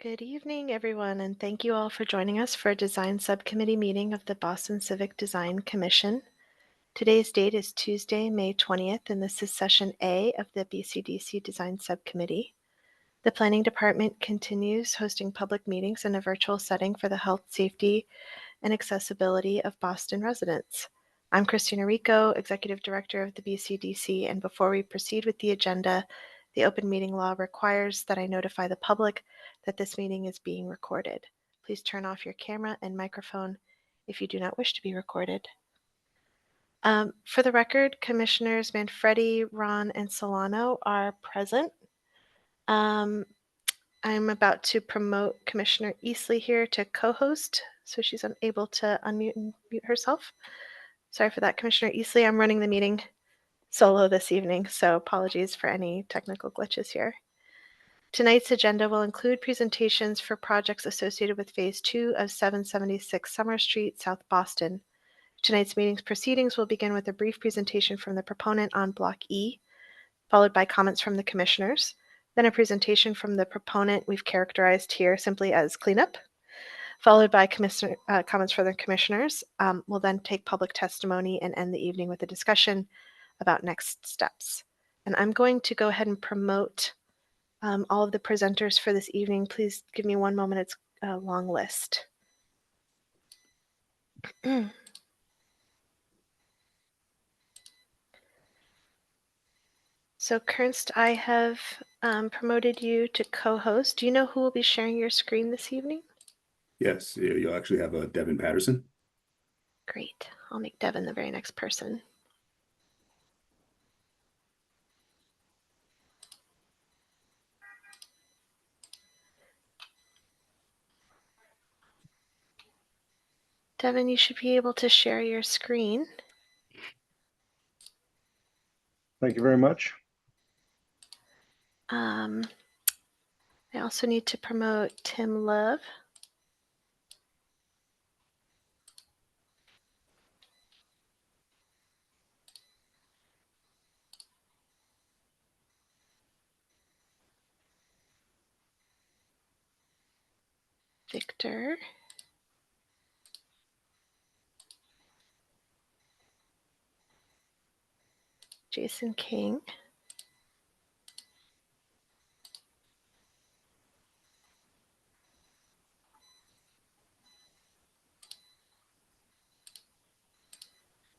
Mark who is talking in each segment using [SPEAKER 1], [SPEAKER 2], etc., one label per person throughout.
[SPEAKER 1] Good evening, everyone, and thank you all for joining us for a design subcommittee meeting of the Boston Civic Design Commission. Today's date is Tuesday, May 20th, and this is session A of the BCDC Design Subcommittee. The Planning Department continues hosting public meetings in a virtual setting for the health, safety, and accessibility of Boston residents. I'm Christina Rico, Executive Director of the BCDC, and before we proceed with the agenda, the open meeting law requires that I notify the public that this meeting is being recorded. Please turn off your camera and microphone if you do not wish to be recorded. For the record, Commissioners Manfredi, Ron, and Solano are present. I'm about to promote Commissioner Easley here to co-host, so she's unable to unmute and mute herself. Sorry for that, Commissioner Easley. I'm running the meeting solo this evening, so apologies for any technical glitches here. Tonight's agenda will include presentations for projects associated with Phase 2 of 776 Summer Street, South Boston. Tonight's meeting's proceedings will begin with a brief presentation from the proponent on Block E, followed by comments from the commissioners, then a presentation from the proponent we've characterized here simply as cleanup, followed by comments from the commissioners. We'll then take public testimony and end the evening with a discussion about next steps. And I'm going to go ahead and promote all of the presenters for this evening. Please give me one moment. It's a long list. So Kernst, I have promoted you to co-host. Do you know who will be sharing your screen this evening?
[SPEAKER 2] Yes, you'll actually have Devin Patterson.
[SPEAKER 1] Great. I'll make Devin the very next person. Devin, you should be able to share your screen.
[SPEAKER 3] Thank you very much.
[SPEAKER 1] I also need to promote Tim Love. Victor. Jason King.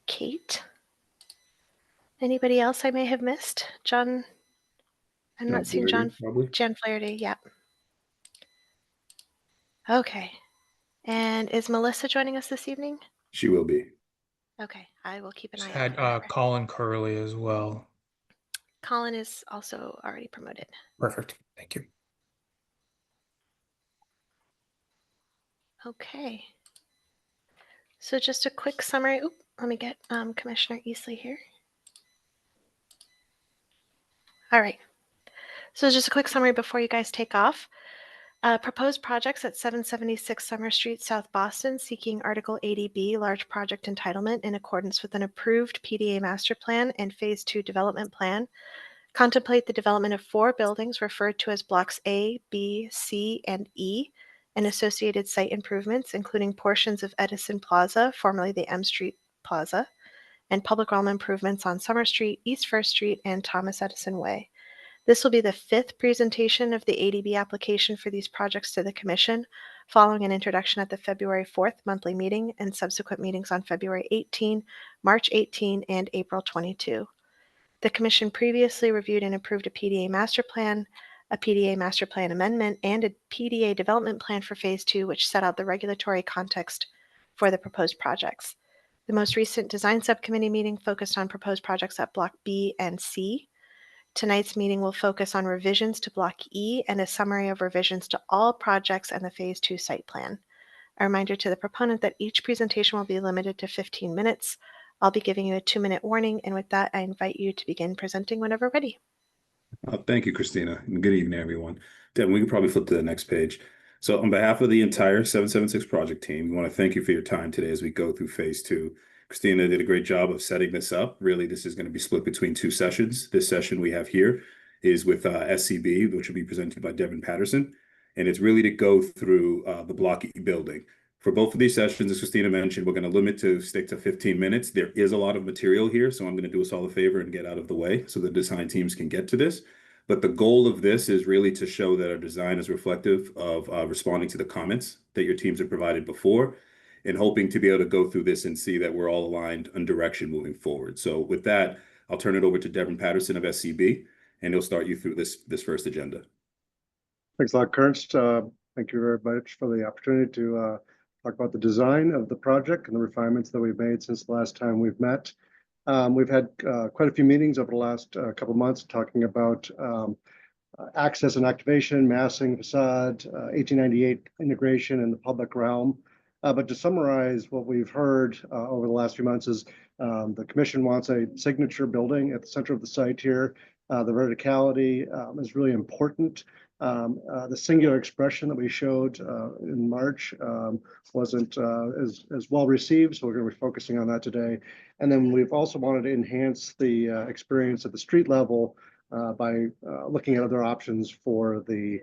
[SPEAKER 1] Kate. Anybody else I may have missed? John? I'm not seeing John.
[SPEAKER 2] Probably.
[SPEAKER 1] Jan Flaherty, yep. Okay. And is Melissa joining us this evening?
[SPEAKER 2] She will be.
[SPEAKER 1] Okay, I will keep an eye out
[SPEAKER 4] Had
[SPEAKER 1] for her.
[SPEAKER 4] Colin Curley as well.
[SPEAKER 1] Colin is also already promoted.
[SPEAKER 4] Perfect. Thank you.
[SPEAKER 1] Okay. So just a quick summary. Oop, let me get Commissioner Easley here. All right. So just a quick summary before you guys take off. Proposed projects at 776 Summer Street, South Boston, seeking Article 80B large project entitlement in accordance with an approved PDA master plan and Phase 2 development plan, contemplate the development of 4 buildings referred to as Blocks A, B, C, and E, and associated site improvements, including portions of Edison Plaza, formerly the M Street Plaza, and public realm improvements on Summer Street, East First Street, and Thomas Edison Way. This will be the 5th presentation of the ADB application for these projects to the Commission, following an introduction at the February 4th monthly meeting and subsequent meetings on February 18, March 18, and April 22. The Commission previously reviewed and approved a PDA master plan, a PDA master plan amendment, and a PDA development plan for Phase 2, which set out the regulatory context for the proposed projects. The most recent design subcommittee meeting focused on proposed projects at Block B and C. Tonight's meeting will focus on revisions to Block E and a summary of revisions to all projects and the Phase 2 site plan. A reminder to the proponent that each presentation will be limited to 15 minutes. I'll be giving you a 2-minute warning, and with that, I invite you to begin presenting whenever ready.
[SPEAKER 2] Thank you, Christina, and good evening, everyone. Devin, we can probably flip to the next page. So on behalf of the entire 776 project team, we want to thank you for your time today as we go through Phase 2. Christina did a great job of setting this up. Really, this is going to be split between 2 sessions. This session we have here is with SCB, which will be presented by Devin Patterson. and it's really to go through the Block E building. For both of these sessions, as Christina mentioned, we're going to stick to 15 minutes. There is a lot of material here, so I'm going to do us all a favor and get out of the way so the design teams can get to this. But the goal of this is really to show that our design is reflective of responding to the comments that your teams have provided before, and hoping to be able to go through this and see that we're all aligned on direction moving forward. So with that, I'll turn it over to Devin Patterson of SCB, and he'll start you through this first agenda.
[SPEAKER 3] Thanks a lot, Ernst. Thank you very much for the opportunity to talk about the design of the project and the refinements that we've made since the last time we've met. We've had quite a few meetings over the last couple of months talking about access and activation, massing, facade, 1898 integration in the public realm. But to summarize what we've heard over the last few months is the commission wants a signature building at the center of the site here. The verticality is really important. The singular expression that we showed in March wasn't as well received, so we're going to be focusing on that today. And then we've also wanted to enhance the experience at the street level by looking at other options for the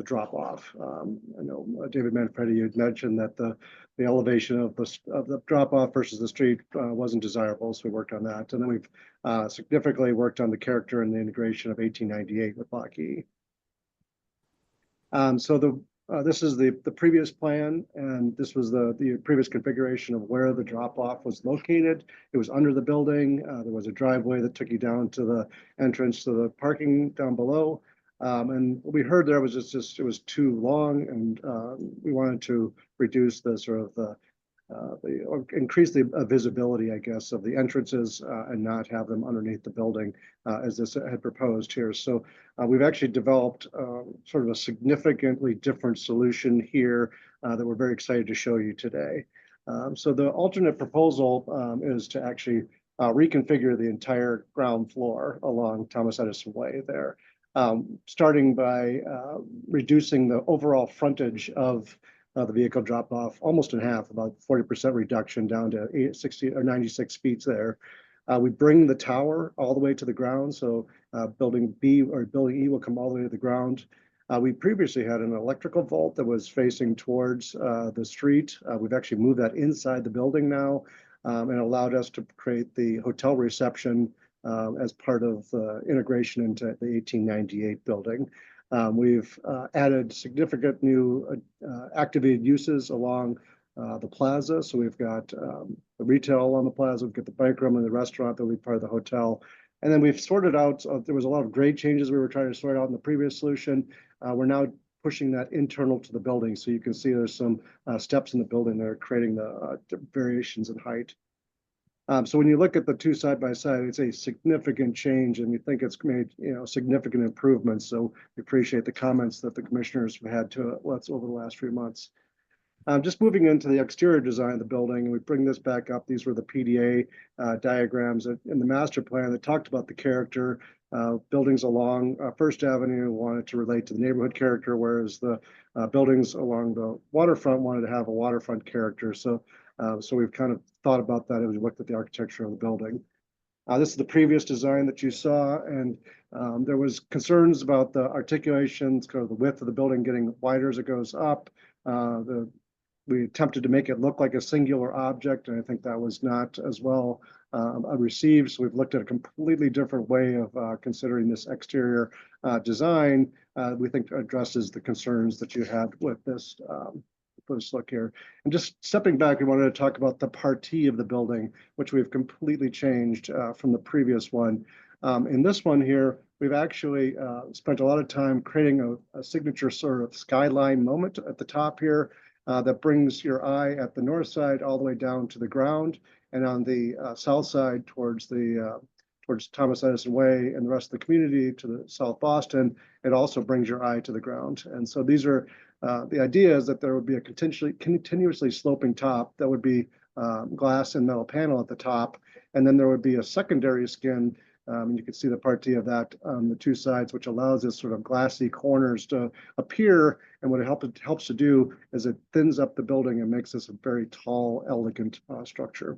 [SPEAKER 3] drop-off. I know David Manfredi, you had mentioned that the elevation of the drop-off versus the street wasn't desirable, so we worked on that. And then we've significantly worked on the character and the integration of 1898 with Block E. So this is the previous plan, and this was the previous configuration of where the drop-off was located. It was under the building. There was a driveway that took you down to the entrance to the parking down below. And what we heard there was just it was too long, and we wanted to reduce the sort of or increase the visibility, I guess, of the entrances and not have them underneath the building as this had proposed here. So we've actually developed sort of a significantly different solution here that we're very excited to show you today. So the alternate proposal is to actually reconfigure the entire ground floor along Thomas Edison Way there, starting by reducing the overall frontage of the vehicle drop-off almost in half, about 40% reduction down to 60 or 96 feet there. We bring the tower all the way to the ground, so building B or building E will come all the way to the ground. We previously had an electrical vault that was facing towards the street. We've actually moved that inside the building now, and allowed us to create the hotel reception as part of the integration into the 1898 building. We've added significant new activated uses along the plaza. So we've got the retail along the plaza, we've got the bike room and the restaurant that will be part of the hotel. And then we've sorted out, there was a lot of grade changes we were trying to sort out in the previous solution. We're now pushing that internal to the building. So you can see there's some steps in the building that are creating the variations in height. So when you look at the two side by side, it's a significant change, and we think it's made significant improvements. So we appreciate the comments that the commissioners have had to us over the last few months. Just moving into the exterior design of the building, and we bring this back up. These were the PDA diagrams in the master plan that talked about the character. Buildings along First Avenue wanted to relate to the neighborhood character, whereas the buildings along the waterfront wanted to have a waterfront character. So we've kind of thought about that as we looked at the architecture of the building. This is the previous design that you saw, and there was concerns about the articulations, kind of the width of the building getting wider as it goes up. We attempted to make it look like a singular object, and I think that was not as well received. So we've looked at a completely different way of considering this exterior design. We think addresses the concerns that you had with this first look here. And just stepping back, we wanted to talk about the partie of the building, which we've completely changed from the previous one. In this one here, we've actually spent a lot of time creating a signature sort of skyline moment at the top here that brings your eye at the north side all the way down to the ground, and on the south side towards Thomas Edison Way and the rest of the community to the South Boston. It also brings your eye to the ground. And so these are the idea is that there would be a continuously sloping top that would be glass and metal panel at the top, and then there would be a secondary skin. You can see the partie of that on the two sides, which allows this sort of glassy corners to appear. And what it helps to do is it thins up the building and makes this a very tall, elegant structure.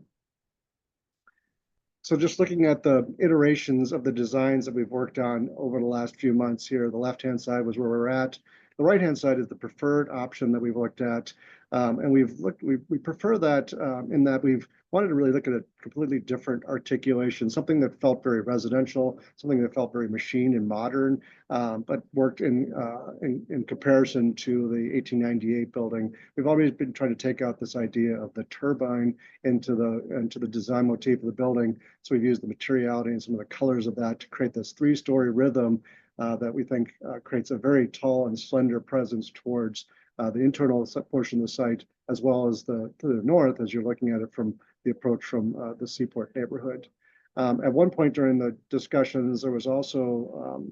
[SPEAKER 3] So just looking at the iterations of the designs that we've worked on over the last few months here, the left-hand side was where we're at. The right-hand side is the preferred option that we've looked at. And we prefer that in that we've wanted to really look at a completely different articulation, something that felt very residential, something that felt very machine and modern, but worked in comparison to the 1898 building. We've always been trying to take out this idea of the turbine into the design motif of the building. So we've used the materiality and some of the colors of that to create this three-story rhythm that we think creates a very tall and slender presence towards the internal portion of the site, as well as to the north, as you're looking at it from the approach from the Seaport neighborhood. At one point during the discussions, there was also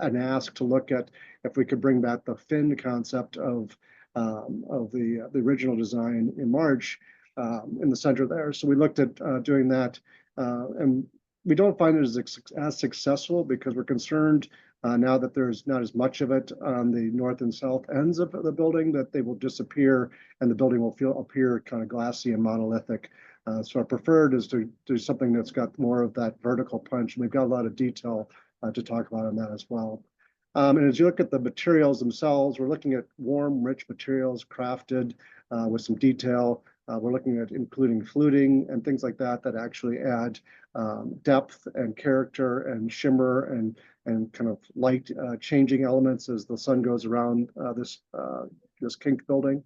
[SPEAKER 3] an ask to look at if we could bring back the fin concept of the original design in March in the center there. So we looked at doing that, and we don't find it as successful because we're concerned now that there's not as much of it on the north and south ends of the building that they will disappear and the building will appear kind of glassy and monolithic. So our preferred is to do something that's got more of that vertical punch. And we've got a lot of detail to talk about on that as well. And as you look at the materials themselves, we're looking at warm, rich materials crafted with some detail. We're looking at including fluting and things like that that actually add depth and character and shimmer and kind of light changing elements as the sun goes around this kink building.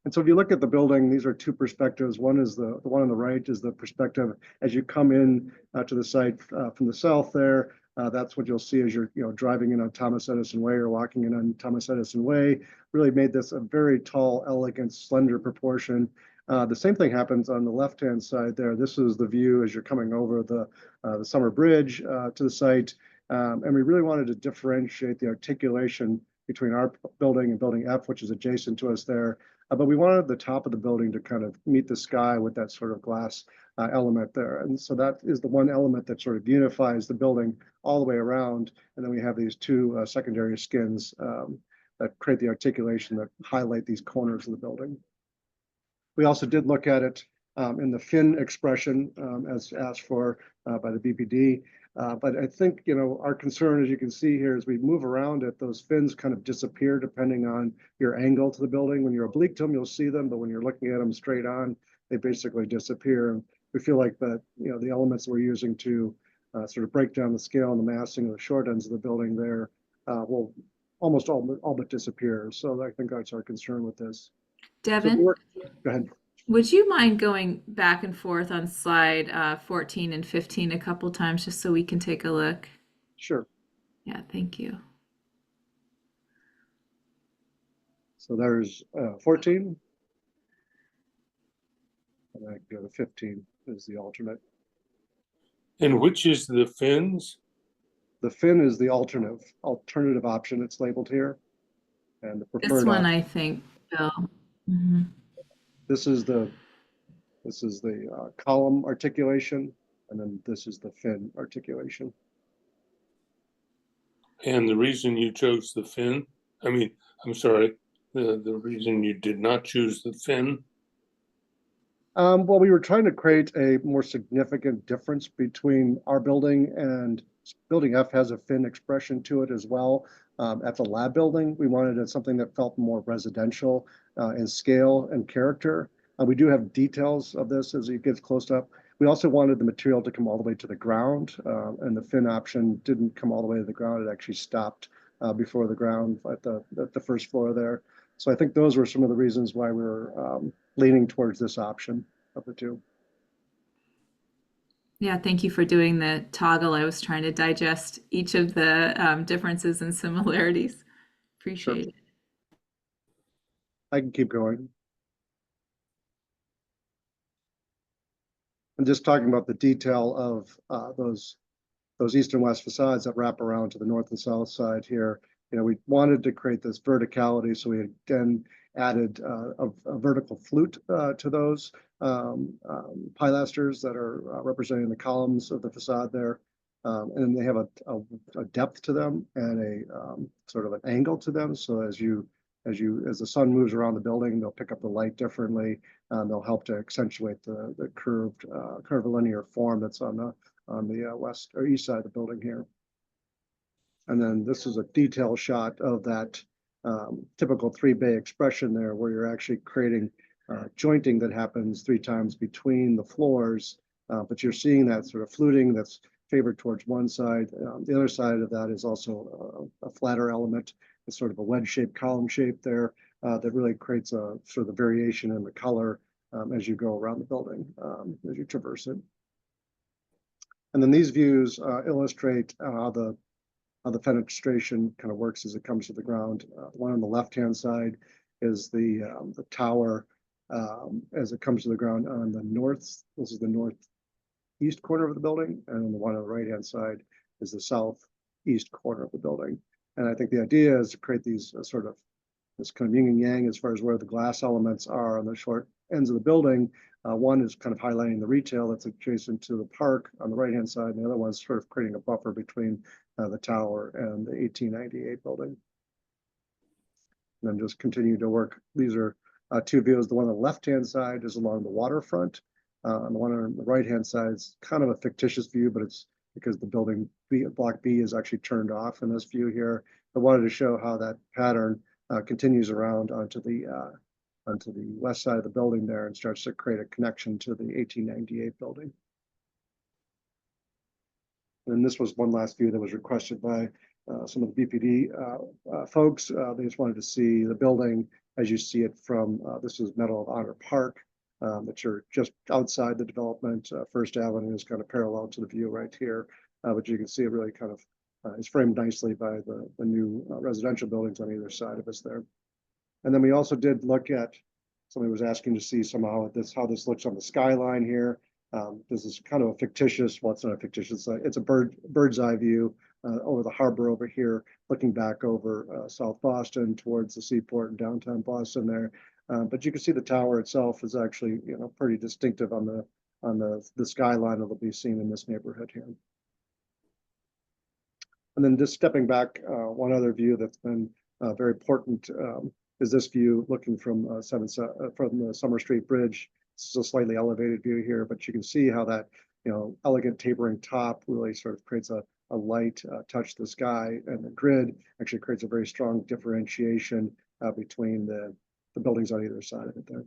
[SPEAKER 3] And so if you look at the building, these are two perspectives. One is the one on the right is the perspective as you come in to the site from the south there. That's what you'll see as you're driving in on Thomas Edison Way or walking in on Thomas Edison Way. Really made this a very tall, elegant, slender proportion. The same thing happens on the left-hand side there. This is the view as you're coming over the Summer Bridge to the site. And we really wanted to differentiate the articulation between our building and building F, which is adjacent to us there. But we wanted the top of the building to kind of meet the sky with that sort of glass element there. And so that is the one element that sort of unifies the building all the way around. And then we have these two secondary skins that create the articulation that highlight these corners of the building. We also did look at it in the fin expression as asked for by the BPD. But I think, our concern, as you can see here, as we move around it, those fins kind of disappear depending on your angle to the building. When you're oblique to them, you'll see them, but when you're looking at them straight on, they basically disappear. And we feel like that, the elements that we're using to sort of break down the scale and the massing of the short ends of the building there will almost all but disappear. So I think that's our concern with this.
[SPEAKER 5] Devin,
[SPEAKER 3] go ahead.
[SPEAKER 5] Would you mind going back and forth on slide 14 and 15 a couple times just so we can take a look?
[SPEAKER 3] Sure.
[SPEAKER 5] Yeah, thank you.
[SPEAKER 3] So there's 14. And I go to 15 is the alternate.
[SPEAKER 6] And which is the fins?
[SPEAKER 3] The fin is the alternative option. It's labeled here. And the preferred
[SPEAKER 5] This one,
[SPEAKER 3] option.
[SPEAKER 5] I think, Bill. Mm-hmm.
[SPEAKER 3] This is the column articulation, and then this is the fin articulation.
[SPEAKER 6] And the reason you chose the fin, I'm sorry, the reason you did not choose the fin?
[SPEAKER 3] Well, we were trying to create a more significant difference between our building and building F has a fin expression to it as well. At the lab building, we wanted something that felt more residential in scale and character. We do have details of this as it gets close up. We also wanted the material to come all the way to the ground, and the fin option didn't come all the way to the ground. It actually stopped before the ground at the first floor there. So I think those were some of the reasons why we were leaning towards this option of the two.
[SPEAKER 5] Yeah, thank you for doing the toggle. I was trying to digest each of the differences and similarities. Appreciate it.
[SPEAKER 3] I can keep going. And just talking about the detail of those east and west facades that wrap around to the north and south side here. We wanted to create this verticality, so we again added a vertical flute to those pilasters that are representing the columns of the facade there. And they have a depth to them and a sort of an angle to them. So as the sun moves around the building, they'll pick up the light differently. They'll help to accentuate the curvilinear form that's on the west or east side of the building here. And then this is a detail shot of that typical 3-bay expression there, where you're actually creating jointing that happens 3 times between the floors, but you're seeing that sort of fluting that's favored towards one side. The other side of that is also a flatter element. It's sort of a wedge-shaped column shape there that really creates a sort of variation in the color as you go around the building, as you traverse it. And then these views illustrate how the fenestration kind of works as it comes to the ground. The one on the left-hand side is the tower as it comes to the ground on the north. This is the northeast corner of the building, and the one on the right-hand side is the southeast corner of the building. And I think the idea is to create these sort of this kind of yin and yang as far as where the glass elements are on the short ends of the building. One is kind of highlighting the retail that's adjacent to the park on the right-hand side, and the other one's sort of creating a buffer between the tower and the 1898 building. And then just continue to work. These are 2 views. The one on the left-hand side is along the waterfront. And the one on the right-hand side is kind of a fictitious view, but it's because the building block B is actually turned off in this view here. I wanted to show how that pattern continues around onto the west side of the building there and starts to create a connection to the 1898 building. And this was one last view that was requested by some of the BPD folks. They just wanted to see the building as you see it from, this is Medal of Honor Park, that you're just outside the development. First Avenue is kind of parallel to the view right here, but you can see it really kind of is framed nicely by the new residential buildings on either side of us there. And then we also did look at, somebody was asking to see somehow how this looks on the skyline here. This is kind of a fictitious, well, it's not a fictitious, it's a bird's eye view over the harbor over here, looking back over South Boston towards the seaport and downtown Boston there. But you can see the tower itself is actually, pretty distinctive on the skyline that'll be seen in this neighborhood here. And then just stepping back, one other view that's been very important is this view looking from the Summer Street Bridge. This is a slightly elevated view here, but you can see how that elegant tapering top really sort of creates a light touch to the sky, and the grid actually creates a very strong differentiation between the buildings on either side of it there.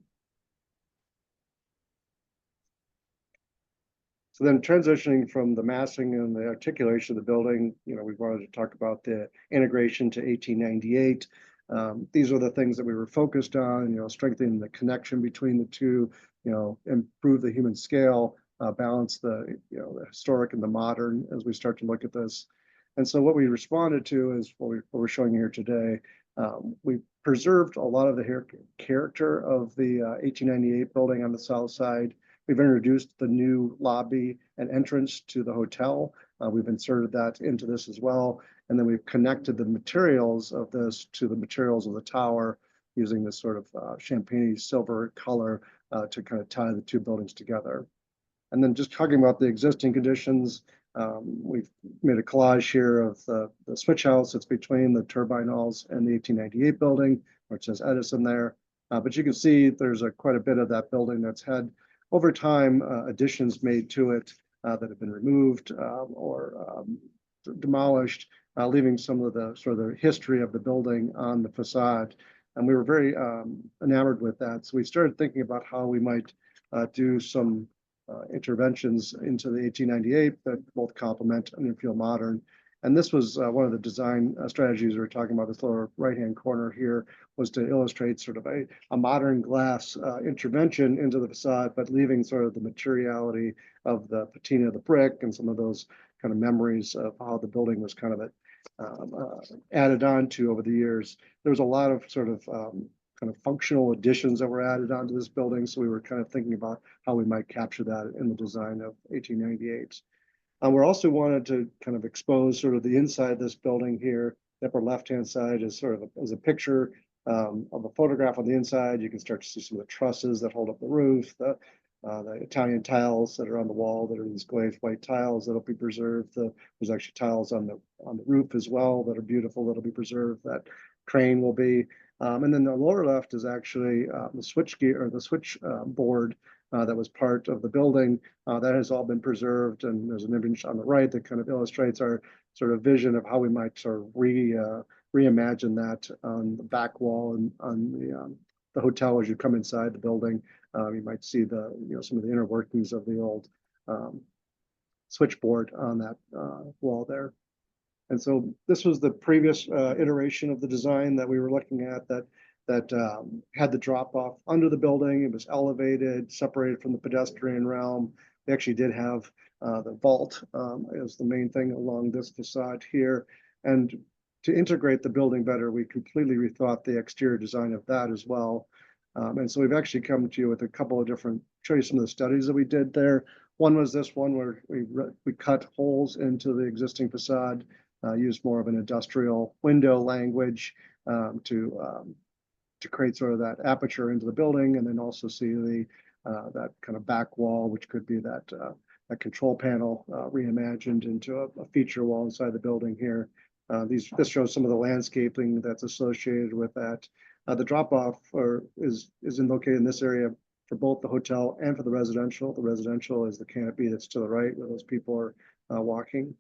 [SPEAKER 3] So then transitioning from the massing and the articulation of the building, we wanted to talk about the integration to 1898. These are the things that we were focused on, strengthening the connection between the two, improve the human scale, balance the historic and the modern as we start to look at this. And so what we responded to is what we're showing here today. We preserved a lot of the character of the 1898 building on the south side. We've introduced the new lobby and entrance to the hotel. We've inserted that into this as well. And then we've connected the materials of this to the materials of the tower using this sort of champagne silver color to kind of tie the two buildings together. And then just talking about the existing conditions, we've made a collage here of the switch house that's between the turbine halls and the 1898 building, which says Edison there. But you can see there's quite a bit of that building that's had over time additions made to it that have been removed or demolished, leaving some of the sort of the history of the building on the facade. And we were very enamored with that. So we started thinking about how we might do some interventions into the 1898 that both complement and feel modern. And this was one of the design strategies we were talking about. This lower right-hand corner here was to illustrate sort of a modern glass intervention into the facade, but leaving sort of the materiality of the patina of the brick and some of those kind of memories of how the building was kind of added on to over the years. There was a lot of sort of kind of functional additions that were added onto this building. So we were kind of thinking about how we might capture that in the design of 1898. We also wanted to kind of expose sort of the inside of this building here. The upper left-hand side is sort of as a picture of a photograph on the inside. You can start to see some of the trusses that hold up the roof, the Italian tiles that are on the wall that are these glazed white tiles that'll be preserved. There's actually tiles on the roof as well that are beautiful that'll be preserved. That crane will be. And then the lower left is actually the switch gear or the switch board that was part of the building. That has all been preserved, and there's an image on the right that kind of illustrates our sort of vision of how we might sort of reimagine that on the back wall and on the hotel as you come inside the building. You might see some of the inner workings of the old switchboard on that wall there. And so this was the previous iteration of the design that we were looking at that had the drop off under the building. It was elevated, separated from the pedestrian realm. We actually did have the vault as the main thing along this facade here. And to integrate the building better, we completely rethought the exterior design of that as well. And so we've actually come to you with a couple of different, show you some of the studies that we did there. One was this one where we cut holes into the existing facade, used more of an industrial window language to create sort of that aperture into the building, and then also see that kind of back wall, which could be that control panel reimagined into a feature wall inside the building here. This shows some of the landscaping that's associated with that. The drop-off is located in this area for both the hotel and for the residential. The residential is the canopy that's to the right where those people are walking.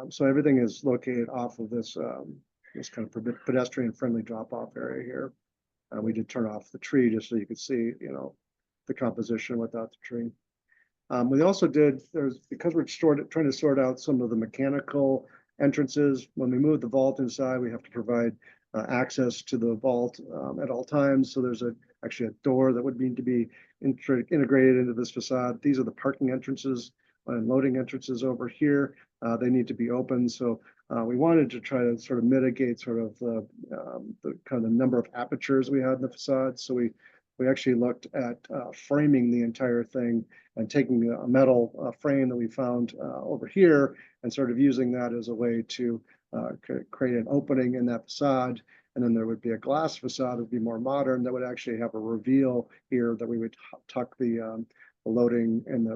[SPEAKER 3] So everything is located off of this kind of pedestrian-friendly drop-off area here. We did turn off the tree just so you could see, the composition without the tree. We also did, because we're trying to sort out some of the mechanical entrances. When we move the vault inside, we have to provide access to the vault at all times. So there's actually a door that would need to be integrated into this facade. These are the parking entrances and loading entrances over here. They need to be open. So we wanted to try to sort of mitigate sort of the kind of number of apertures we had in the facade. So we actually looked at framing the entire thing and taking a metal frame that we found over here and sort of using that as a way to create an opening in that facade. And then there would be a glass facade that would be more modern that would actually have a reveal here that we would tuck the loading and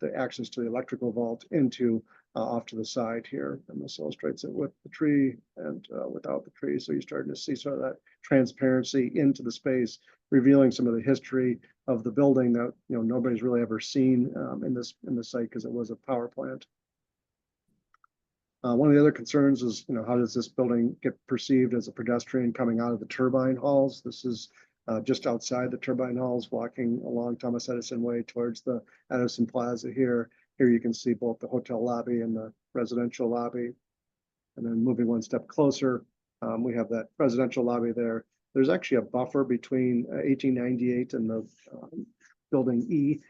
[SPEAKER 3] the access to the electrical vault into off to the side here. And this illustrates it with the tree and without the tree. So you're starting to see sort of that transparency into the space, revealing some of the history of the building that nobody's really ever seen in the site because it was a power plant. One of the other concerns is, how does this building get perceived as a pedestrian coming out of the turbine halls? This is just outside the turbine halls, walking along Thomas Edison Way towards the Edison Plaza here. Here you can see both the hotel lobby and the residential lobby. And then moving one step closer, we have that residential lobby there. There's actually a buffer between 1898 and the building E,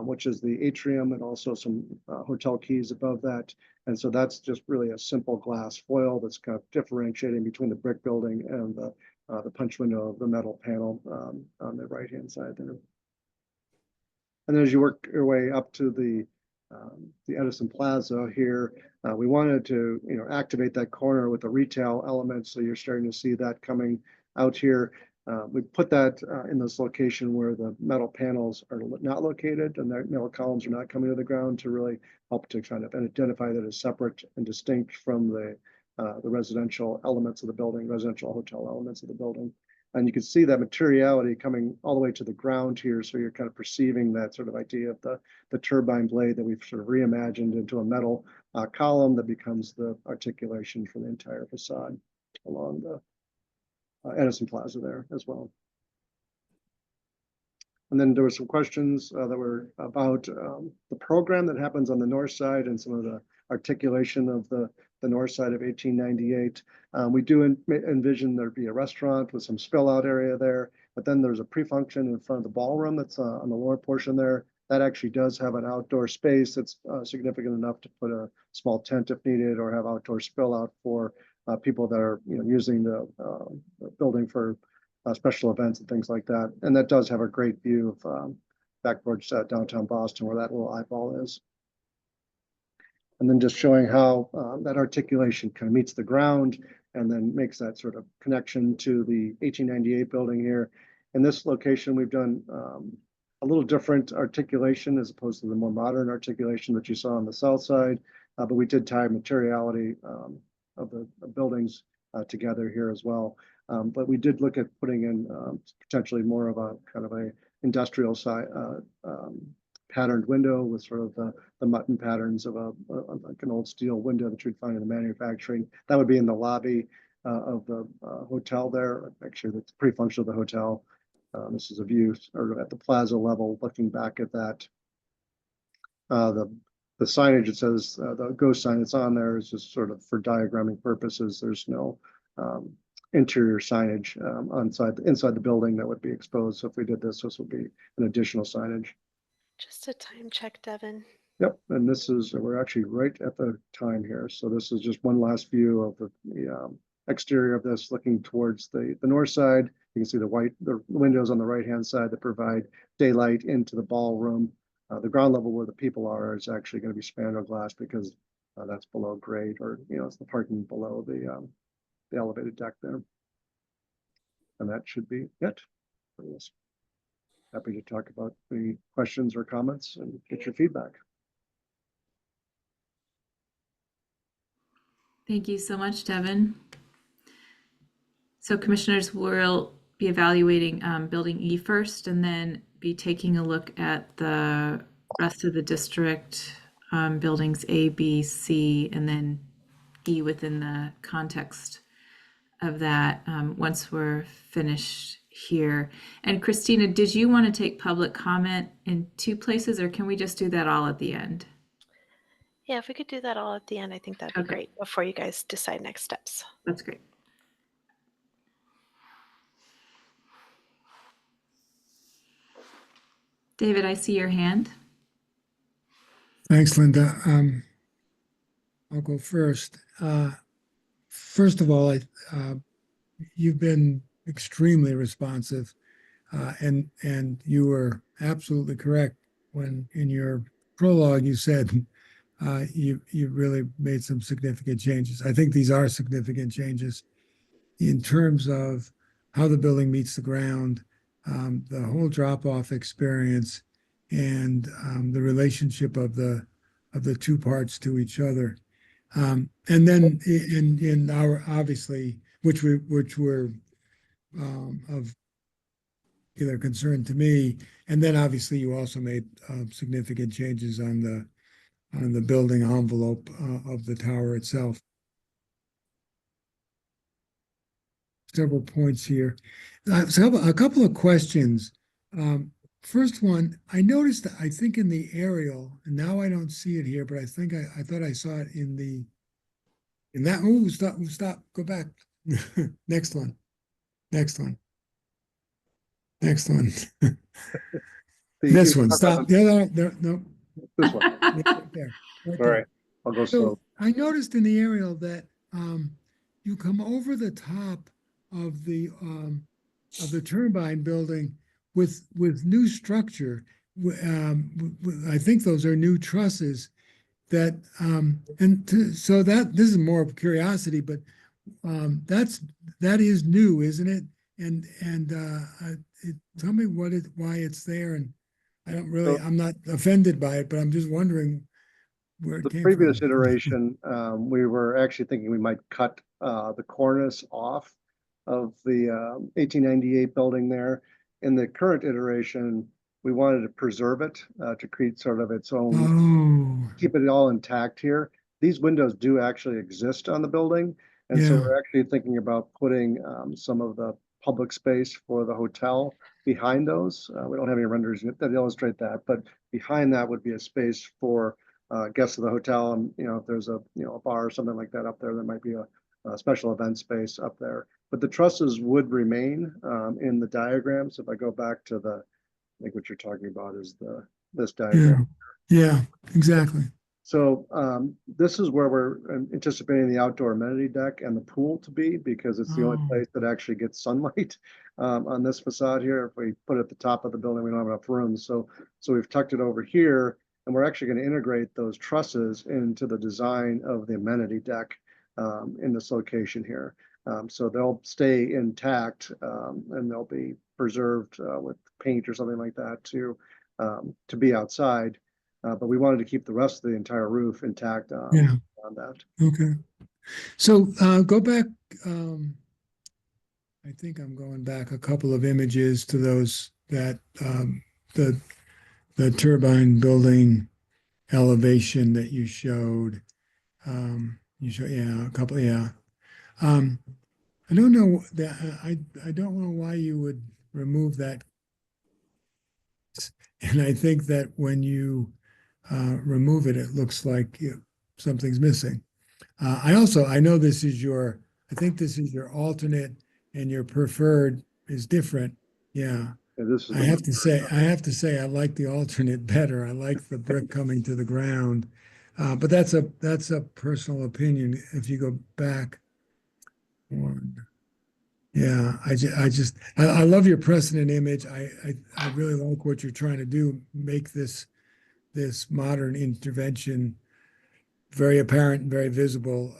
[SPEAKER 3] which is the atrium, and also some hotel keys above that. And so that's just really a simple glass foil that's kind of differentiating between the brick building and the punch window of the metal panel on the right-hand side there. And then as you work your way up to the Edison Plaza here, we wanted to activate that corner with the retail element. So you're starting to see that coming out here. We put that in this location where the metal panels are not located and the metal columns are not coming to the ground to really help to kind of identify that as separate and distinct from the residential elements of the building, residential hotel elements of the building. And you can see that materiality coming all the way to the ground here. So you're kind of perceiving that sort of idea of the turbine blade that we've sort of reimagined into a metal column that becomes the articulation for the entire facade along the Edison Plaza there as well. And then there were some questions that were about the program that happens on the north side and some of the articulation of the north side of 1898. We do envision there'd be a restaurant with some spill out area there, but then there's a pre-function in front of the ballroom that's on the lower portion there. That actually does have an outdoor space that's significant enough to put a small tent if needed, or have outdoor spill out for people that are using the building for special events and things like that. And that does have a great view of back towards downtown Boston, where that little eyeball is. And then just showing how that articulation kind of meets the ground and then makes that sort of connection to the 1898 building here. In this location, we've done a little different articulation as opposed to the more modern articulation that you saw on the south side, but we did tie materiality of the buildings together here as well. But we did look at putting in potentially more of a kind of a industrial side patterned window with sort of the mutton patterns of like an old steel window that you'd find in the manufacturing. That would be in the lobby of the hotel there. Actually, that's pretty functional, the hotel. This is a view or at the plaza level, looking back at that. The signage, it says the ghost sign that's on there is just sort of for diagramming purposes. There's no interior signage inside the building that would be exposed. So if we did this, this would be an additional signage.
[SPEAKER 1] Just a time check, Devin.
[SPEAKER 3] Yep, and we're actually right at the time here. So this is just one last view of the exterior of this, looking towards the north side. You can see the windows on the right-hand side that provide daylight into the ballroom. The ground level where the people are is actually going to be spandrel glass because that's below grade, or it's the parking below the elevated deck there. And that should be it for this. Happy to talk about any questions or comments and get your feedback.
[SPEAKER 5] Thank you so much, Devin. So commissioners will be evaluating building E first, and then be taking a look at the rest of the district, buildings A, B, C, and then E within the context of that once we're finished here. And Christina, did you want to take public comment in two places, or can we just do that all at the end?
[SPEAKER 1] Yeah, if we could do that all at the end, I think that'd be
[SPEAKER 5] Okay.
[SPEAKER 1] great before you guys decide next steps.
[SPEAKER 5] That's great. David, I see your hand.
[SPEAKER 7] Thanks, Linda. I'll go first. First of all, you've been extremely responsive, and you were absolutely correct when in your prologue you said you really made some significant changes. I think these are significant changes in terms of how the building meets the ground, the whole drop-off experience, and the relationship of the two parts to each other. And then in our, obviously, which were of particular concern to me, and then obviously you also made significant changes on the building envelope of the tower itself. Several points here. So a couple of questions. First one, I noticed that I think in the aerial, and now I don't see it here, but I think I thought I saw it in that. Oh, stop, go back. Next one. This one. Stop. No.
[SPEAKER 3] This one.
[SPEAKER 7] Right there.
[SPEAKER 3] All right, I'll go slow.
[SPEAKER 7] So I noticed in the aerial that you come over the top of the turbine building with new structure. I think those are new trusses that so that this is more of curiosity, but that is new, isn't it? And tell me why it's there. And I'm not offended by it, but I'm just wondering where it came from.
[SPEAKER 3] The previous iteration, we were actually thinking we might cut the cornice off of the 1898 building there. In the current iteration, we wanted to preserve it to create sort of its own, keep it all intact here. These windows do actually exist on the building. And so we're actually thinking about putting some of the public space for the hotel behind those. We don't have any renders that illustrate that, but behind that would be a space for guests of the hotel. And, if there's a bar or something like that up there, there might be a special event space up there. But the trusses would remain in the diagram. So if I go back to I think what you're talking about is this diagram.
[SPEAKER 7] Yeah, exactly.
[SPEAKER 3] So this is where we're anticipating the outdoor amenity deck and the pool to be, because it's the only place that actually gets sunlight on this facade here. If we put it at the top of the building, we don't have enough room. So we've tucked it over here, and we're actually going to integrate those trusses into the design of the amenity deck in this location here. So they'll stay intact and they'll be preserved with paint or something like that to be outside. But we wanted to keep the rest of the entire roof intact on that.
[SPEAKER 7] Okay. So go back. I think I'm going back a couple of images to those that the the turbine building elevation that you showed. Yeah, a couple, yeah. I don't know that, I don't know why you would remove that. And I think that when you remove it, it looks like something's missing. I know this is I think this is your alternate, and your preferred is different. Yeah.
[SPEAKER 3] And this is
[SPEAKER 7] I have to say, I like the alternate better. I like the brick coming to the ground. But that's a personal opinion. If you go back one, yeah, I love your precedent image. I really like what you're trying to do. Make this modern intervention very apparent and very visible.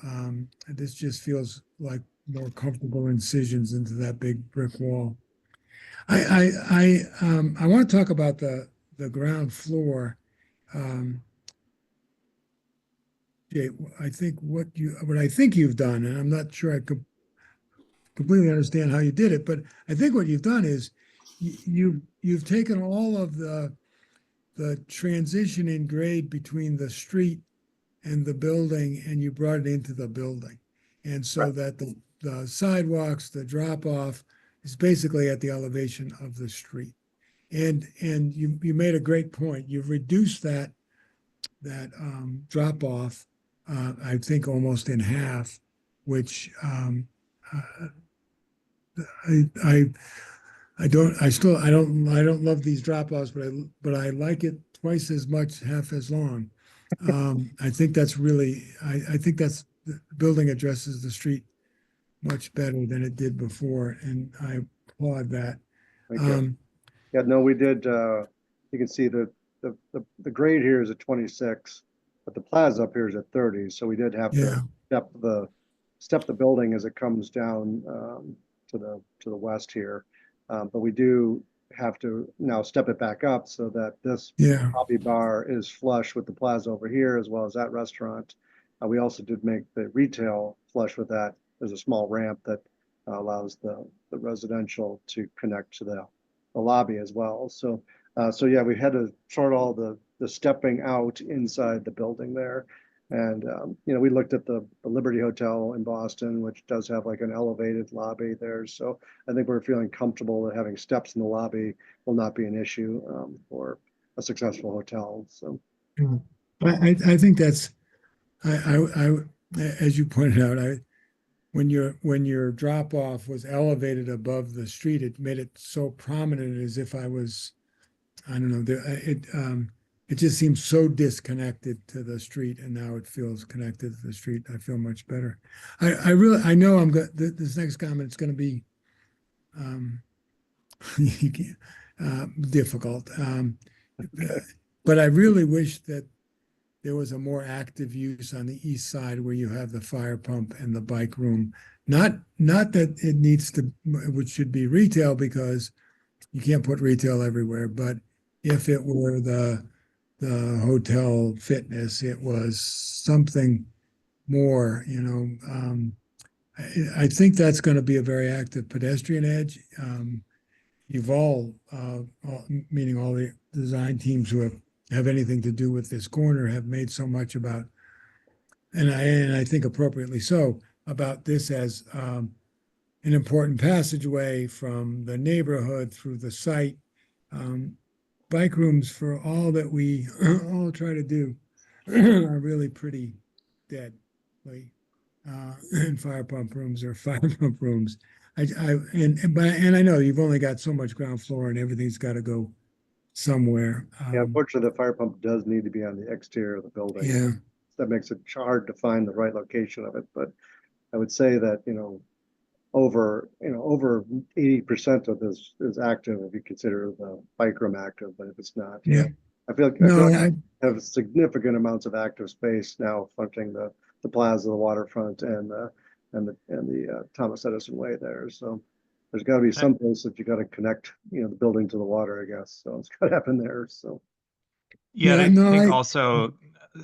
[SPEAKER 7] This just feels like more comfortable incisions into that big brick wall. I want to talk about the ground floor. Jay, I think what I think you've done, and I'm not sure I could completely understand how you did it, but I think what you've done is you've taken all of the transition in grade between the street and the building, and you brought it into the building. And so that the sidewalks, the drop off is basically at the elevation of the street. And you made a great point. You've reduced that drop off, I think almost in half, which I don't love these drop offs, but I like it twice as much, half as long. I think that's really, I think that's, the building addresses the street much better than it did before, and I applaud that.
[SPEAKER 3] Yeah, no, we did, you can see the grade here is at 26, but the plaza up here is at 30. So we did have
[SPEAKER 7] Yeah.
[SPEAKER 3] to step the building as it comes down to the west here. But we do have to now step it back up so that this
[SPEAKER 7] Yeah.
[SPEAKER 3] lobby bar is flush with the plaza over here, as well as that restaurant. We also did make the retail flush with that. There's a small ramp that allows the residential to connect to the lobby as well. So yeah, we had to sort all the stepping out inside the building there. And we looked at the Liberty Hotel in Boston, which does have like an elevated lobby there. So I think we're feeling comfortable that having steps in the lobby will not be an issue for a successful hotel. So
[SPEAKER 7] I think that's, as you pointed out, when your drop off was elevated above the street, it made it so prominent, as if I don't know, it just seems so disconnected to the street, and now it feels connected to the street. I feel much better. I know this next comment is going to be difficult, but I really wish that there was a more active use on the east side, where you have the fire pump and the bike room. Not that it needs to, which should be retail, because you can't put retail everywhere. But if it were the hotel fitness, it was something more. I think that's going to be a very active pedestrian edge. You've all, meaning all the design teams who have anything to do with this corner, have made so much about, and I think appropriately so, about this as an important passageway from the neighborhood through the site. Bike rooms, for all that we all try to do, are really pretty dead. And fire pump rooms are fire pump rooms. And I know you've only got so much ground floor, and everything's got to go somewhere.
[SPEAKER 3] yeah, unfortunately, the fire pump does need to be on the exterior of the building.
[SPEAKER 7] Yeah.
[SPEAKER 3] That makes it hard to find the right location of it. But I would say that, over 80% of this is active if you consider the bike room active, but if it's not,
[SPEAKER 7] Yeah.
[SPEAKER 3] I feel like I have significant amounts of active space now fronting the plaza, the waterfront, and the Thomas Edison Way there. So there's got to be some place that you got to connect, the building to the water, I guess. So it's got to happen there. So
[SPEAKER 8] yeah, I think also,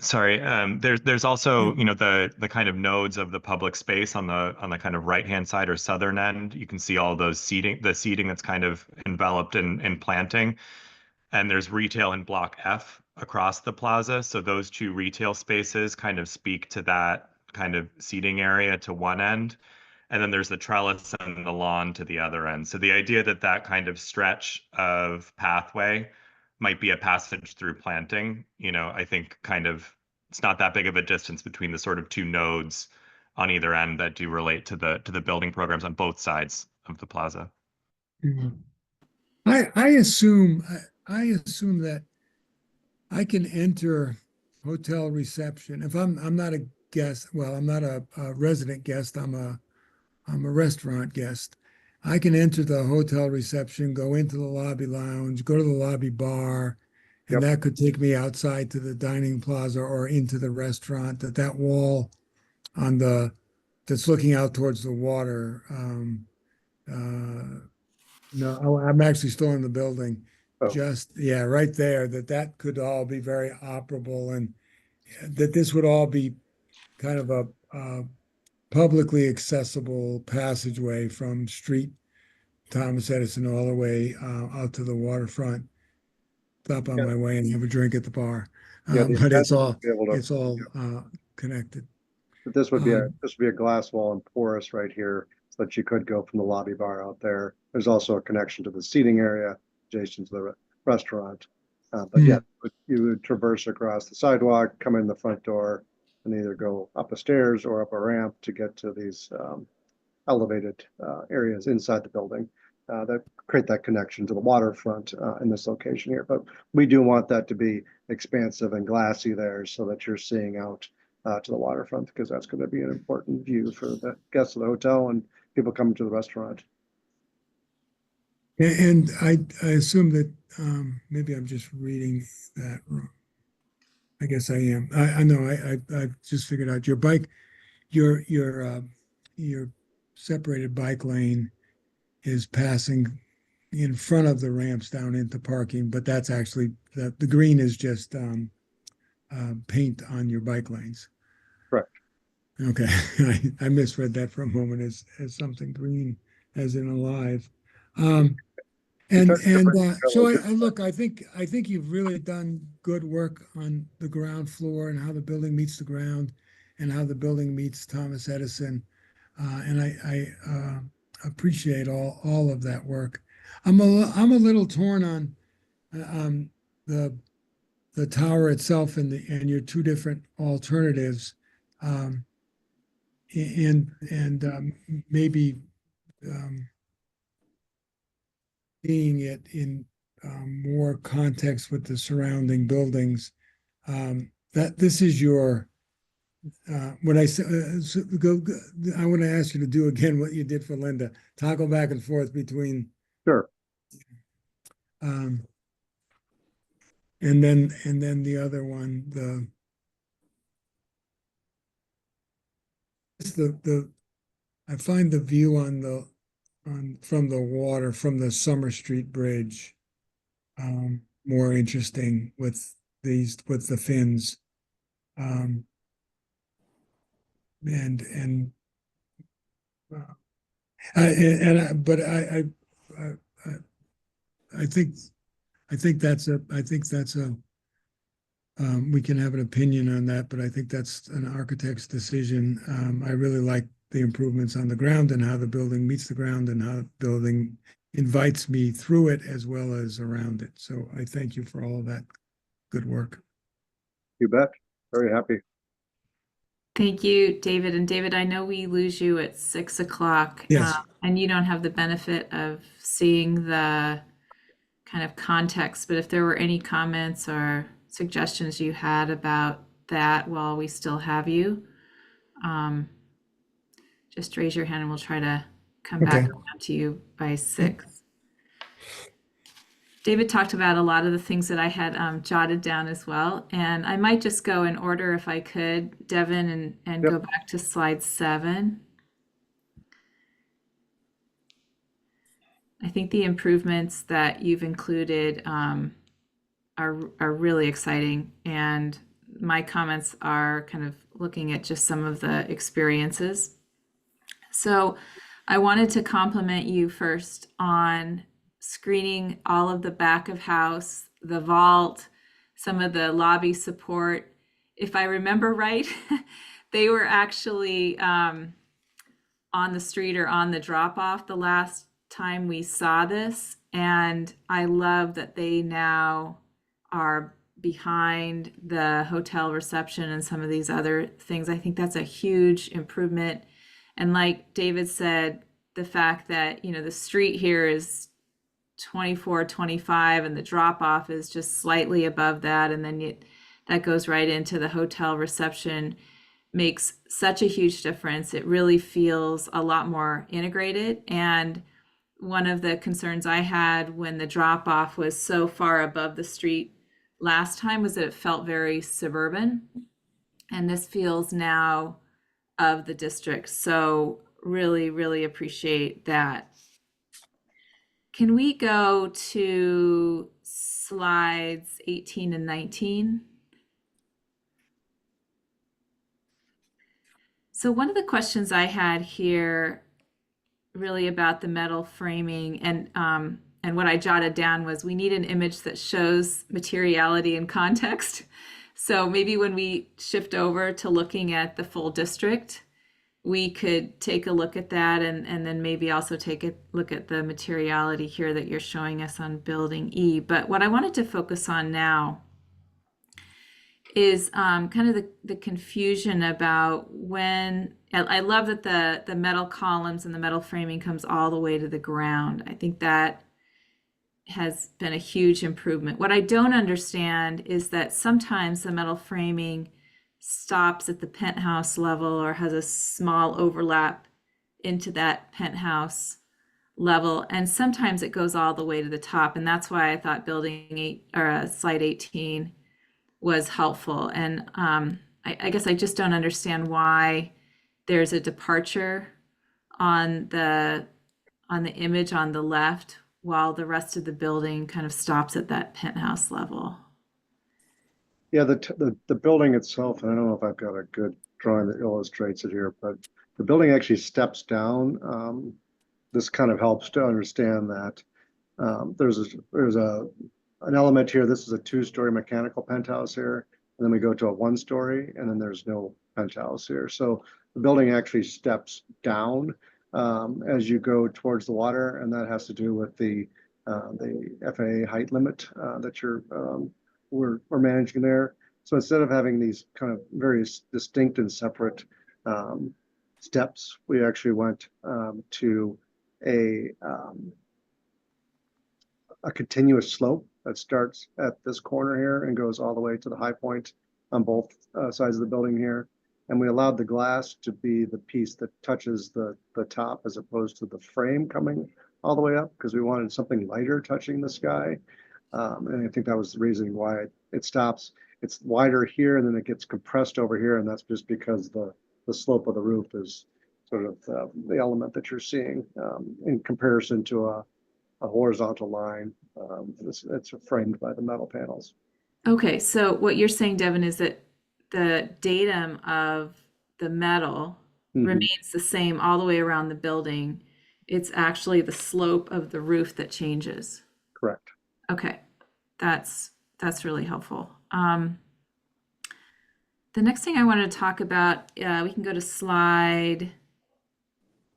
[SPEAKER 8] sorry, there's also, the kind of nodes of the public space on the kind of right-hand side or southern end. You can see all those the seating that's kind of enveloped in planting. and there's retail in block F across the plaza. So those two retail spaces kind of speak to that kind of seating area to one end. And then there's the trellis and the lawn to the other end. So the idea that that kind of stretch of pathway might be a passage through planting, I think kind of it's not that big of a distance between the sort of two nodes on either end that do relate to the building programs on both sides of the plaza.
[SPEAKER 7] Yeah. I assume that I can enter hotel reception if I'm not a guest. Well, I'm not a resident guest. I'm a restaurant guest. I can enter the hotel reception, go into the lobby lounge, go to the lobby bar, and that could take me outside to the dining plaza or into the restaurant. That wall on that's looking out towards the water. No, I'm actually still in the building.
[SPEAKER 3] Oh.
[SPEAKER 7] Right there. That could all be very operable, and that this would all be kind of a publicly accessible passageway from Street Thomas Edison all the way out to the waterfront. Stop on my way and have a drink at the bar. But it's all connected.
[SPEAKER 3] But this would be a glass wall and porous right here, so that you could go from the lobby bar out there. There's also a connection to the seating area adjacent to the restaurant. But yeah, you would traverse across the sidewalk, come in the front door, and either go up a stairs or up a ramp to get to these elevated areas inside the building that create that connection to the waterfront in this location here. But we do want that to be expansive and glassy there so that you're seeing out to the waterfront, because that's going to be an important view for the guests of the hotel and people coming to the restaurant.
[SPEAKER 7] And I assume that maybe I'm just reading that wrong. I guess I am. I know. I just figured out your bike, your separated bike lane is passing in front of the ramps down into parking, but that's actually the green is just paint on your bike lanes.
[SPEAKER 3] Correct.
[SPEAKER 7] Okay, I misread that for a moment as something green, as in alive. So I think you've really done good work on the ground floor and how the building meets the ground and how the building meets Thomas Edison. And I appreciate all of that work. I'm a little torn on the tower itself and your two different alternatives, maybe seeing it in more context with the surrounding buildings. That this is your when I say I want to ask you to do again what you did for Linda, toggle back and forth between.
[SPEAKER 3] Sure.
[SPEAKER 7] And then the other one, I find the view from the water from the Summer Street Bridge more interesting with the fins. I think that's a we can have an opinion on that, but I think that's an architect's decision. I really like the improvements on the ground and how the building meets the ground and how the building invites me through it as well as around it. So I thank you for all of that good work.
[SPEAKER 3] You bet. Very happy.
[SPEAKER 5] Thank you, David. And David, I know we lose you at 6 o'clock.
[SPEAKER 7] Yes.
[SPEAKER 5] And you don't have the benefit of seeing the kind of context, but if there were any comments or suggestions you had about that while we still have you, just raise your hand and we'll try to come back around to you by 6. David talked about a lot of the things that I had jotted down as well. And I might just go in order if I could, Devin, and go back to slide 7. I think the improvements that you've included are really exciting. And my comments are kind of looking at just some of the experiences. So I wanted to compliment you first on screening all of the back of house the vault, some of the lobby support. If I remember right, they were actually on the street or on the drop off the last time we saw this. And I love that they now are behind the hotel reception and some of these other things. I think that's a huge improvement. And like David said, the fact that, you know, the street here is 24, 25 and the drop off is just slightly above that. And then that goes right into the hotel reception makes such a huge difference. It really feels a lot more integrated. And one of the concerns I had when the drop off was so far above the street last time was that it felt very suburban. And this feels now of the district. So really, really appreciate that. Can we go to slides 18 and 19? So one of the questions I had here really about the metal framing and what I jotted down was we need an image that shows materiality and context. So maybe when we shift over to looking at the full district, we could take a look at that and then maybe also take a look at the materiality here that you're showing us on building E. But what I wanted to focus on now is kind of the confusion about when, I love that the metal columns and the metal framing comes all the way to the ground. I think that has been a huge improvement. What I don't understand is that sometimes the metal framing stops at the penthouse level or has a small overlap into that penthouse level, and sometimes it goes all the way to the top. And that's why I thought slide 18 was helpful. And I guess I just don't understand why there's a departure on the image on the left while the rest of the building kind of stops at that penthouse level.
[SPEAKER 3] Yeah, the building itself, and I don't know if I've got a good drawing that illustrates it here, but the building actually steps down. This kind of helps to understand that there's an element here. This is a 2-story mechanical penthouse here, and then we go to a 1-story, and then there's no penthouse here. So the building actually steps down as you go towards the water, and that has to do with the FAA height limit that we're managing there. So instead of having these kind of very distinct and separate steps, we actually went to a continuous slope that starts at this corner here and goes all the way to the high point on both sides of the building here. And we allowed the glass to be the piece that touches the top as opposed to the frame coming all the way up, because we wanted something lighter touching the sky. And I think that was the reason why it stops. It's wider here and then it gets compressed over here. And that's just because the slope of the roof is sort of the element that you're seeing in comparison to a horizontal line. It's framed by the metal panels.
[SPEAKER 5] Okay, so what you're saying, Devin, is that the datum of the metal remains the same all the way around the building. It's actually the slope of the roof that changes.
[SPEAKER 3] Correct.
[SPEAKER 5] Okay, that's really helpful. The next thing I wanted to talk about, we can go to slide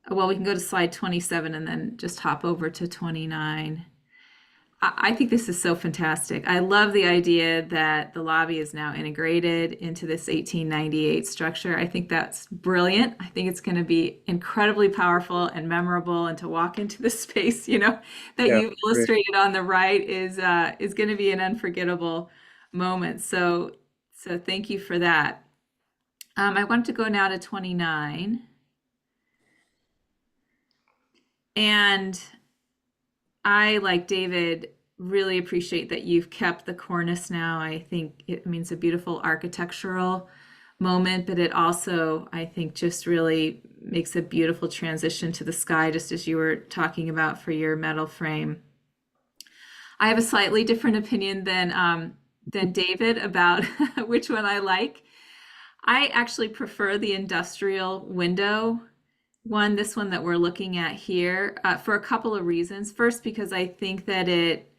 [SPEAKER 5] 27 and then just hop over to 29. I think this is so fantastic. I love the idea that the lobby is now integrated into this 1898 structure. I think that's brilliant. I think it's going to be incredibly powerful and memorable, and to walk into the space, that you've illustrated on the right is going to be an unforgettable moment. So thank you for that. I want to go now to 29. And I, like David, really appreciate that you've kept the cornice now. I think it means a beautiful architectural moment, but it also, I think, just really makes a beautiful transition to the sky, just as you were talking about for your metal frame. I have a slightly different opinion than David about which one I like. I actually prefer the industrial window one, this one that we're looking at here, for a couple of reasons. First, because I think that it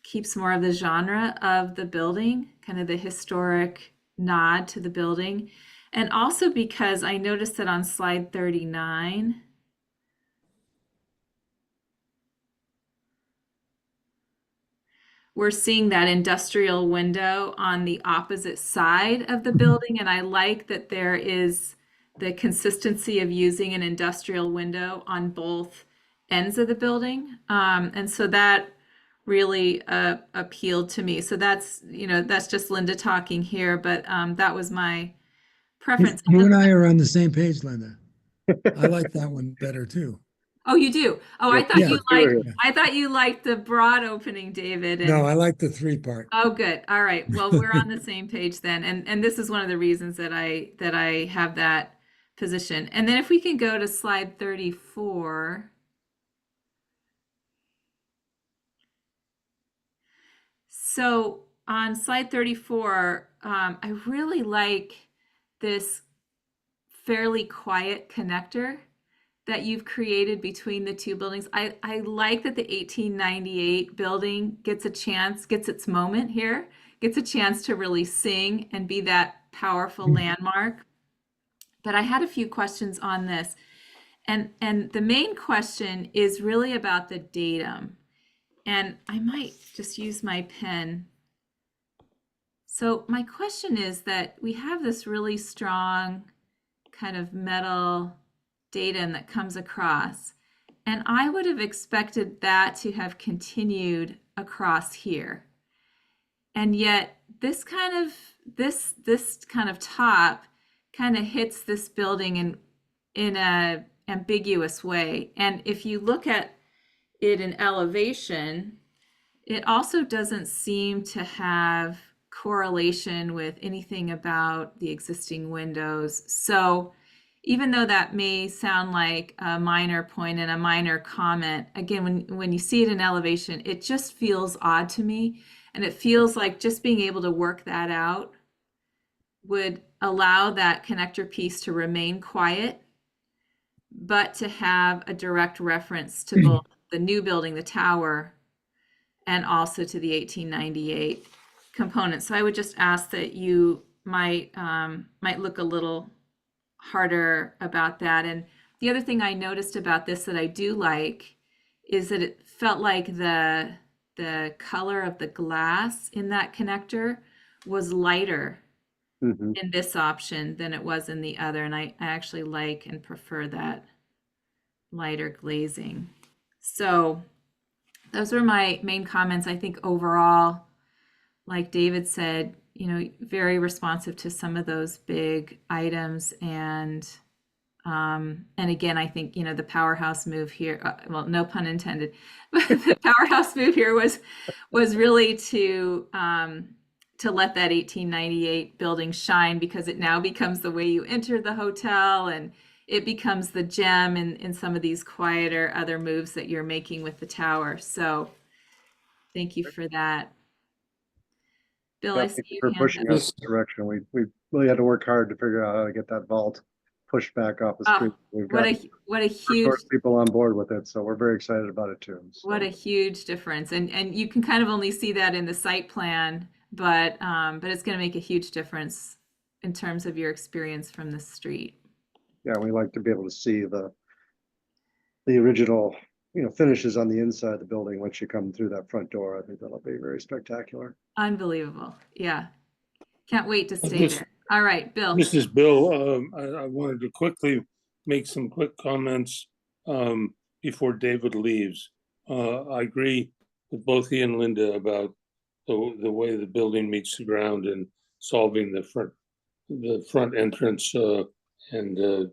[SPEAKER 5] keeps more of the genre of the building, kind of the historic nod to the building. And also because I noticed that on slide 39, we're seeing that industrial window on the opposite side of the building. And I like that there is the consistency of using an industrial window on both ends of the building. And so that really appealed to me. So that's, that's just Linda talking here, but that was my preference.
[SPEAKER 7] You and I are on the same page, Linda. I like that one better too.
[SPEAKER 5] Oh, you do? Oh, I thought
[SPEAKER 7] Yeah.
[SPEAKER 5] I thought you liked the broad opening, David. And,
[SPEAKER 7] No, I like the 3 part.
[SPEAKER 5] oh, good. All right. Well, we're on the same page then. And this is one of the reasons that I have that position. And then if we can go to slide 34. So on slide 34, I really like this fairly quiet connector that you've created between the two buildings. I like that the 1898 building gets its moment here, gets a chance to really sing and be that powerful landmark. But I had a few questions on this. And the main question is really about the datum. And I might just use my pen. So my question is that we have this really strong kind of metal datum that comes across. And I would have expected that to have continued across here. And yet this kind of top kind of hits this building in a ambiguous way. And if you look at it in elevation, it also doesn't seem to have correlation with anything about the existing windows. So even though that may sound like a minor point and a minor comment, again, when you see it in elevation, it just feels odd to me. And it feels like just being able to work that out would allow that connector piece to remain quiet, but to have a direct reference to both the new building, the tower, and also to the 1898 component. So I would just ask that you might look a little harder about that. And the other thing I noticed about this that I do like is that it felt like the color of the glass in that connector was lighter in this option than it was in the other. And I actually like and prefer that lighter glazing. So those were my main comments. I think overall, like David said, very responsive to some of those big items. And again, I think, the powerhouse move here, well, no pun intended, but the powerhouse move here was really to let that 1898 building shine, because it now becomes the way you enter the hotel, and it becomes the gem in some of these quieter other moves that you're making with the tower. So thank you for that. Bill, I see you
[SPEAKER 3] for pushing us in this direction. We really had to work hard to figure out how to get that vault pushed back off the street. We've got
[SPEAKER 5] what a huge
[SPEAKER 3] people on board with it, so we're very excited about it too. So.
[SPEAKER 5] What a huge difference, and you can kind of only see that in the site plan, but it's going to make a huge difference in terms of your experience from the street.
[SPEAKER 3] Yeah, we like to be able to see the original, finishes on the inside of the building once you come through that front door. I think that'll be very spectacular.
[SPEAKER 5] Unbelievable. Yeah. Can't wait to stay there. All right, Bill.
[SPEAKER 6] This is Bill. I wanted to quickly make some quick comments before David leaves. I agree with both he and Linda about the way the building meets the ground and solving the front entrance and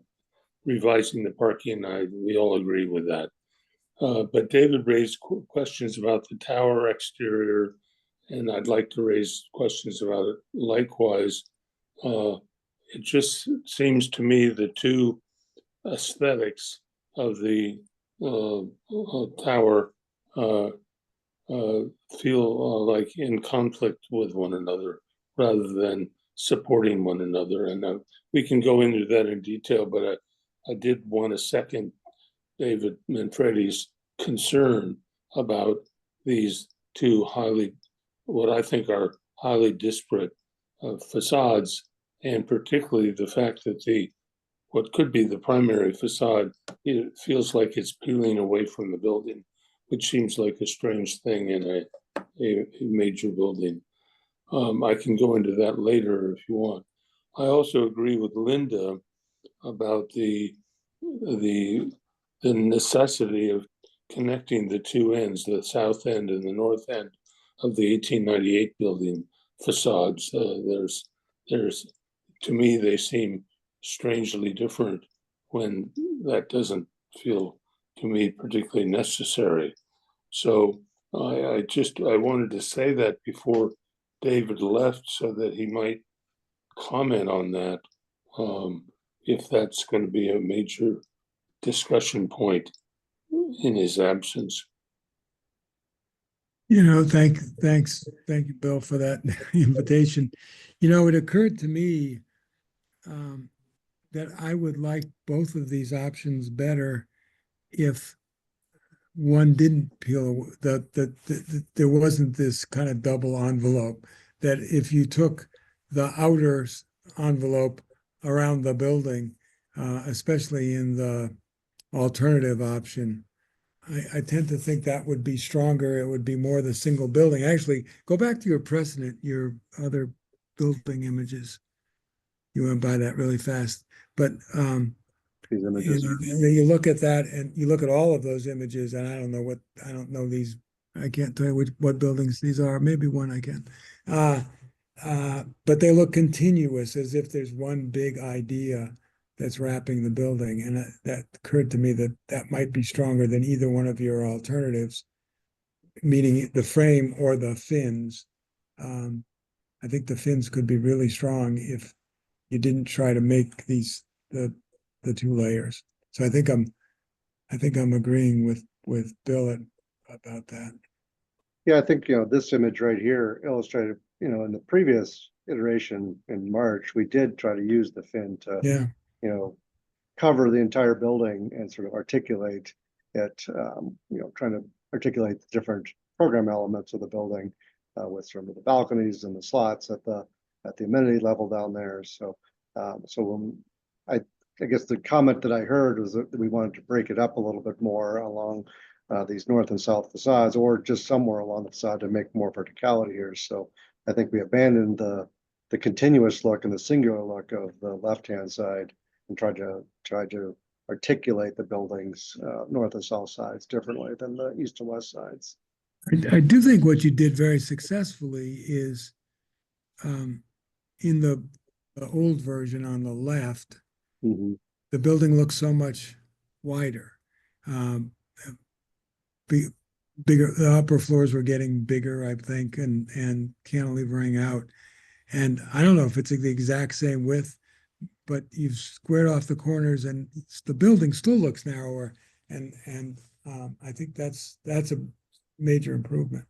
[SPEAKER 6] revising the parking. We all agree with that. But David raised questions about the tower exterior, and I'd like to raise questions about it likewise. It just seems to me the two aesthetics of the tower feel like in conflict with one another rather than supporting one another. And we can go into that in detail, but I did want to second David Manfredi's concern about these two what I think are highly disparate facades, and particularly the fact that what could be the primary facade, it feels like it's peeling away from the building, which seems like a strange thing in a major building. I can go into that later if you want. I also agree with Linda about the necessity of connecting the two ends, the south end and the north end of the 1898 building facades. There's to me, they seem strangely different when that doesn't feel to me particularly necessary. So I wanted to say that before David left so that he might comment on that, if that's going to be a major discussion point in his absence.
[SPEAKER 7] Thank you, Bill, for that invitation. It occurred to me that I would like both of these options better if one didn't peel, that there wasn't this kind of double envelope, that if you took the outer envelope around the building, especially in the alternative option, I tend to think that would be stronger. It would be more the single building. Actually, go back to your precedent, your other building images. You went by that really fast. But
[SPEAKER 3] These images.
[SPEAKER 7] you look at that and you look at all of those images, and I don't know these. I can't tell you what buildings these are. Maybe one I can. But they look continuous, as if there's one big idea that's wrapping the building. And that occurred to me that might be stronger than either one of your alternatives, meaning the frame or the fins. I think the fins could be really strong if you didn't try to make these the two layers. So I think I'm agreeing with Bill about that.
[SPEAKER 3] Yeah, I think, this image right here illustrated, in the previous iteration in March, we did try to use the fin to, cover the entire building and sort of articulate it, trying to articulate the different program elements of the building with sort of the balconies and the slots at the amenity level down there. So when I guess the comment that I heard was that we wanted to break it up a little bit more along these north and south facades, or just somewhere along the facade to make more verticality here. So I think we abandoned the continuous look and the singular look of the left-hand side and tried to articulate the buildings north and south sides differently than the east and west sides.
[SPEAKER 7] I do think what you did very successfully is in the old version on the left, the building looks so much wider. Bigger, the upper floors were getting bigger, I think, and cantilevering out. And I don't know if it's the exact same width, but you've squared off the corners and the building still looks narrower. And I think that's a major improvement.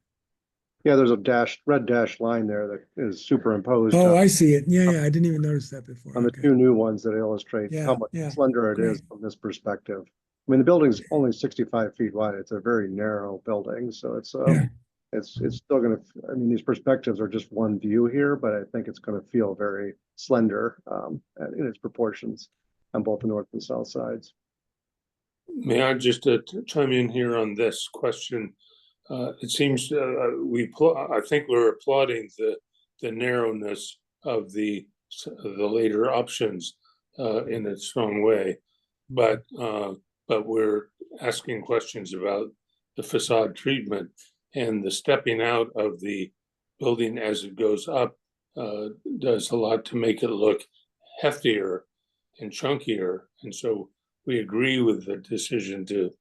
[SPEAKER 3] Yeah, there's a red dashed line there that is superimposed.
[SPEAKER 7] Oh, I see it. Yeah, I didn't even notice that before.
[SPEAKER 3] On the two new ones that illustrate how much slender it is from this perspective. I mean, the building's only 65 feet wide. It's a very narrow building, so it's still going to. I mean, these perspectives are just one view here, but I think it's going to feel very slender in its proportions on both the north and south sides.
[SPEAKER 6] May I just chime in here on this question? It seems I think we're applauding the narrowness of the later options in a strong way, but we're asking questions about the facade treatment, and the stepping out of the building as it goes up does a lot to make it look heftier and chunkier, and so we agree with the decision to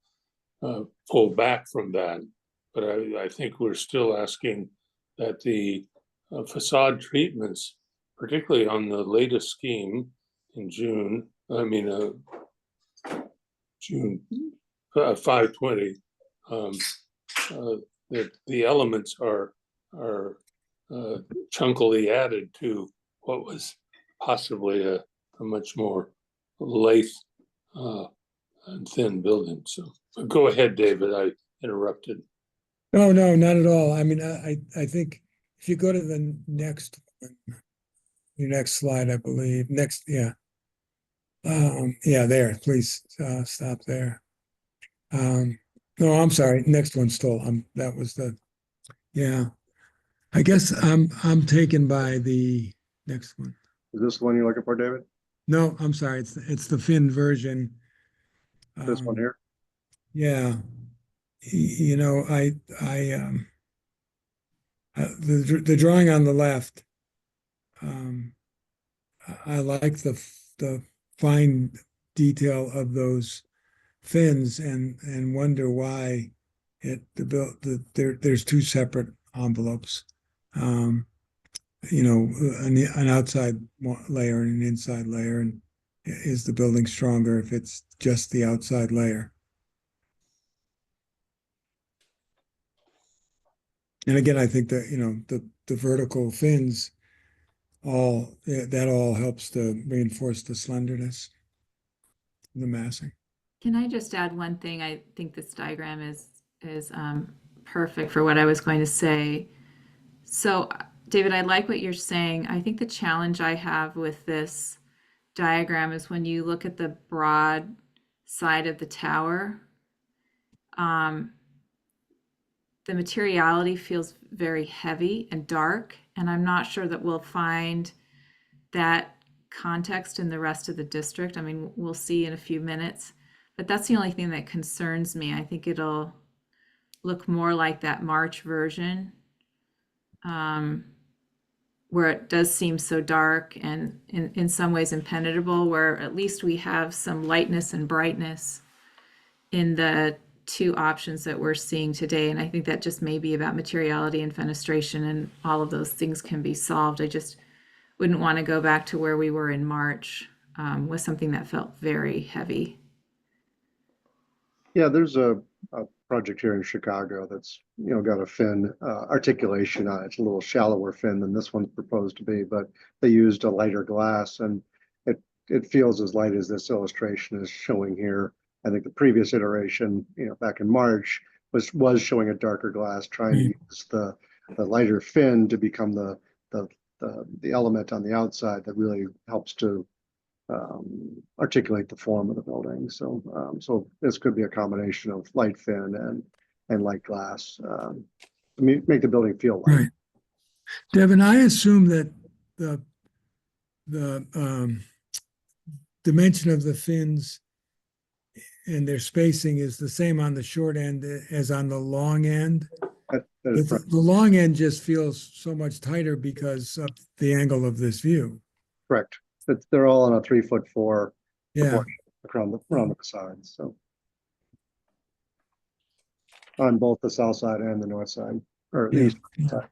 [SPEAKER 6] pull back from that. But I think we're still asking that the facade treatments, particularly on the latest scheme in June 5/20, that the elements are chunkily added to what was possibly a much more lithe and thin building. So go ahead, David. I interrupted.
[SPEAKER 7] No, no, not at all. I mean, I think if you go to the next one, your next slide, I believe, next, yeah. Yeah, there, please, stop there. No, I'm sorry, next one still, that was yeah. I guess I'm taken by the next one.
[SPEAKER 3] Is this the one you're looking for, David?
[SPEAKER 7] No, I'm sorry, it's the Finn version.
[SPEAKER 3] This one here?
[SPEAKER 7] Yeah. You know, the drawing on the left, I like the fine detail of those fins and wonder why there's two separate envelopes. You know, an outside layer and an inside layer, and is the building stronger if it's just the outside layer? And again, I think that, you know, the vertical fins that all helps to reinforce the slenderness, the massing.
[SPEAKER 5] Can I just add one thing? I think this diagram is perfect for what I was going to say. So, David, I like what you're saying. I think the challenge I have with this diagram is when you look at the broad side of the tower, the materiality feels very heavy and dark, and I'm not sure that we'll find that context in the rest of the district. I mean, we'll see in a few minutes, but that's the only thing that concerns me. I think it'll look more like that March version, where it does seem so dark and in some ways impenetrable, where at least we have some lightness and brightness in the two options that we're seeing today. And I think that just may be about materiality and fenestration, and all of those things can be solved. I just wouldn't want to go back to where we were in March with something that felt very heavy.
[SPEAKER 3] Yeah, there's a project here in Chicago that's, you know, got a fin articulation on it. It's a little shallower fin than this one's proposed to be, but they used a lighter glass, and it feels as light as this illustration is showing here. I think the previous iteration, you know, back in March was showing a darker glass, trying to use the lighter fin to become the element on the outside that really helps to articulate the form of the building. So so this could be a combination of light fin and light glass to make the building feel light.
[SPEAKER 7] Right. Devin, I assume that the dimension of the fins and their spacing is the same on the short end as on the long end. The long end just feels so much tighter because of the angle of this view.
[SPEAKER 3] Correct. They're all on a 3'4"
[SPEAKER 7] Yeah.
[SPEAKER 3] around the sides. So on both the south side and the north side, or the east side.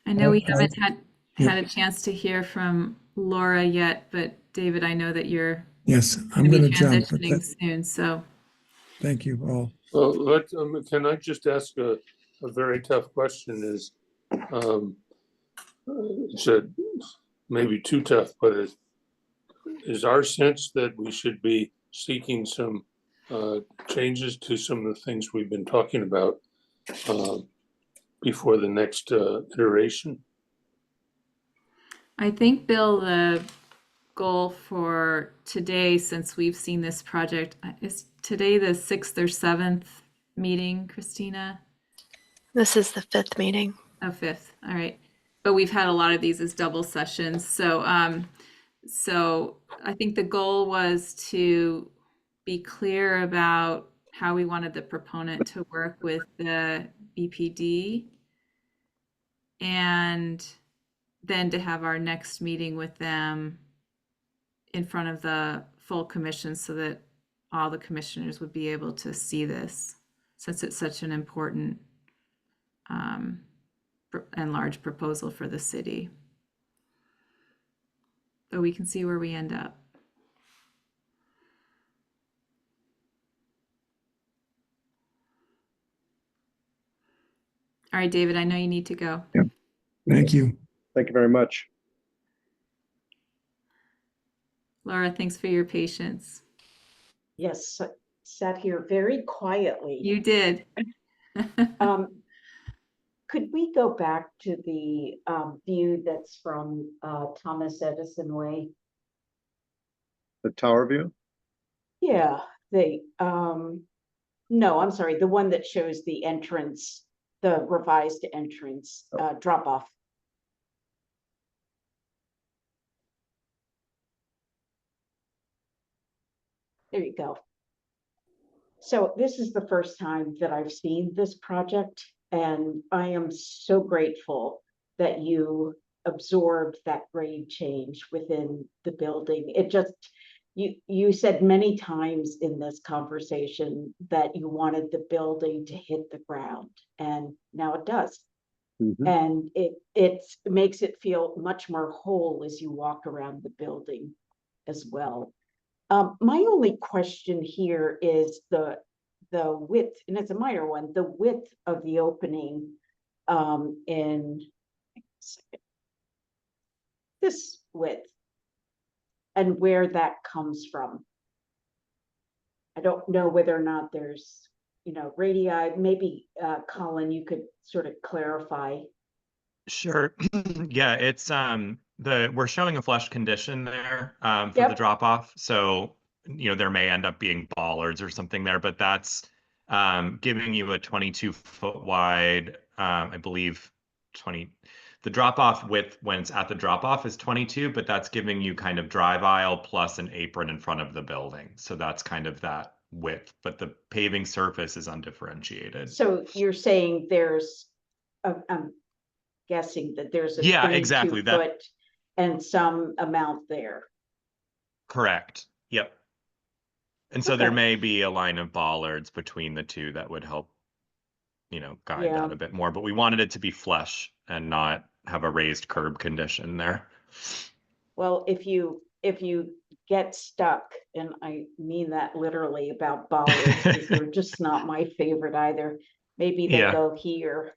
[SPEAKER 5] I know we haven't had a chance to hear from Laura yet, but David, I know that you're
[SPEAKER 7] Yes, I'm going to jump.
[SPEAKER 5] transitioning soon. So
[SPEAKER 7] thank you all.
[SPEAKER 6] Well, can I just ask a very tough question? It's maybe too tough, but is our sense that we should be seeking some changes to some of the things we've been talking about before the next iteration?
[SPEAKER 5] I think, Bill, the goal for today, since we've seen this project, is today the 6th or 7th meeting, Christina?
[SPEAKER 1] This is the 5th meeting.
[SPEAKER 5] Oh, 5th. All right. But we've had a lot of these as double sessions. So, so I think the goal was to be clear about how we wanted the proponent to work with the BPD, and then to have our next meeting with them in front of the full commission so that all the commissioners would be able to see this, since it's such an important and large proposal for the city. But we can see where we end up. All right, David, I know you need to go.
[SPEAKER 7] Yep. Thank you.
[SPEAKER 3] Thank you very much.
[SPEAKER 5] Laura, thanks for your patience.
[SPEAKER 9] Yes, sat here very quietly.
[SPEAKER 5] You did.
[SPEAKER 9] Could we go back to the view that's from Thomas Edison Way?
[SPEAKER 3] The tower view?
[SPEAKER 9] Yeah, no, I'm sorry, the one that shows the entrance, the revised entrance drop off. There you go. So this is the first time that I've seen this project, and I am so grateful that you absorbed that grade change within the building. It just, you said many times in this conversation that you wanted the building to hit the ground, and now it does.
[SPEAKER 3] Mhm.
[SPEAKER 9] And it makes it feel much more whole as you walk around the building as well. My only question here is the width, and it's a minor one, the width of the opening in this width and where that comes from. I don't know whether or not there's, radii. Maybe Colin, you could sort of clarify.
[SPEAKER 8] Sure. Yeah, it's we're showing a flush condition there for the
[SPEAKER 9] Yep.
[SPEAKER 8] drop off. So, there may end up being bollards or something there, but that's giving you a 22-foot wide, I believe 20. The drop off width when it's at the drop off is 22, but that's giving you kind of drive aisle plus an apron in front of the building. So that's kind of that width, but the paving surface is undifferentiated.
[SPEAKER 9] So you're saying there's I'm guessing that there's a
[SPEAKER 8] Yeah,
[SPEAKER 9] 22
[SPEAKER 8] exactly.
[SPEAKER 9] foot and some amount there.
[SPEAKER 8] Correct. Yep. And so there
[SPEAKER 9] Okay.
[SPEAKER 8] may be a line of bollards between the two that would help, guide
[SPEAKER 9] Yeah.
[SPEAKER 8] that a bit more. But we wanted it to be flush and not have a raised curb condition there.
[SPEAKER 9] Well, if you get stuck, and I mean that literally about bollards, because they're just not my favorite either. Maybe they
[SPEAKER 8] Yeah.
[SPEAKER 9] go here,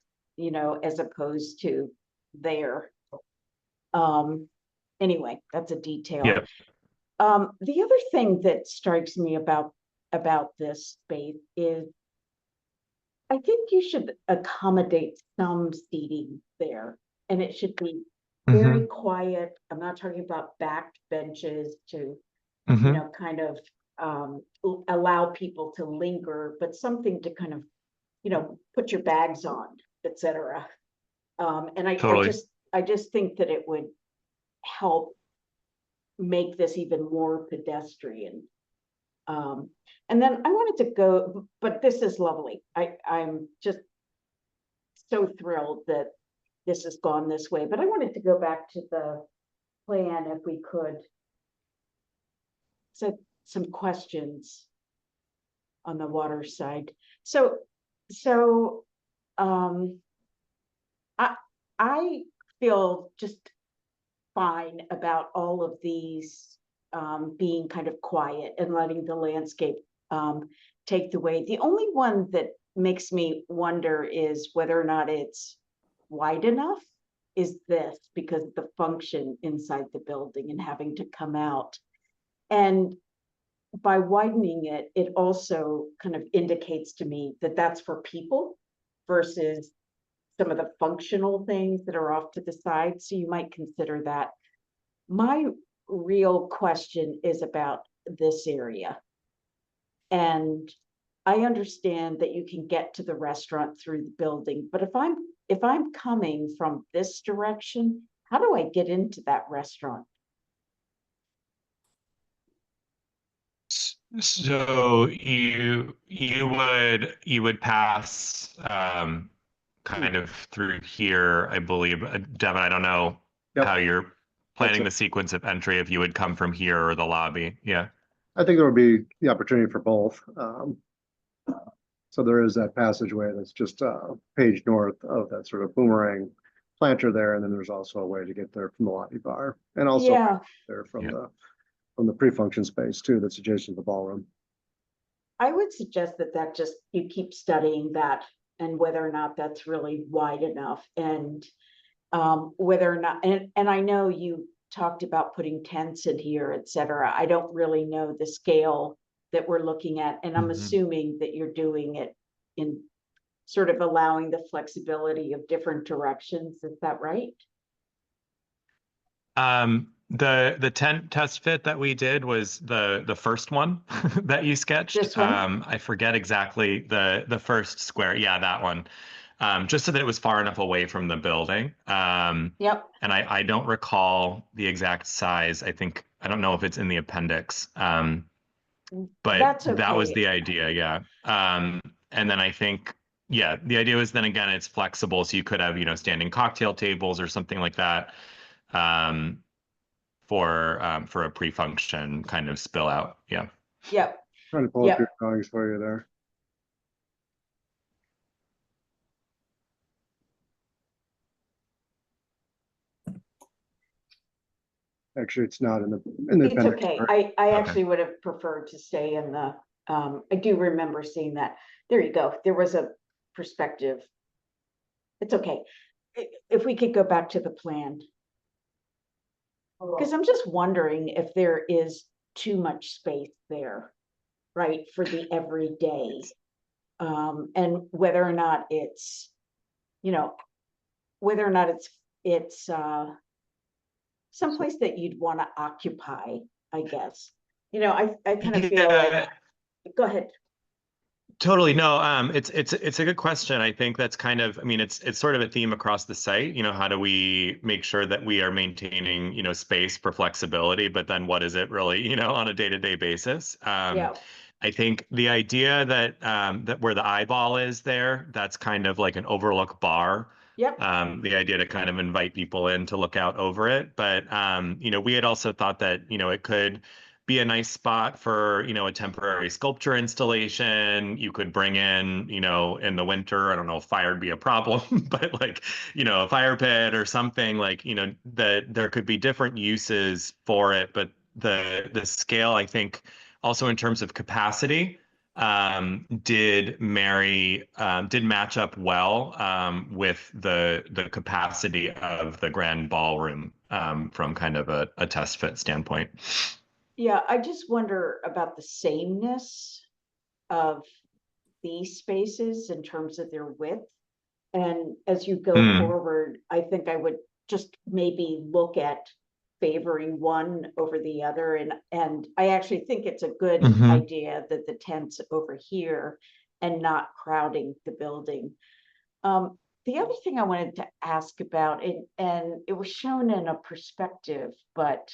[SPEAKER 9] as opposed to there. Anyway, that's a detail.
[SPEAKER 8] Yeah.
[SPEAKER 9] The other thing that strikes me about this space is I think you should accommodate some seating there, and it should be very quiet. I'm not talking about backed benches to, kind of allow people to linger, but something to kind of, put your bags on, etc. And
[SPEAKER 8] Totally.
[SPEAKER 9] I just think that it would help make this even more pedestrian. And then I wanted to go, but this is lovely. I'm just so thrilled that this has gone this way, but I wanted to go back to the plan if we could. So some questions on the water side. So I feel just fine about all of these being kind of quiet and letting the landscape take the way. The only one that makes me wonder is whether or not it's wide enough is this, because of the function inside the building and having to come out. And by widening it, it also kind of indicates to me that that's for people versus some of the functional things that are off to the side. So you might consider that. My real question is about this area. And I understand that you can get to the restaurant through the building, but if I'm coming from this direction, how do I get into that restaurant?
[SPEAKER 8] So you would pass kind of through here, I believe. Devin, I don't know
[SPEAKER 3] Yep.
[SPEAKER 8] how you're planning
[SPEAKER 3] That's
[SPEAKER 8] the sequence of entry, if you would come from here or the lobby. Yeah.
[SPEAKER 3] I think there would be the opportunity for both. So there is that passageway that's just a page north of that sort of boomerang planter there, and then there's also a way to get there from the lobby bar, and also
[SPEAKER 9] Yeah,
[SPEAKER 3] there from
[SPEAKER 8] Yeah.
[SPEAKER 3] the pre-function space too, that's adjacent to the ballroom.
[SPEAKER 9] I would suggest that just you keep studying that and whether or not that's really wide enough, and whether or not, and I know you talked about putting tents in here, etc. I don't really know the scale that we're looking at, and I'm
[SPEAKER 8] Mhm.
[SPEAKER 9] assuming that you're doing it in sort of allowing the flexibility of different directions. Is that right?
[SPEAKER 8] The tent test fit that we did was the first one that you sketched.
[SPEAKER 9] This one?
[SPEAKER 8] I forget exactly the first square. Yeah, that one. Just so that it was far enough away from the building.
[SPEAKER 9] Yep.
[SPEAKER 8] And I don't recall the exact size. I don't know if it's in the appendix. But
[SPEAKER 9] That's
[SPEAKER 8] that was
[SPEAKER 9] okay.
[SPEAKER 8] the idea, yeah. And then I think, yeah, the idea was then again, it's flexible, so you could have, standing cocktail tables or something like that, um, for a pre-function kind of spill out. Yeah.
[SPEAKER 9] Yep.
[SPEAKER 3] Trying to pull up
[SPEAKER 9] Yep.
[SPEAKER 3] your drawings for you there. Actually, it's not in the
[SPEAKER 9] It's
[SPEAKER 3] appendix.
[SPEAKER 9] okay.
[SPEAKER 3] Sorry.
[SPEAKER 9] I actually would have preferred to stay in the, I do remember seeing that. There you go. There was a perspective. It's okay. If we could go back to the plan. Because I'm just wondering if there is too much space there, right, for the everyday. And whether or not it's, whether or not it's someplace that you'd want to occupy, I guess. I kind of feel like, go ahead.
[SPEAKER 8] Totally. No, it's a good question. I think that's kind of, it's sort of a theme across the site. How do we make sure that we are maintaining, space for flexibility, but then what is it really, on a day-to-day basis?
[SPEAKER 9] Yeah.
[SPEAKER 8] I think the idea that that where the eyeball is there, that's kind of like an overlook bar.
[SPEAKER 9] Yep.
[SPEAKER 8] The idea to kind of invite people in to look out over it. But we had also thought that, it could be a nice spot for, a temporary sculpture installation. You could bring in, in the winter, I don't know if fire would be a problem, but like, a fire pit or something like, that there could be different uses for it. But the scale, I think, also in terms of capacity, did match up well with the capacity of the grand ballroom from kind of a test fit standpoint.
[SPEAKER 9] Yeah, I just wonder about the sameness of these spaces in terms of their width. And as you go forward, I think I would just maybe look at favoring one over the other. And I actually think it's a good idea that the tent's over here and not crowding the building. The other thing I wanted to ask about, and it was shown in a perspective, but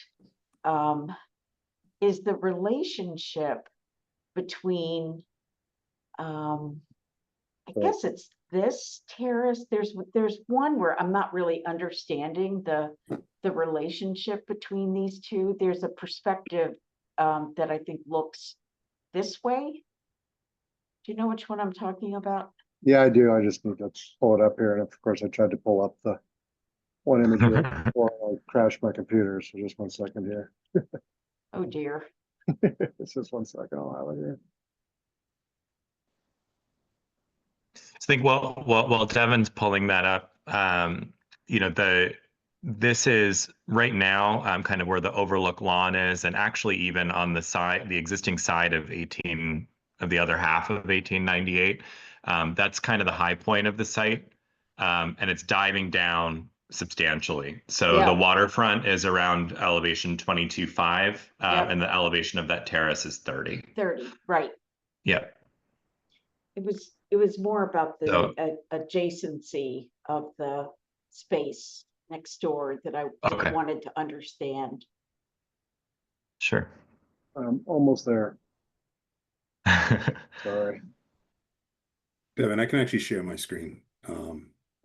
[SPEAKER 9] is the relationship between, I guess it's this terrace. There's one where I'm not really understanding the relationship between these two. There's a perspective that I think looks this way. Do you know which one I'm talking about?
[SPEAKER 3] Yeah, I do. I just need to pull it up here. And of course, I tried to pull up the one image before I crashed my computer. So just 1 second here.
[SPEAKER 9] Oh dear.
[SPEAKER 3] It's just 1 second. I'll have it here.
[SPEAKER 8] I think while Devin's pulling that up, this is right now kind of where the overlook lawn is, and actually even on the existing side of the other half of 1898, that's kind of the high point of the site, and it's diving down substantially. So the waterfront is around elevation 22.5, and the elevation of that terrace is 30.
[SPEAKER 9] 30, right.
[SPEAKER 8] Yeah.
[SPEAKER 9] It was more about the adjacency of the space next door that I wanted to understand.
[SPEAKER 8] Sure.
[SPEAKER 3] I'm almost there. Sorry.
[SPEAKER 2] Devin, I can actually share my screen.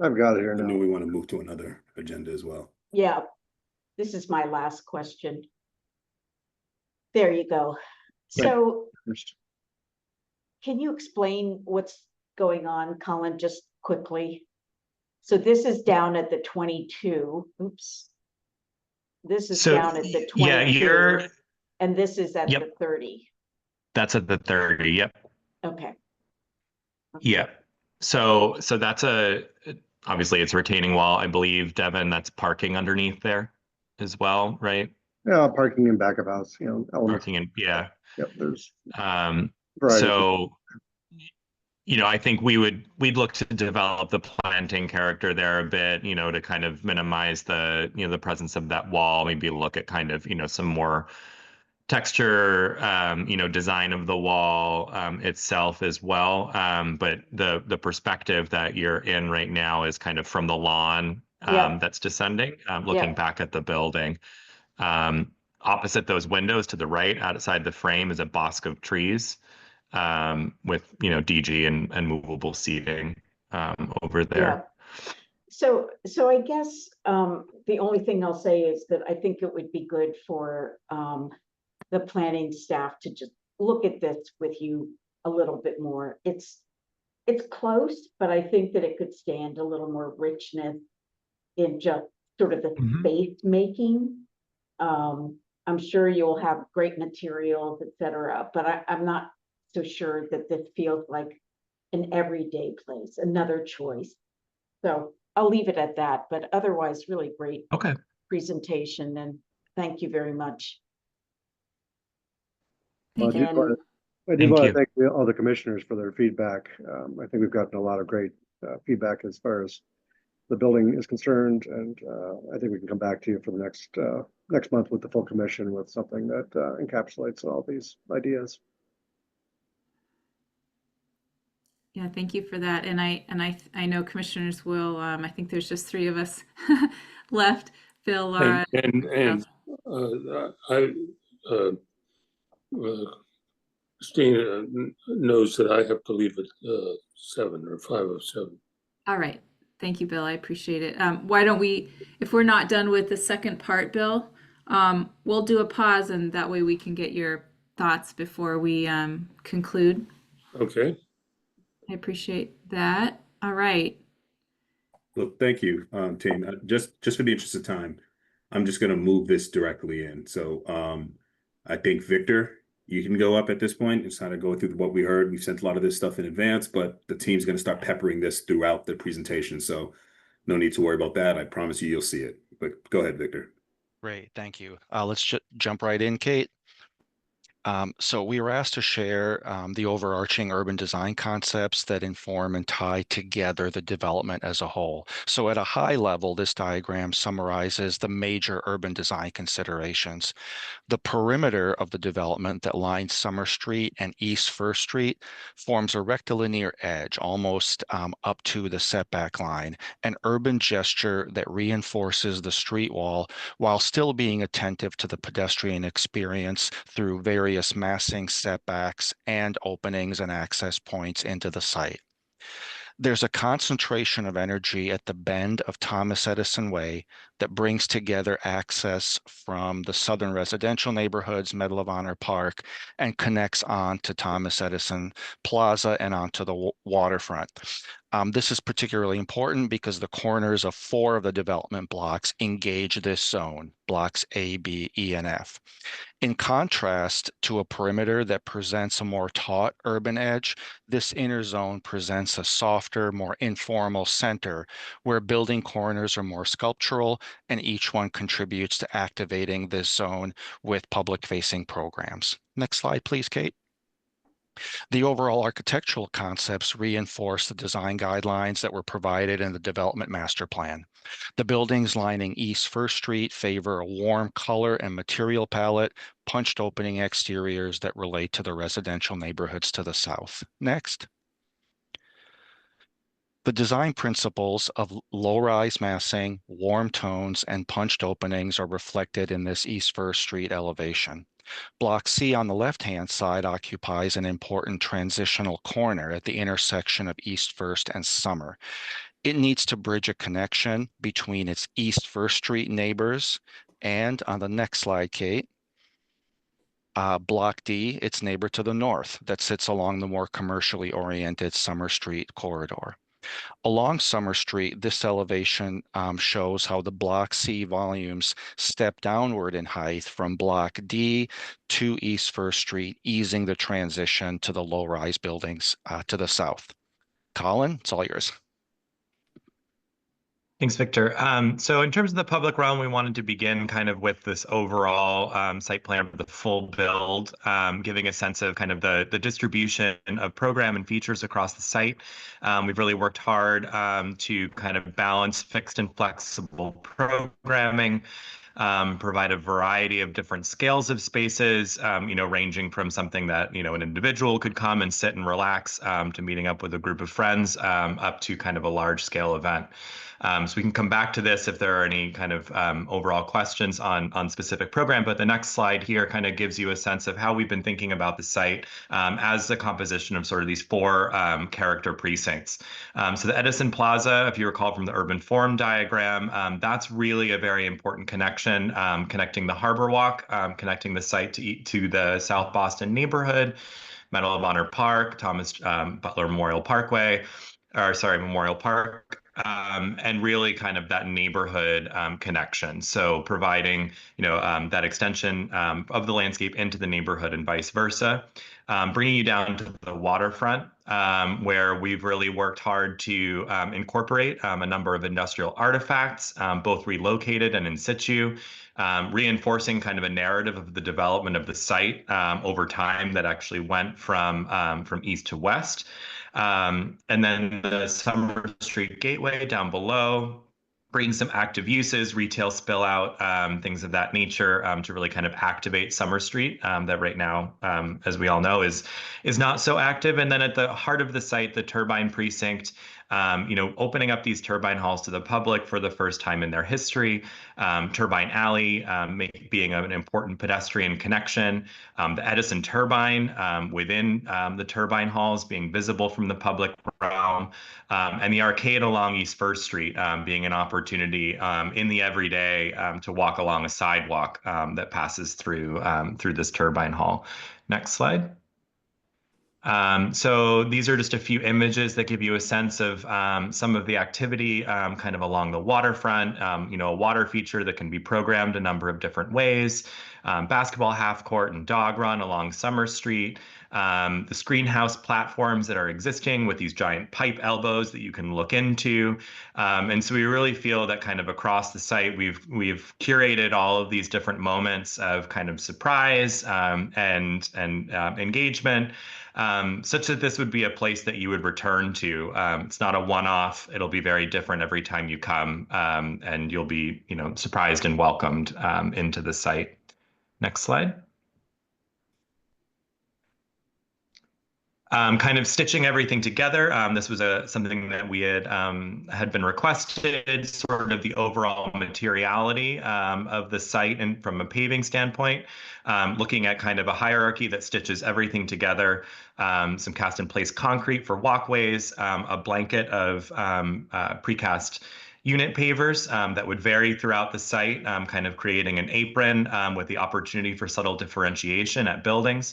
[SPEAKER 3] I've got it here
[SPEAKER 2] I
[SPEAKER 3] now.
[SPEAKER 2] know we want to move to another agenda as well.
[SPEAKER 9] Yeah, this is my last question. There you go. So can you explain what's going on, Colin, just quickly? So this is down at the 22. Oops. This is down at the 22. And this is at the 30.
[SPEAKER 8] That's at the 30. Yep.
[SPEAKER 9] Okay.
[SPEAKER 8] Yeah. So that's obviously it's retaining wall. I believe, Devin, that's parking underneath there as well, right?
[SPEAKER 3] Yeah, parking and back of house, elements.
[SPEAKER 8] Parking and yeah.
[SPEAKER 3] Yep, there's
[SPEAKER 8] Um,
[SPEAKER 3] variety.
[SPEAKER 8] so, I think we'd look to develop the planting character there a bit, to kind of minimize the presence of that wall, maybe look at kind of, some more texture, design of the wall itself as well. But the perspective that you're in right now is kind of from the lawn
[SPEAKER 9] Yeah.
[SPEAKER 8] that's descending, looking
[SPEAKER 9] Yeah.
[SPEAKER 8] back at the building. Opposite those windows to the right, outside the frame, is a bosque of trees with DG and movable seating over
[SPEAKER 9] Yeah.
[SPEAKER 8] there.
[SPEAKER 9] So I guess the only thing I'll say is that I think it would be good for the planning staff to just look at this with you a little bit more. It's close, but I think that it could stand a little more richness in just sort of the space making. I'm sure you'll have great materials, etc., but I'm not so sure that this feels like an everyday place, another choice. So I'll leave it at that, but otherwise really great
[SPEAKER 8] Okay.
[SPEAKER 9] presentation, and thank you very much.
[SPEAKER 5] Thank
[SPEAKER 3] I
[SPEAKER 5] you.
[SPEAKER 3] do want
[SPEAKER 8] Thank
[SPEAKER 3] to
[SPEAKER 8] you.
[SPEAKER 3] thank all the commissioners for their feedback. I think we've gotten a lot of great feedback as far as the building is concerned, and I think we can come back to you for the next month with the full commission with something that encapsulates all these ideas.
[SPEAKER 5] Yeah, thank you for that. And I know commissioners will. I think there's just 3 of us left. Phil, Laura.
[SPEAKER 6] And Christina knows that I have to leave at 7 or 5:07.
[SPEAKER 5] All right. Thank you, Bill. I appreciate it. Why don't we, if we're not done with the second part, Bill, we'll do a pause, and that way we can get your thoughts before we conclude.
[SPEAKER 6] Okay.
[SPEAKER 5] I appreciate that. All right.
[SPEAKER 2] Well, thank you, team. Just for the interest of time, I'm just going to move this directly in. So I think, Victor, you can go up at this point. It's kind of go through what we heard. We've sent a lot of this stuff in advance, but the team's going to start peppering this throughout the presentation. So no need to worry about that. I promise you'll see it. But go ahead, Victor.
[SPEAKER 10] Great, thank you. Let's jump right in, Kate. So we were asked to share the overarching urban design concepts that inform and tie together the development as a whole. So at a high level, this diagram summarizes the major urban design considerations. The perimeter of the development that lines Summer Street and East First Street forms a rectilinear edge almost up to the setback line, an urban gesture that reinforces the street wall while still being attentive to the pedestrian experience through various massing, setbacks, and openings and access points into the site. There's a concentration of energy at the bend of Thomas Edison Way that brings together access from the southern residential neighborhoods, Medal of Honor Park, and connects on to Thomas Edison Plaza and onto the waterfront. This is particularly important because the corners of 4 of the development blocks engage this zone, blocks A, B, E, and F. In contrast to a perimeter that presents a more taut urban edge, this inner zone presents a softer, more informal center where building corners are more sculptural, and each one contributes to activating this zone with public-facing programs. Next slide, please, Kate. The overall architectural concepts reinforce the design guidelines that were provided in the development master plan. The buildings lining East First Street favor a warm color and material palette, punched opening exteriors that relate to the residential neighborhoods to the south. Next. The design principles of low-rise massing, warm tones, and punched openings are reflected in this East First Street elevation. Block C on the left-hand side occupies an important transitional corner at the intersection of East First and Summer. It needs to bridge a connection between its East First Street neighbors and, on the next slide, Kate, Block D, its neighbor to the north that sits along the more commercially oriented Summer Street corridor. Along Summer Street, this elevation shows how the Block C volumes step downward in height from Block D to East First Street, easing the transition to the low-rise buildings to the south. Colin, it's all yours.
[SPEAKER 8] Thanks, Victor. So in terms of the public realm, we wanted to begin kind of with this overall site plan of the full build, giving a sense of kind of the distribution of program and features across the site. We've really worked hard to kind of balance fixed and flexible programming, provide a variety of different scales of spaces, ranging from something that, an individual could come and sit and relax to meeting up with a group of friends up to kind of a large scale event. So we can come back to this if there are any kind of overall questions on specific program, but the next slide here kind of gives you a sense of how we've been thinking about the site as the composition of sort of these four character precincts. So the Edison Plaza, if you recall from the urban form diagram, that's really a very important connection, connecting the Harbor Walk, connecting the site to the South Boston neighborhood, Medal of Honor Park, Thomas Butler Memorial Parkway, Memorial Park, and really kind of that neighborhood connection. So providing, that extension of the landscape into the neighborhood and vice versa. Bringing you down to the waterfront, where we've really worked hard to incorporate a number of industrial artifacts, both relocated and in situ, reinforcing kind of a narrative of the development of the site over time that actually went from east to west. And then the Summer Street Gateway down below, bring some active uses, retail spill out, things of that nature to really kind of activate Summer Street that right now, as we all know, is not so active. And then at the heart of the site, the Turbine Precinct, opening up these turbine halls to the public for the first time in their history, Turbine Alley being an important pedestrian connection, the Edison turbine within the turbine halls being visible from the public realm, and the arcade along East First Street being an opportunity in the everyday to walk along a sidewalk that passes through this turbine hall. Next slide. So these are just a few images that give you a sense of some of the activity kind of along the waterfront, a water feature that can be programmed a number of different ways, basketball half court and dog run along Summer Street, the screen house platforms that are existing with these giant pipe elbows that you can look into. And so we really feel that kind of across the site, we've curated all of these different moments of kind of surprise and engagement, such that this would be a place that you would return to. It's not a one-off. It'll be very different every time you come, and you'll be, surprised and welcomed into the site. Next slide. Kind of stitching everything together. This was something that we had been requested, sort of the overall materiality of the site and from a paving standpoint, looking at kind of a hierarchy that stitches everything together, some cast in place concrete for walkways, a blanket of precast unit pavers that would vary throughout the site, kind of creating an apron with the opportunity for subtle differentiation at buildings.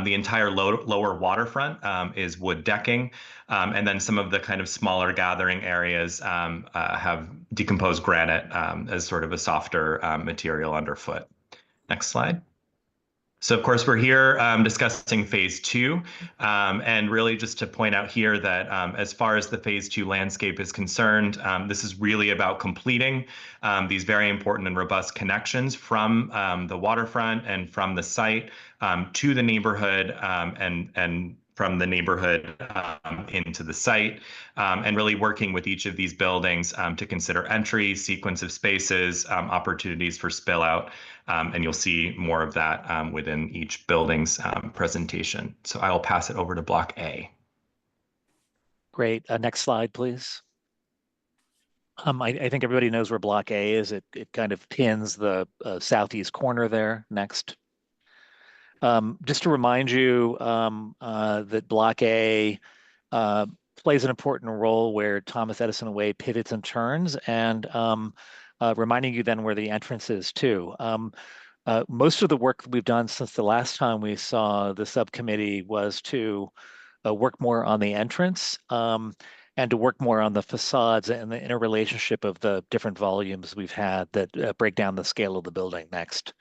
[SPEAKER 8] The entire lower waterfront is wood decking, and then some of the kind of smaller gathering areas have decomposed granite as sort of a softer material underfoot. Next slide. So of course, we're here discussing phase two, and really just to point out here that as far as the phase two landscape is concerned, this is really about completing these very important and robust connections from the waterfront and from the site to the neighborhood and from the neighborhood into the site, and really working with each of these buildings to consider entry, sequence of spaces, opportunities for spill out, and you'll see more of that within each building's presentation. So I will pass it over to Block A.
[SPEAKER 11] Great. Next slide, please. I think everybody knows where Block A is. It kind of pins the southeast corner there. Next. Just to remind you that Block A plays an important role where Thomas Edison Way pivots and turns, and reminding you then where the entrance is too. Most of the work that we've done since the last time we saw the subcommittee was to work more on the entrance and to work more on the facades and the interrelationship of the different volumes we've had that break down the scale of the building. Next.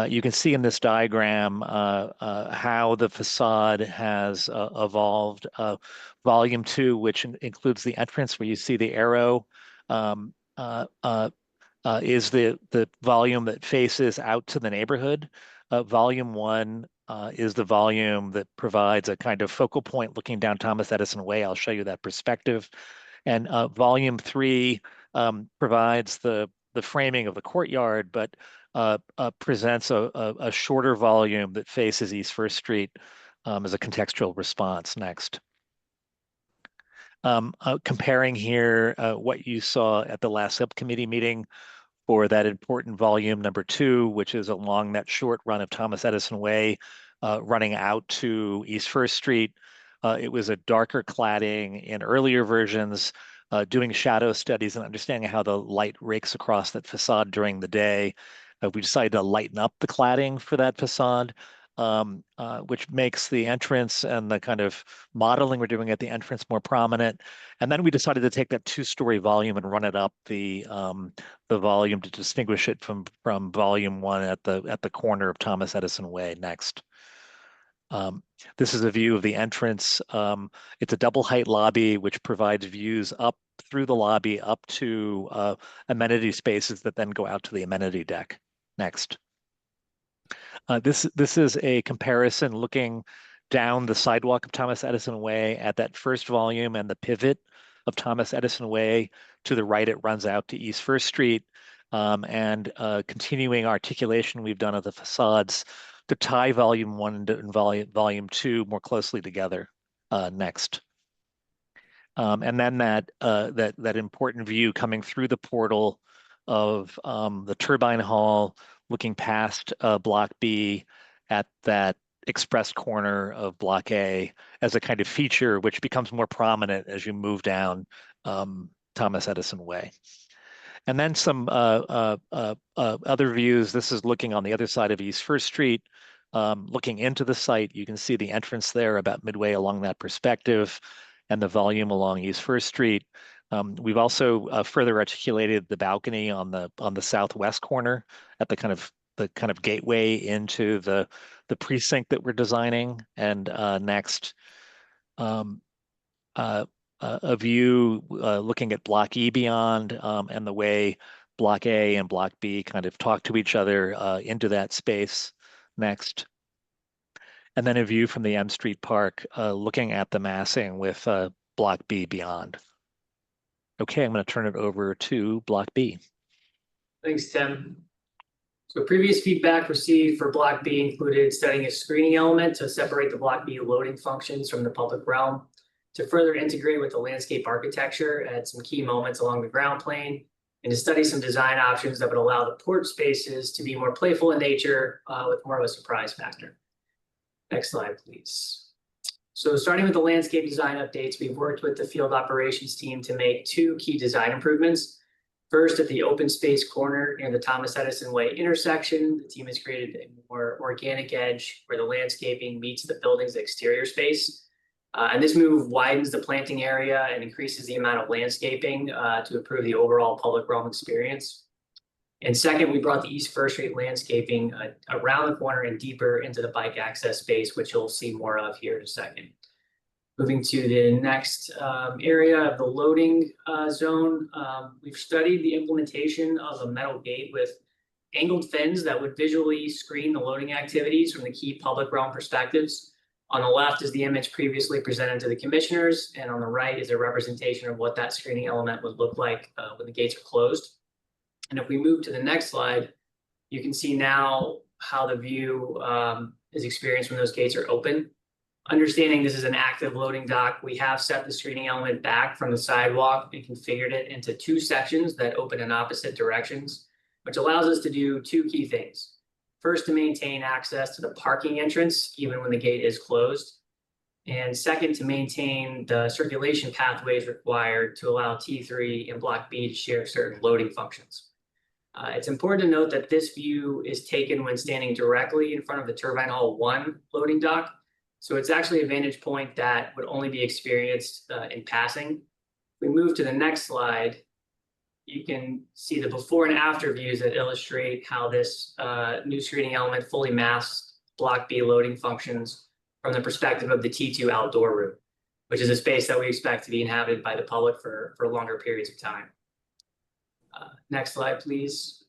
[SPEAKER 11] You can see in this diagram how the facade has evolved. Volume 2, which includes the entrance where you see the arrow, is the volume that faces out to the neighborhood. Volume 1 is the volume that provides a kind of focal point looking down Thomas Edison Way. I'll show you that perspective. And volume 3 provides the framing of the courtyard, but presents a shorter volume that faces East First Street as a contextual response. Next. Comparing here what you saw at the last subcommittee meeting for that important volume number 2, which is along that short run of Thomas Edison Way, running out to East First Street. It was a darker cladding in earlier versions, doing shadow studies and understanding how the light rakes across that facade during the day. We decided to lighten up the cladding for that facade, which makes the entrance and the kind of modeling we're doing at the entrance more prominent. And then we decided to take that 2-story volume and run it up the volume to distinguish it from volume 1 at the corner of Thomas Edison Way. Next. This is a view of the entrance. It's a double height lobby, which provides views up through the lobby up to amenity spaces that then go out to the amenity deck. Next. This is a comparison looking down the sidewalk of Thomas Edison Way at that first volume and the pivot of Thomas Edison Way. To the right, it runs out to East First Street, and continuing articulation we've done of the facades to tie volume 1 and volume 2 more closely together. Next. And then that important view coming through the portal of the turbine hall, looking past Block B at that express corner of Block A as a kind of feature which becomes more prominent as you move down Thomas Edison Way. And then some other views. This is looking on the other side of East First Street, looking into the site. You can see the entrance there about midway along that perspective and the volume along East First Street. We've also further articulated the balcony on the southwest corner at the kind of gateway into the precinct that we're designing. And next, a view looking at Block E beyond and the way Block A and Block B kind of talk to each other into that space. Next. And then a view from the M Street Park looking at the massing with Block B beyond. Okay, I'm going to turn it over to Block B.
[SPEAKER 12] Thanks, Tim. So previous feedback received for Block B included studying a screening element to separate the Block B loading functions from the public realm, to further integrate with the landscape architecture at some key moments along the ground plane, and to study some design options that would allow the port spaces to be more playful in nature with more of a surprise factor. Next slide, please. So starting with the landscape design updates, we've worked with the field operations team to make 2 key design improvements. First, at the open space corner near the Thomas Edison Way intersection, the team has created a more organic edge where the landscaping meets the building's exterior space. And this move widens the planting area and increases the amount of landscaping to improve the overall public realm experience. And second, we brought the East First Street landscaping around the corner and deeper into the bike access space, which you'll see more of here in a second. Moving to the next area of the loading zone, we've studied the implementation of a metal gate with angled fins that would visually screen the loading activities from the key public realm perspectives. On the left is the image previously presented to the commissioners, and on the right is a representation of what that screening element would look like when the gates are closed. And if we move to the next slide, you can see now how the view is experienced when those gates are open. Understanding this is an active loading dock, we have set the screening element back from the sidewalk and configured it into 2 sections that open in opposite directions, which allows us to do 2 key things. First, to maintain access to the parking entrance, even when the gate is closed. And second, to maintain the circulation pathways required to allow T3 and Block B to share certain loading functions. It's important to note that this view is taken when standing directly in front of the Turbine Hall 1 loading dock. So it's actually a vantage point that would only be experienced in passing. If we move to the next slide, you can see the before and after views that illustrate how this new screening element fully masks Block B loading functions from the perspective of the T2 outdoor room, which is a space that we expect to be inhabited by the public for longer periods of time. Next slide, please.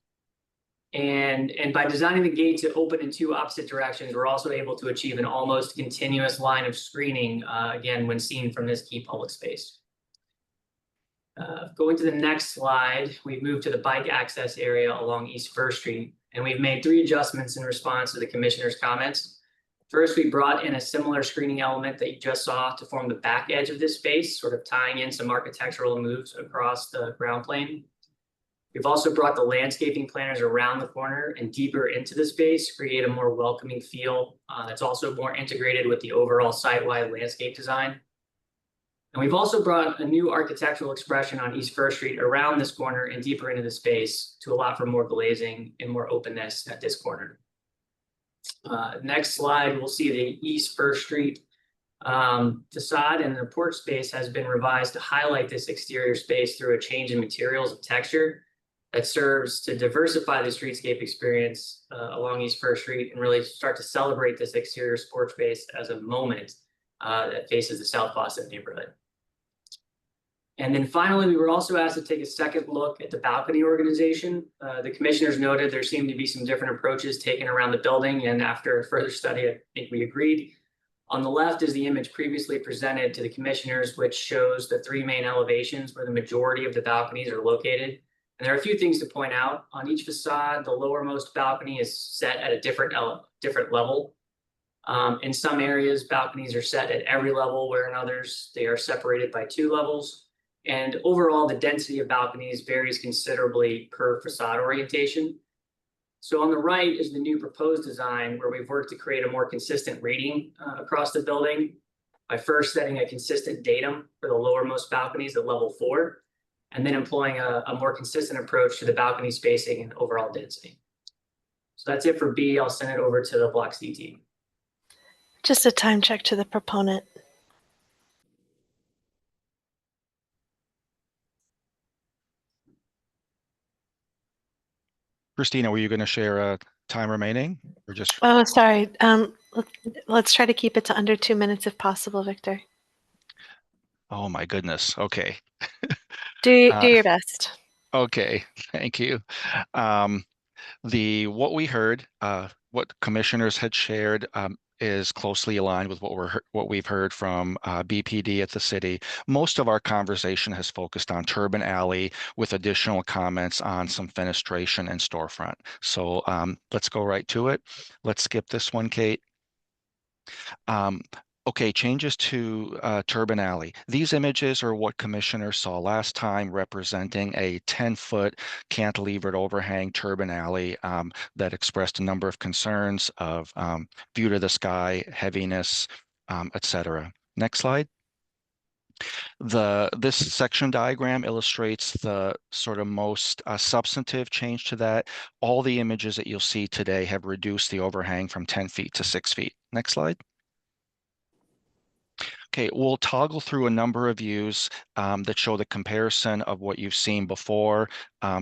[SPEAKER 12] And by designing the gate to open in two opposite directions, we're also able to achieve an almost continuous line of screening, again, when seen from this key public space. Going to the next slide, we've moved to the bike access area along East First Street, and we've made 3 adjustments in response to the commissioner's comments. First, we brought in a similar screening element that you just saw to form the back edge of this space, sort of tying in some architectural moves across the ground plane. We've also brought the landscaping planners around the corner and deeper into the space, create a more welcoming feel that's also more integrated with the overall site-wide landscape design. And we've also brought a new architectural expression on East First Street around this corner and deeper into the space to allow for more glazing and more openness at this corner. Next slide, we'll see the East First Street facade and the porch space has been revised to highlight this exterior space through a change in materials and texture that serves to diversify the streetscape experience along East First Street and really start to celebrate this exterior sports space as a moment that faces the South Boston neighborhood. And then finally, we were also asked to take a second look at the balcony organization. The commissioners noted there seemed to be some different approaches taken around the building, and after further study, I think we agreed. On the left is the image previously presented to the commissioners, which shows the 3 main elevations where the majority of the balconies are located. And there are a few things to point out. On each facade, the lowermost balcony is set at a different level. In some areas, balconies are set at every level, where in others, they are separated by 2 levels. And overall, the density of balconies varies considerably per facade orientation. So on the right is the new proposed design, where we've worked to create a more consistent rating across the building by first setting a consistent datum for the lowermost balconies at level 4, and then employing a more consistent approach to the balcony spacing and overall density. So that's it for B. I'll send it over to the Block C team.
[SPEAKER 1] Just a time check to the proponent.
[SPEAKER 10] Christina, were you going to share a time remaining or just?
[SPEAKER 1] Oh, sorry. Let's try to keep it to under 2 minutes if possible, Victor.
[SPEAKER 10] Oh my goodness. Okay.
[SPEAKER 1] Do your best.
[SPEAKER 10] Okay. Thank you. What we heard, what commissioners had shared is closely aligned with what we've heard from BPD at the city. Most of our conversation has focused on Turbine Alley with additional comments on some fenestration and storefront. So let's go right to it. Let's skip this one, Kate. Okay, changes to Turbine Alley. These images are what commissioners saw last time, representing a 10-foot cantilevered overhang Turbine Alley that expressed a number of concerns of view to the sky, heaviness, etc. Next slide. This section diagram illustrates the sort of most substantive change to that. All the images that you'll see today have reduced the overhang from 10 feet to 6 feet. Next slide. Okay, we'll toggle through a number of views that show the comparison of what you've seen before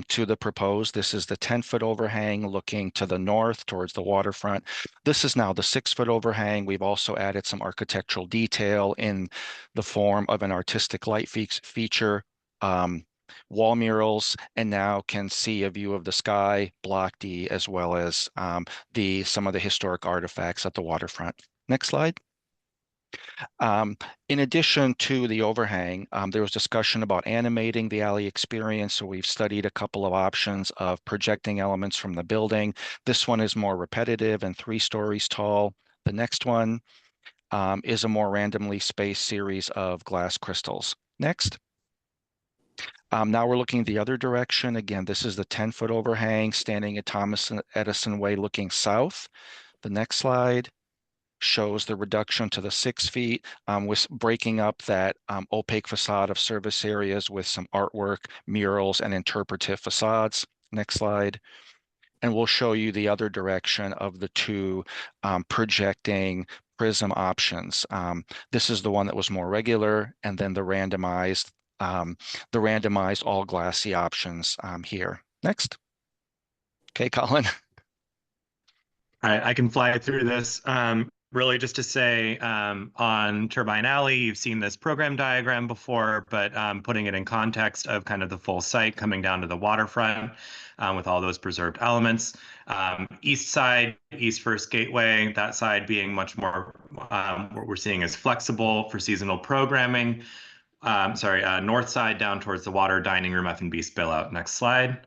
[SPEAKER 10] to the proposed. This is the 10-foot overhang looking to the north towards the waterfront. This is now the 6-foot overhang. We've also added some architectural detail in the form of an artistic light feature, wall murals, and now can see a view of the sky, Block D, as well as some of the historic artifacts at the waterfront. Next slide. In addition to the overhang, there was discussion about animating the alley experience. So we've studied a couple of options of projecting elements from the building. This one is more repetitive and 3 stories tall. The next one is a more randomly spaced series of glass crystals. Next. Now we're looking the other direction. Again, this is the 10-foot overhang standing at Thomas Edison Way looking south. The next slide shows the reduction to the 6 feet with breaking up that opaque facade of service areas with some artwork, murals, and interpretive facades. Next slide. And we'll show you the other direction of the 2 projecting prism options. This is the one that was more regular, and then the randomized the randomized all glassy options here. Next. Okay, Colin.
[SPEAKER 8] I can fly through this. Really just to say on Turbine Alley, you've seen this program diagram before, but putting it in context of kind of the full site coming down to the waterfront with all those preserved elements. East side, East First Gateway, that side being much more what we're seeing is flexible for seasonal programming. North side down towards the water, dining room, F&B spill out. Next slide.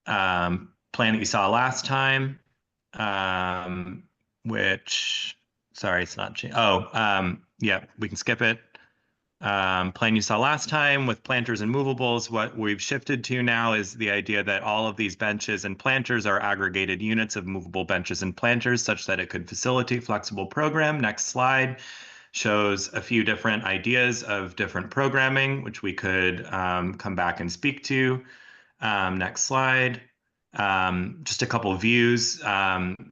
[SPEAKER 8] Plan that you saw last time. Which, sorry, it's not changed. Yeah, we can skip it. Plan you saw last time with planters and movables. What we've shifted to now is the idea that all of these benches and planters are aggregated units of movable benches and planters such that it could facilitate flexible program. Next slide shows a few different ideas of different programming, which we could come back and speak to. Next slide. Just a couple of views.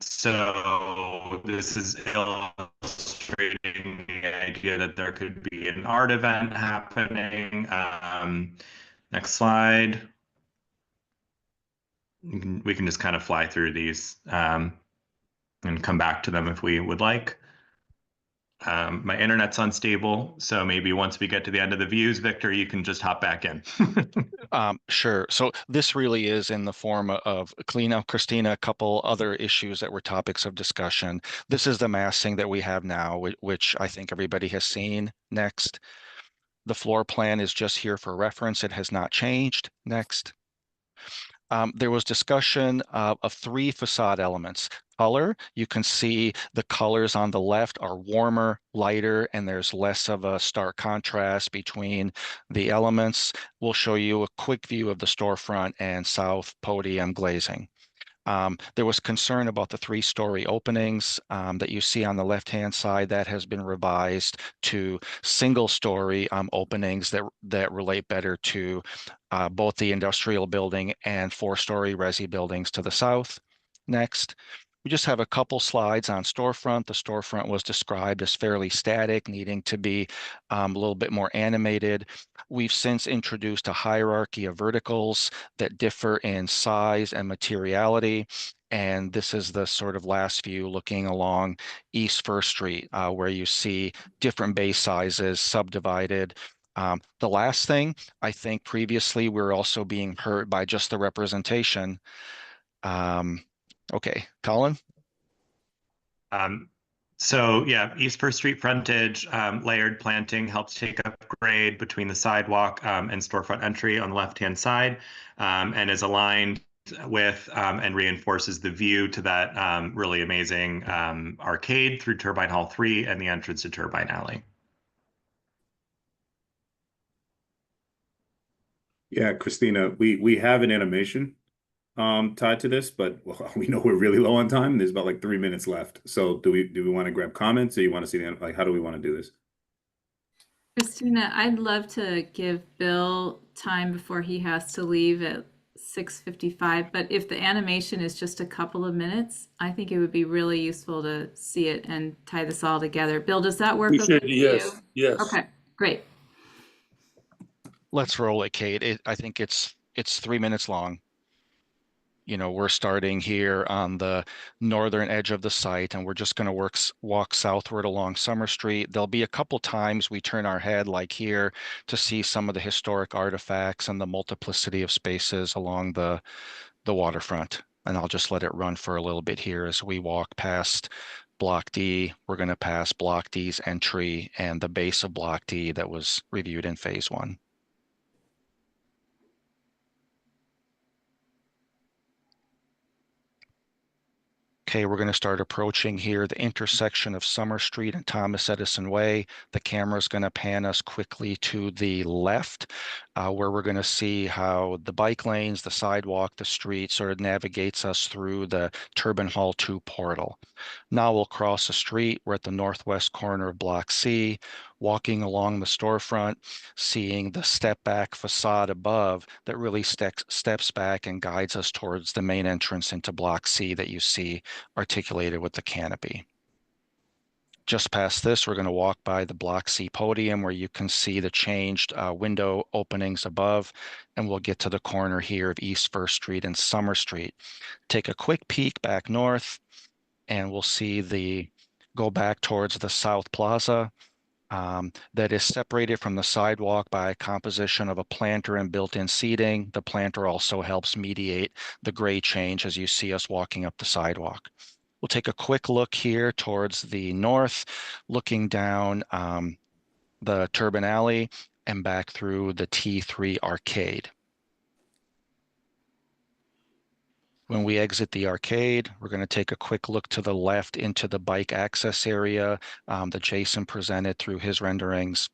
[SPEAKER 8] So this is illustrating the idea that there could be an art event happening. Next slide. We can just kind of fly through these and come back to them if we would like. My internet's unstable, so maybe once we get to the end of the views, Victor, you can just hop back in.
[SPEAKER 10] Sure. So this really is in the form of cleanup, Christina, a couple other issues that were topics of discussion. This is the massing that we have now, which I think everybody has seen. Next. The floor plan is just here for reference. It has not changed. Next. There was discussion of three facade elements. Color, you can see the colors on the left are warmer, lighter, and there's less of a stark contrast between the elements. We'll show you a quick view of the storefront and south podium glazing. There was concern about the three-story openings that you see on the left-hand side. That has been revised to single-story openings that relate better to both the industrial building and four-story resi buildings to the south. Next. We just have a couple slides on storefront. The storefront was described as fairly static, needing to be a little bit more animated. We've since introduced a hierarchy of verticals that differ in size and materiality. And this is the sort of last view looking along East First Street, where you see different base sizes subdivided. The last thing, I think previously we were also being hurt by just the representation. Okay, Colin?
[SPEAKER 8] So yeah, East First Street frontage, layered planting helps take up grade between the sidewalk and storefront entry on the left-hand side, and is aligned with and reinforces the view to that really amazing arcade through Turbine Hall 3 and the entrance to Turbine Alley.
[SPEAKER 2] Yeah, Christina, we have an animation tied to this, but we know we're really low on time. There's about like 3 minutes left. So do we want to grab comments, or you want to see the, like, how do we want to do this?
[SPEAKER 5] Christina, I'd love to give Bill time before he has to leave at 6:55, but if the animation is just a couple of minutes, I think it would be really useful to see it and tie this all together. Bill, does that work okay for you?
[SPEAKER 6] Yes.
[SPEAKER 5] Okay, great.
[SPEAKER 10] Let's roll it, Kate. I think it's 3 minutes long. You know, we're starting here on the northern edge of the site, and we're just going to walk southward along Summer Street. There'll be a couple times we turn our head, like here, to see some of the historic artifacts and the multiplicity of spaces along the waterfront. And I'll just let it run for a little bit here as we walk past Block D. We're going to pass Block D's entry and the base of Block D that was reviewed in Phase 1. Okay, we're going to start approaching here the intersection of Summer Street and Thomas Edison Way. The camera is going to pan us quickly to the left, where we're going to see how the bike lanes, the sidewalk, the street sort of navigates us through the Turbine Hall 2 portal. Now we'll cross the street. We're at the northwest corner of Block C, walking along the storefront, seeing the step back facade above that really steps back and guides us towards the main entrance into Block C that you see articulated with the canopy. Just past this, we're going to walk by the Block C podium where you can see the changed window openings above, and we'll get to the corner here of East First Street and Summer Street. Take a quick peek back north, and we'll see go back towards the South Plaza. That is separated from the sidewalk by a composition of a planter and built-in seating. The planter also helps mediate the grade change as you see us walking up the sidewalk. We'll take a quick look here towards the north, looking down the Turbine Alley and back through the T3 arcade. When we exit the arcade, we're going to take a quick look to the left into the bike access area that Jason presented through his renderings.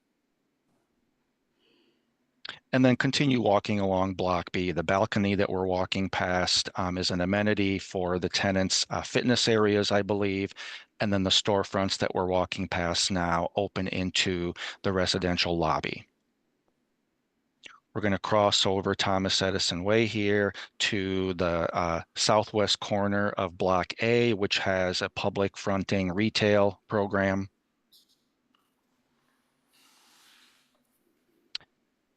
[SPEAKER 10] And then continue walking along Block B. The balcony that we're walking past is an amenity for the tenants' fitness areas, I believe. And then the storefronts that we're walking past now open into the residential lobby. We're going to cross over Thomas Edison Way here to the southwest corner of Block A, which has a public fronting retail program.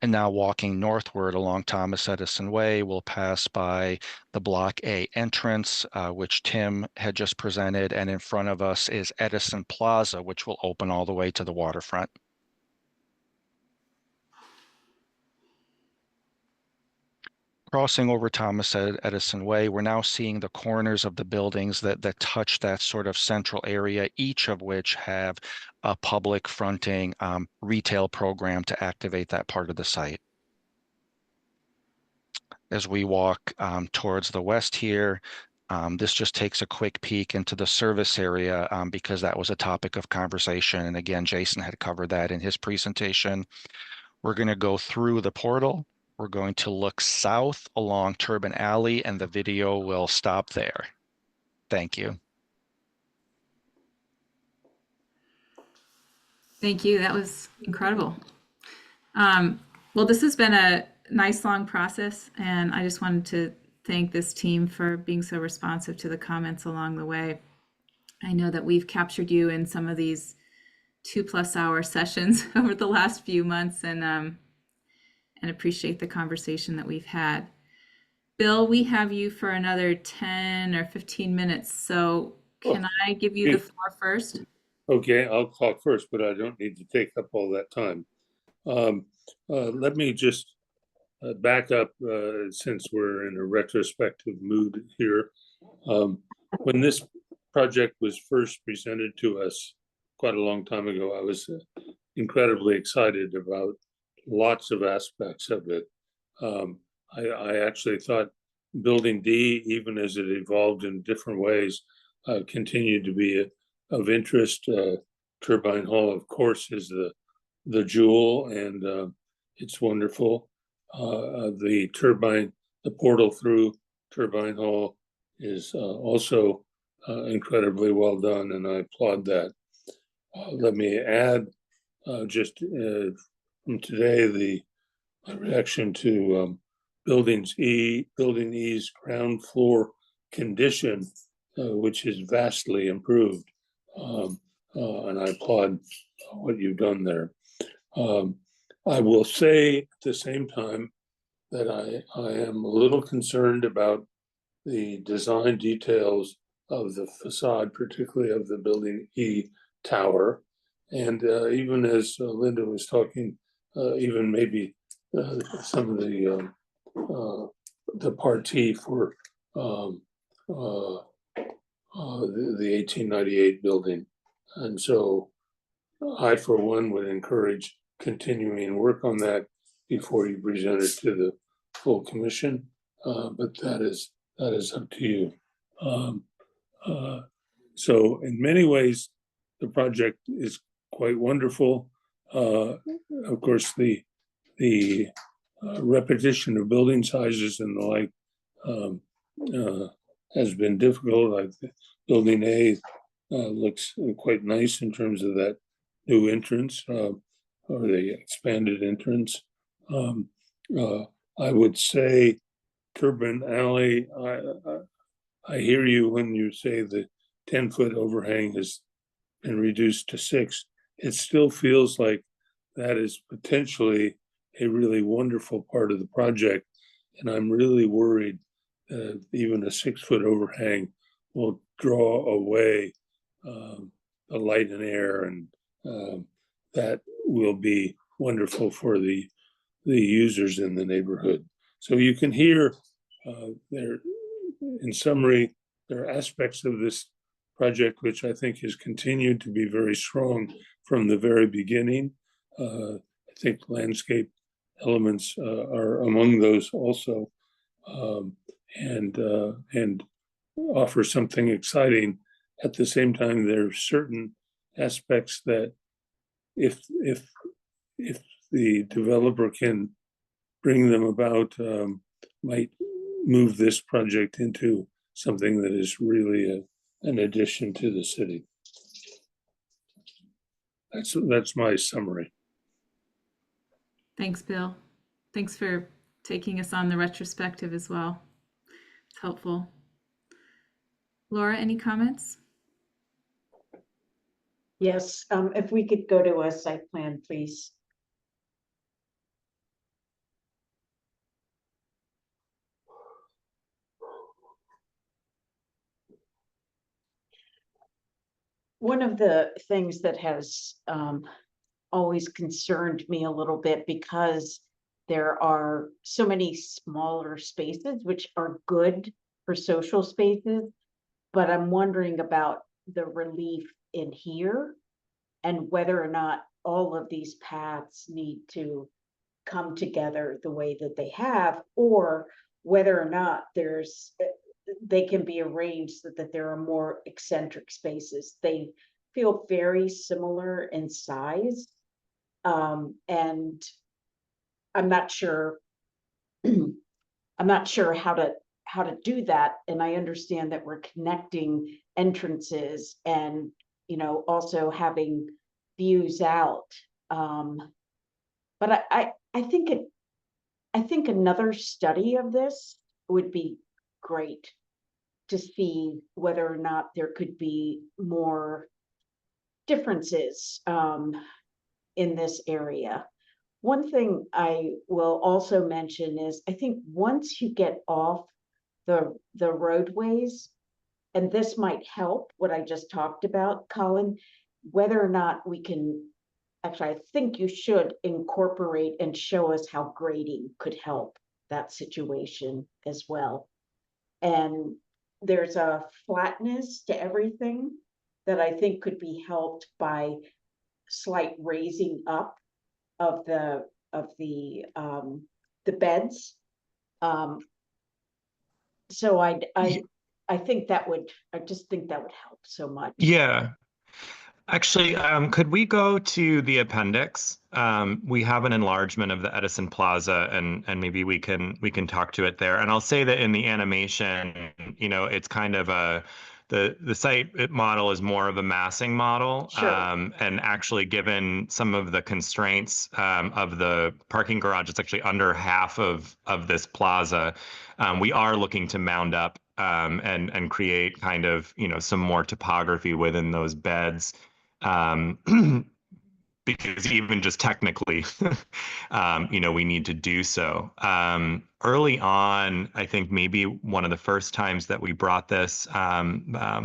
[SPEAKER 10] And now walking northward along Thomas Edison Way, we'll pass by the Block A entrance, which Tim had just presented. And in front of us is Edison Plaza, which will open all the way to the waterfront. Crossing over Thomas Edison Way, we're now seeing the corners of the buildings that touch that sort of central area, each of which have a public fronting retail program to activate that part of the site. As we walk towards the west here, this just takes a quick peek into the service area because that was a topic of conversation. And again, Jason had covered that in his presentation. We're going to go through the portal. We're going to look south along Turbine Alley, and the video will stop there. Thank you.
[SPEAKER 5] Thank you. That was incredible. Well, this has been a nice long process, and I just wanted to thank this team for being so responsive to the comments along the way. I know that we've captured you in some of these 2+ hour sessions over the last few months, and appreciate the conversation that we've had. Bill, we have you for another 10 or 15 minutes. So can I give you the floor first?
[SPEAKER 6] Okay, I'll talk first, but I don't need to take up all that time. Let me just back up since we're in a retrospective mood here. When this project was first presented to us quite a long time ago, I was incredibly excited about lots of aspects of it. I actually thought Building D, even as it evolved in different ways, continued to be of interest. Turbine Hall, of course, is the jewel, and it's wonderful. The portal through Turbine Hall is also incredibly well done, and I applaud that. Let me add just from today the reaction to Building E's ground floor condition, which is vastly improved, and I applaud what you've done there. I will say at the same time that I am a little concerned about the design details of the facade, particularly of the Building E tower. And even as Linda was talking, even maybe some of the party for the 1898 building. And so I, for one, would encourage continuing work on that before you present it to the full commission. But that is up to you. So in many ways, the project is quite wonderful. Of course, the repetition of building sizes and the like has been difficult. Like Building A looks quite nice in terms of that new entrance or the expanded entrance. I would say Turbine Alley, I hear you when you say the 10-foot overhang is and reduced to 6, it still feels like that is potentially a really wonderful part of the project. And I'm really worried that even a 6-foot overhang will draw away the light and air, and that will be wonderful for the users in the neighborhood. So you can hear there, in summary, there are aspects of this project which I think has continued to be very strong from the very beginning. I think landscape elements are among those also, and offer something exciting. At the same time, there are certain aspects that if the developer can bring them about, might move this project into something that is really an addition to the city. That's my summary.
[SPEAKER 5] Thanks, Bill. Thanks for taking us on the retrospective as well. It's helpful. Laura, any comments?
[SPEAKER 9] Yes, if we could go to a site plan, please. One of the things that has always concerned me a little bit, because there are so many smaller spaces which are good for social spaces, but I'm wondering about the relief in here and whether or not all of these paths need to come together the way that they have, or whether or not they can be arranged so that there are more eccentric spaces. They feel very similar in size, and I'm not sure I'm not sure how to do that. And I understand that we're connecting entrances and, also having views out. But I think another study of this would be great, to see whether or not there could be more differences in this area. One thing I will also mention is, I think once you get off the roadways, and this might help what I just talked about, Colin, whether or not we can, actually, I think you should incorporate and show us how grading could help that situation as well. And there's a flatness to everything that I think could be helped by slight raising up of the beds. So I think I just think that would help so much.
[SPEAKER 8] Yeah. Actually, could we go to the appendix? We have an enlargement of the Edison Plaza, and maybe we can talk to it there. And I'll say that in the animation, it's kind of the site model is more of a massing model.
[SPEAKER 9] Sure.
[SPEAKER 8] And actually, given some of the constraints of the parking garage, it's actually under half of this plaza. We are looking to mound up and create kind of some more topography within those beds. Because even just technically, we need to do so. Early on, I think maybe one of the first times that we brought this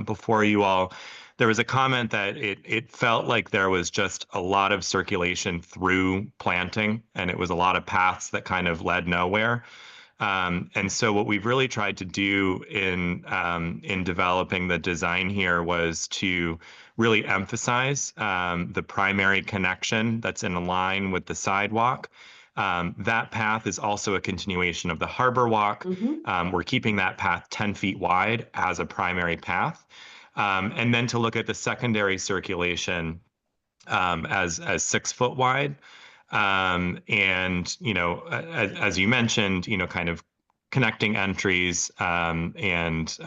[SPEAKER 8] before you all, there was a comment that it felt like there was just a lot of circulation through planting, and it was a lot of paths that kind of led nowhere. And so what we've really tried to do in developing the design here was to really emphasize the primary connection that's in line with the sidewalk. That path is also a continuation of the Harbor Walk.
[SPEAKER 9] Mm-hmm.
[SPEAKER 8] We're keeping that path 10 feet wide as a primary path. And then to look at the secondary circulation as 6 foot wide. And, as you mentioned, kind of connecting entries and,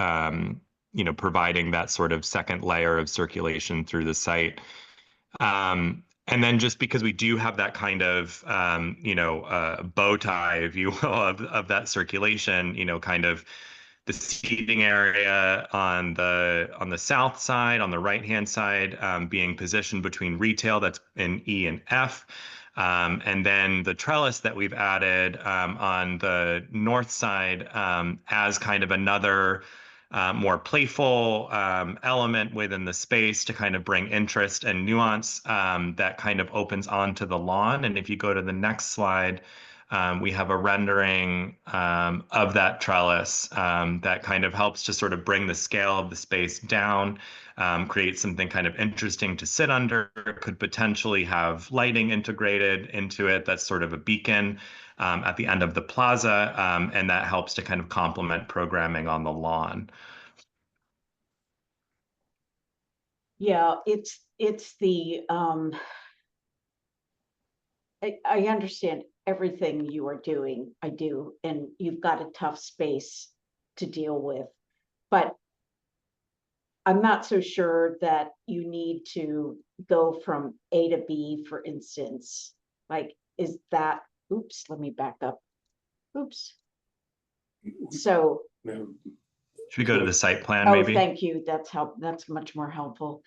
[SPEAKER 8] providing that sort of second layer of circulation through the site. And then just because we do have that kind of, bow tie, if you will, of that circulation, kind of the seating area on the south side, on the right-hand side, being positioned between retail, that's in E and F. And then the trellis that we've added on the north side as kind of another more playful element within the space to kind of bring interest and nuance that kind of opens onto the lawn. And if you go to the next slide, we have a rendering of that trellis that kind of helps to sort of bring the scale of the space down, create something kind of interesting to sit under, could potentially have lighting integrated into it that's sort of a beacon at the end of the plaza, and that helps to kind of complement programming on the lawn.
[SPEAKER 9] Yeah, it's the I understand everything you are doing. I do, and you've got a tough space to deal with, but I'm not so sure that you need to go from A to B, for instance. Like, is that, oops, let me back up. Oops. So,
[SPEAKER 8] Should we go to the site plan,
[SPEAKER 9] oh,
[SPEAKER 8] maybe?
[SPEAKER 9] thank you. That's much more helpful.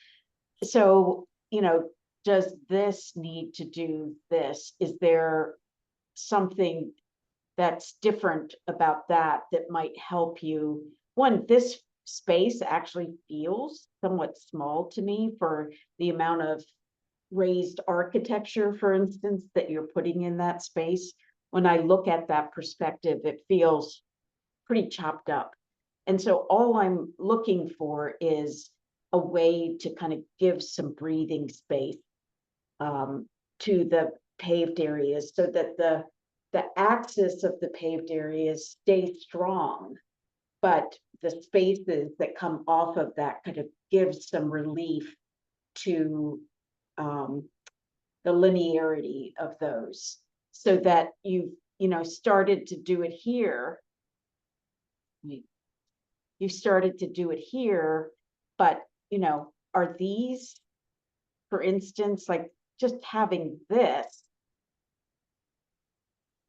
[SPEAKER 9] So, you know, does this need to do this? Is there something that's different about that that might help you? One, this space actually feels somewhat small to me for the amount of raised architecture, for instance, that you're putting in that space. When I look at that perspective, it feels pretty chopped up. And so all I'm looking for is a way to kind of give some breathing space to the paved areas so that the axis of the paved areas stay strong, but the spaces that come off of that kind of give some relief to the linearity of those, so that you started to do it here. You started to do it here, but are these, for instance, like just having this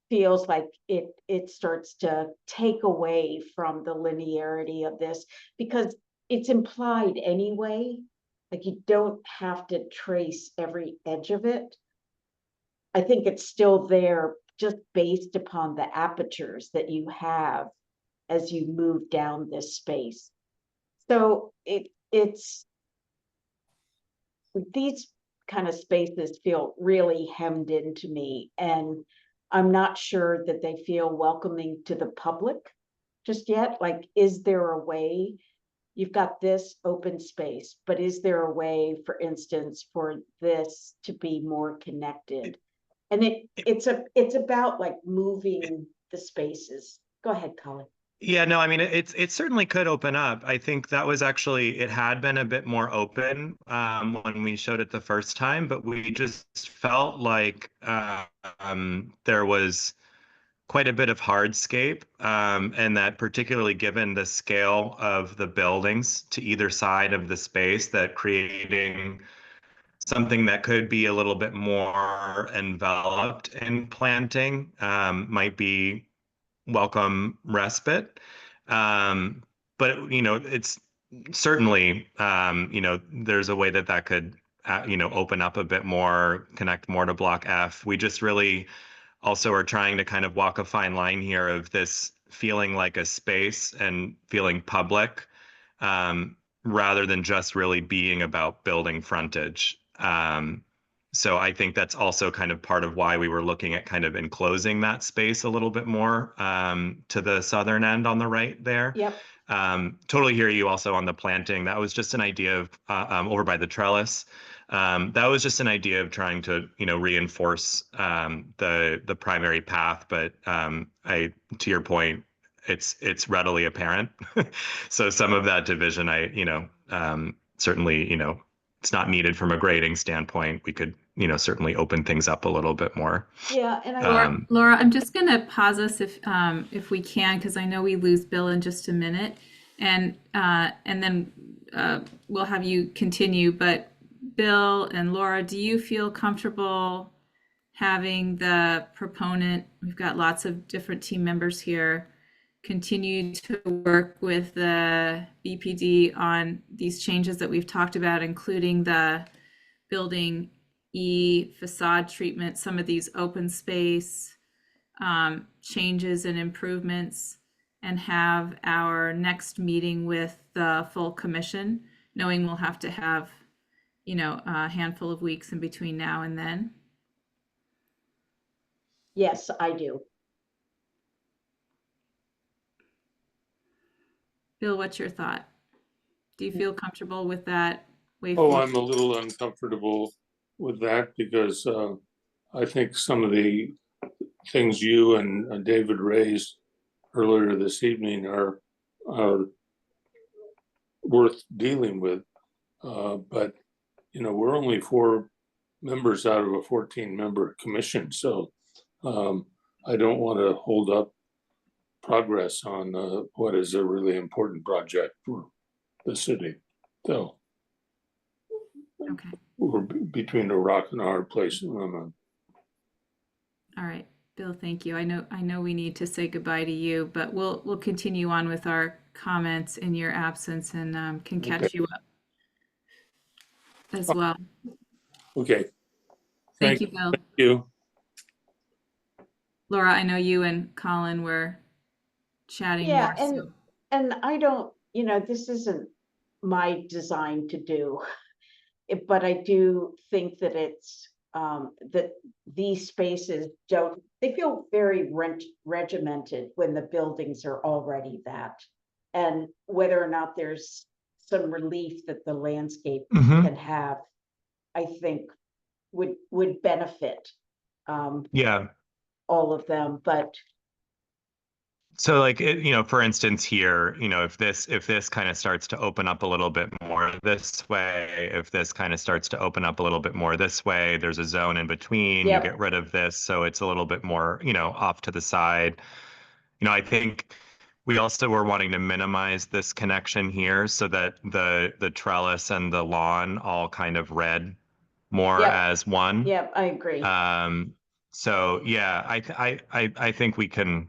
[SPEAKER 9] feels like it starts to take away from the linearity of this, because it's implied anyway. Like, you don't have to trace every edge of it. I think it's still there just based upon the apertures that you have as you move down this space. So it's these kind of spaces feel really hemmed into me, and I'm not sure that they feel welcoming to the public just yet. Like, is there a way? You've got this open space, but is there a way, for instance, for this to be more connected? And it's about like moving the spaces. Go ahead, Colin.
[SPEAKER 8] Yeah, no, I mean, it certainly could open up. I think that was actually, it had been a bit more open when we showed it the first time, but we just felt like there was quite a bit of hardscape, and that particularly given the scale of the buildings to either side of the space, that creating something that could be a little bit more enveloped in planting might be welcome respite. But it's certainly there's a way that could open up a bit more, connect more to Block F. We just really also are trying to kind of walk a fine line here of this feeling like a space and feeling public, rather than just really being about building frontage. So I think that's also kind of part of why we were looking at kind of enclosing that space a little bit more to the southern end on the right there.
[SPEAKER 9] Yep.
[SPEAKER 8] Totally hear you also on the planting. That was just an idea of over by the trellis. That was just an idea of trying to reinforce the primary path. But to your point, it's readily apparent. So some of that division, certainly, it's not needed from a grading standpoint. We could, certainly open things up a little bit more.
[SPEAKER 9] Yeah, and
[SPEAKER 5] Laura, I'm just going to pause us if we can, because I know we lose Bill in just a minute, and then we'll have you continue. But Bill and Laura, do you feel comfortable having the proponent? We've got lots of different team members here. continue to work with the BPD on these changes that we've talked about, including the building E facade treatment, some of these open space changes and improvements, and have our next meeting with the full commission, knowing we'll have to have, you know, a handful of weeks in between now and then.
[SPEAKER 9] Yes, I do.
[SPEAKER 5] Bill, what's your thought? Do you feel comfortable with that way
[SPEAKER 6] Oh,
[SPEAKER 5] forward?
[SPEAKER 6] I'm a little uncomfortable with that because I think some of the things you and David raised earlier this evening are worth dealing with. But, you know, we're only 4 members out of a 14-member commission. So I don't want to hold up progress on what is a really important project for the city. So
[SPEAKER 5] Okay.
[SPEAKER 6] we're between a rock and a hard place at the moment.
[SPEAKER 5] All right, Bill, thank you. I know we need to say goodbye to you, but we'll continue on with our comments in your absence, and can catch
[SPEAKER 6] Okay.
[SPEAKER 5] you up as well.
[SPEAKER 6] Okay.
[SPEAKER 5] Thank you, Bill.
[SPEAKER 6] Thank you.
[SPEAKER 5] Laura, I know you and Colin were chatting
[SPEAKER 9] Yeah,
[SPEAKER 5] more.
[SPEAKER 9] and I don't, you know, this isn't my design to do, but I do think that it's that these spaces they feel very regimented when the buildings are already that. And whether or not there's some relief that the landscape can have, I think would benefit
[SPEAKER 8] Yeah.
[SPEAKER 9] all of them. But
[SPEAKER 8] So like, you know, for instance here, you know, if this kind of starts to open up a little bit more this way, if this kind of starts to open up a little bit more this way, there's a zone in between,
[SPEAKER 9] Yep.
[SPEAKER 8] you get rid of this. So it's a little bit more, you know, off to the side. You know, I think we also were wanting to minimize this connection here so that the trellis and the lawn all kind of read more
[SPEAKER 9] Yep.
[SPEAKER 8] as one.
[SPEAKER 9] Yep, I agree.
[SPEAKER 8] So yeah, I think we can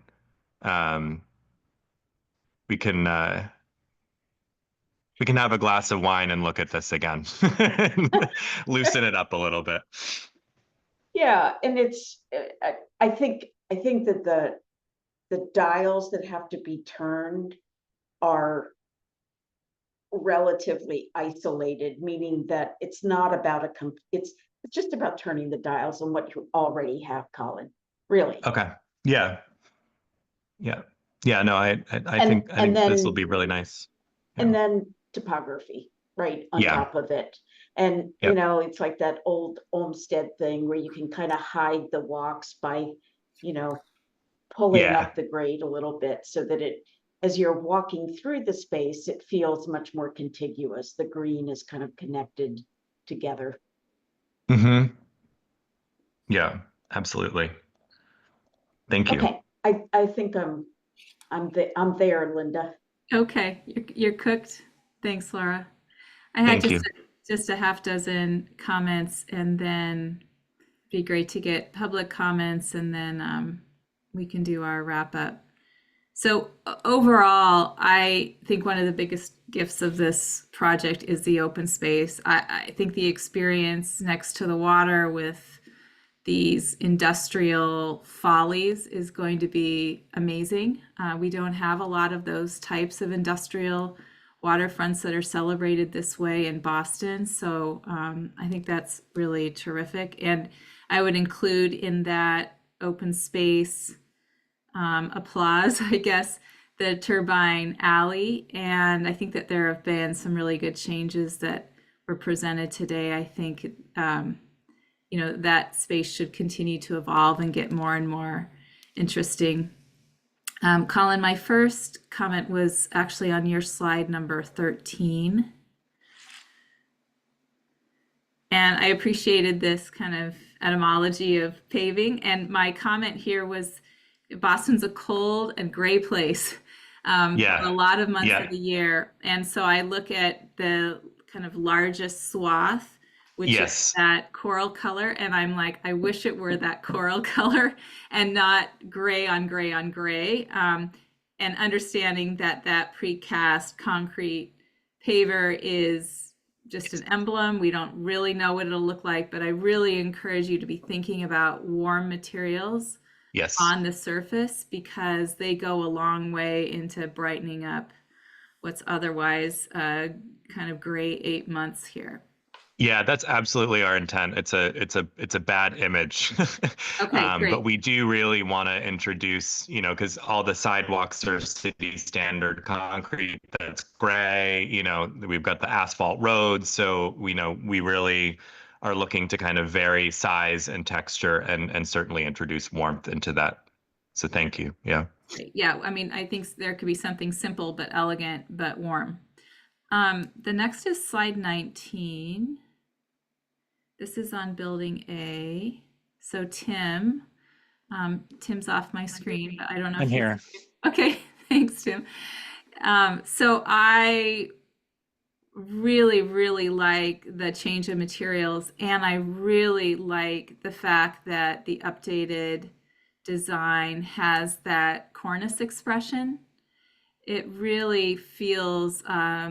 [SPEAKER 8] we can have a glass of wine and look at this again. Loosen it up a little bit.
[SPEAKER 9] Yeah, and it's I think that the dials that have to be turned are relatively isolated, meaning that it's not about it's just about turning the dials on what you already have, Colin. Really.
[SPEAKER 8] Okay. Yeah. No, I think
[SPEAKER 9] then,
[SPEAKER 8] this will be really nice.
[SPEAKER 9] And then topography, right, on
[SPEAKER 8] Yeah.
[SPEAKER 9] top of it. And,
[SPEAKER 8] Yep.
[SPEAKER 9] you know, it's like that old Olmsted thing where you can kind of hide the walks by, you know, pulling
[SPEAKER 8] Yeah.
[SPEAKER 9] up the grade a little bit so that as you're walking through the space, it feels much more contiguous. The green is kind of connected together.
[SPEAKER 8] Mm-hmm. Yeah, absolutely. Thank you.
[SPEAKER 9] Okay, I think I'm there, Linda.
[SPEAKER 5] Okay, you're cooked. Thanks, Laura. I had
[SPEAKER 8] Thank
[SPEAKER 5] just a half dozen comments, and then it'd be great to get public comments, and then we can do our wrap up. So overall, I think one of the biggest gifts of this project is the open space. I think the experience next to the water with these industrial follies is going to be amazing. We don't have a lot of those types of industrial waterfronts that are celebrated this way in Boston. So I think that's really terrific. And I would include in that open space applause, I guess, the Turbine Alley. And I think that there have been some really good changes that were presented today. I think, you know, that space should continue to evolve and get more and more interesting. Colin, my first comment was actually on your slide number 13. And I appreciated this kind of etymology of paving. And my comment here was Boston's a cold and gray place for a lot of months of the year. And so I look at the kind of largest swath, which is that coral color. And I'm like, I wish it were that coral color and not gray on gray on gray. and understanding that that precast concrete paver is just an emblem. We don't really know what it'll look like, but I really encourage you to be thinking about warm materials
[SPEAKER 8] Yes.
[SPEAKER 5] on the surface, because they go a long way into brightening up what's otherwise kind of gray 8 months here.
[SPEAKER 8] Yeah, that's absolutely our intent. It's a bad image.
[SPEAKER 5] Okay, great.
[SPEAKER 8] But we do really want to introduce, because all the sidewalks are city standard concrete that's gray, we've got the asphalt roads. So we really are looking to kind of vary size and texture and certainly introduce warmth into that. So thank you. Yeah.
[SPEAKER 5] Yeah, I mean, I think there could be something simple but elegant but warm. The next is slide 19. This is on building A. So Tim, Tim's off my screen, but I don't know
[SPEAKER 11] I'm
[SPEAKER 5] if
[SPEAKER 11] here.
[SPEAKER 5] Okay, thanks, Tim. So I really, really like the change of materials, and I really like the fact that the updated design has that cornice expression. It really feels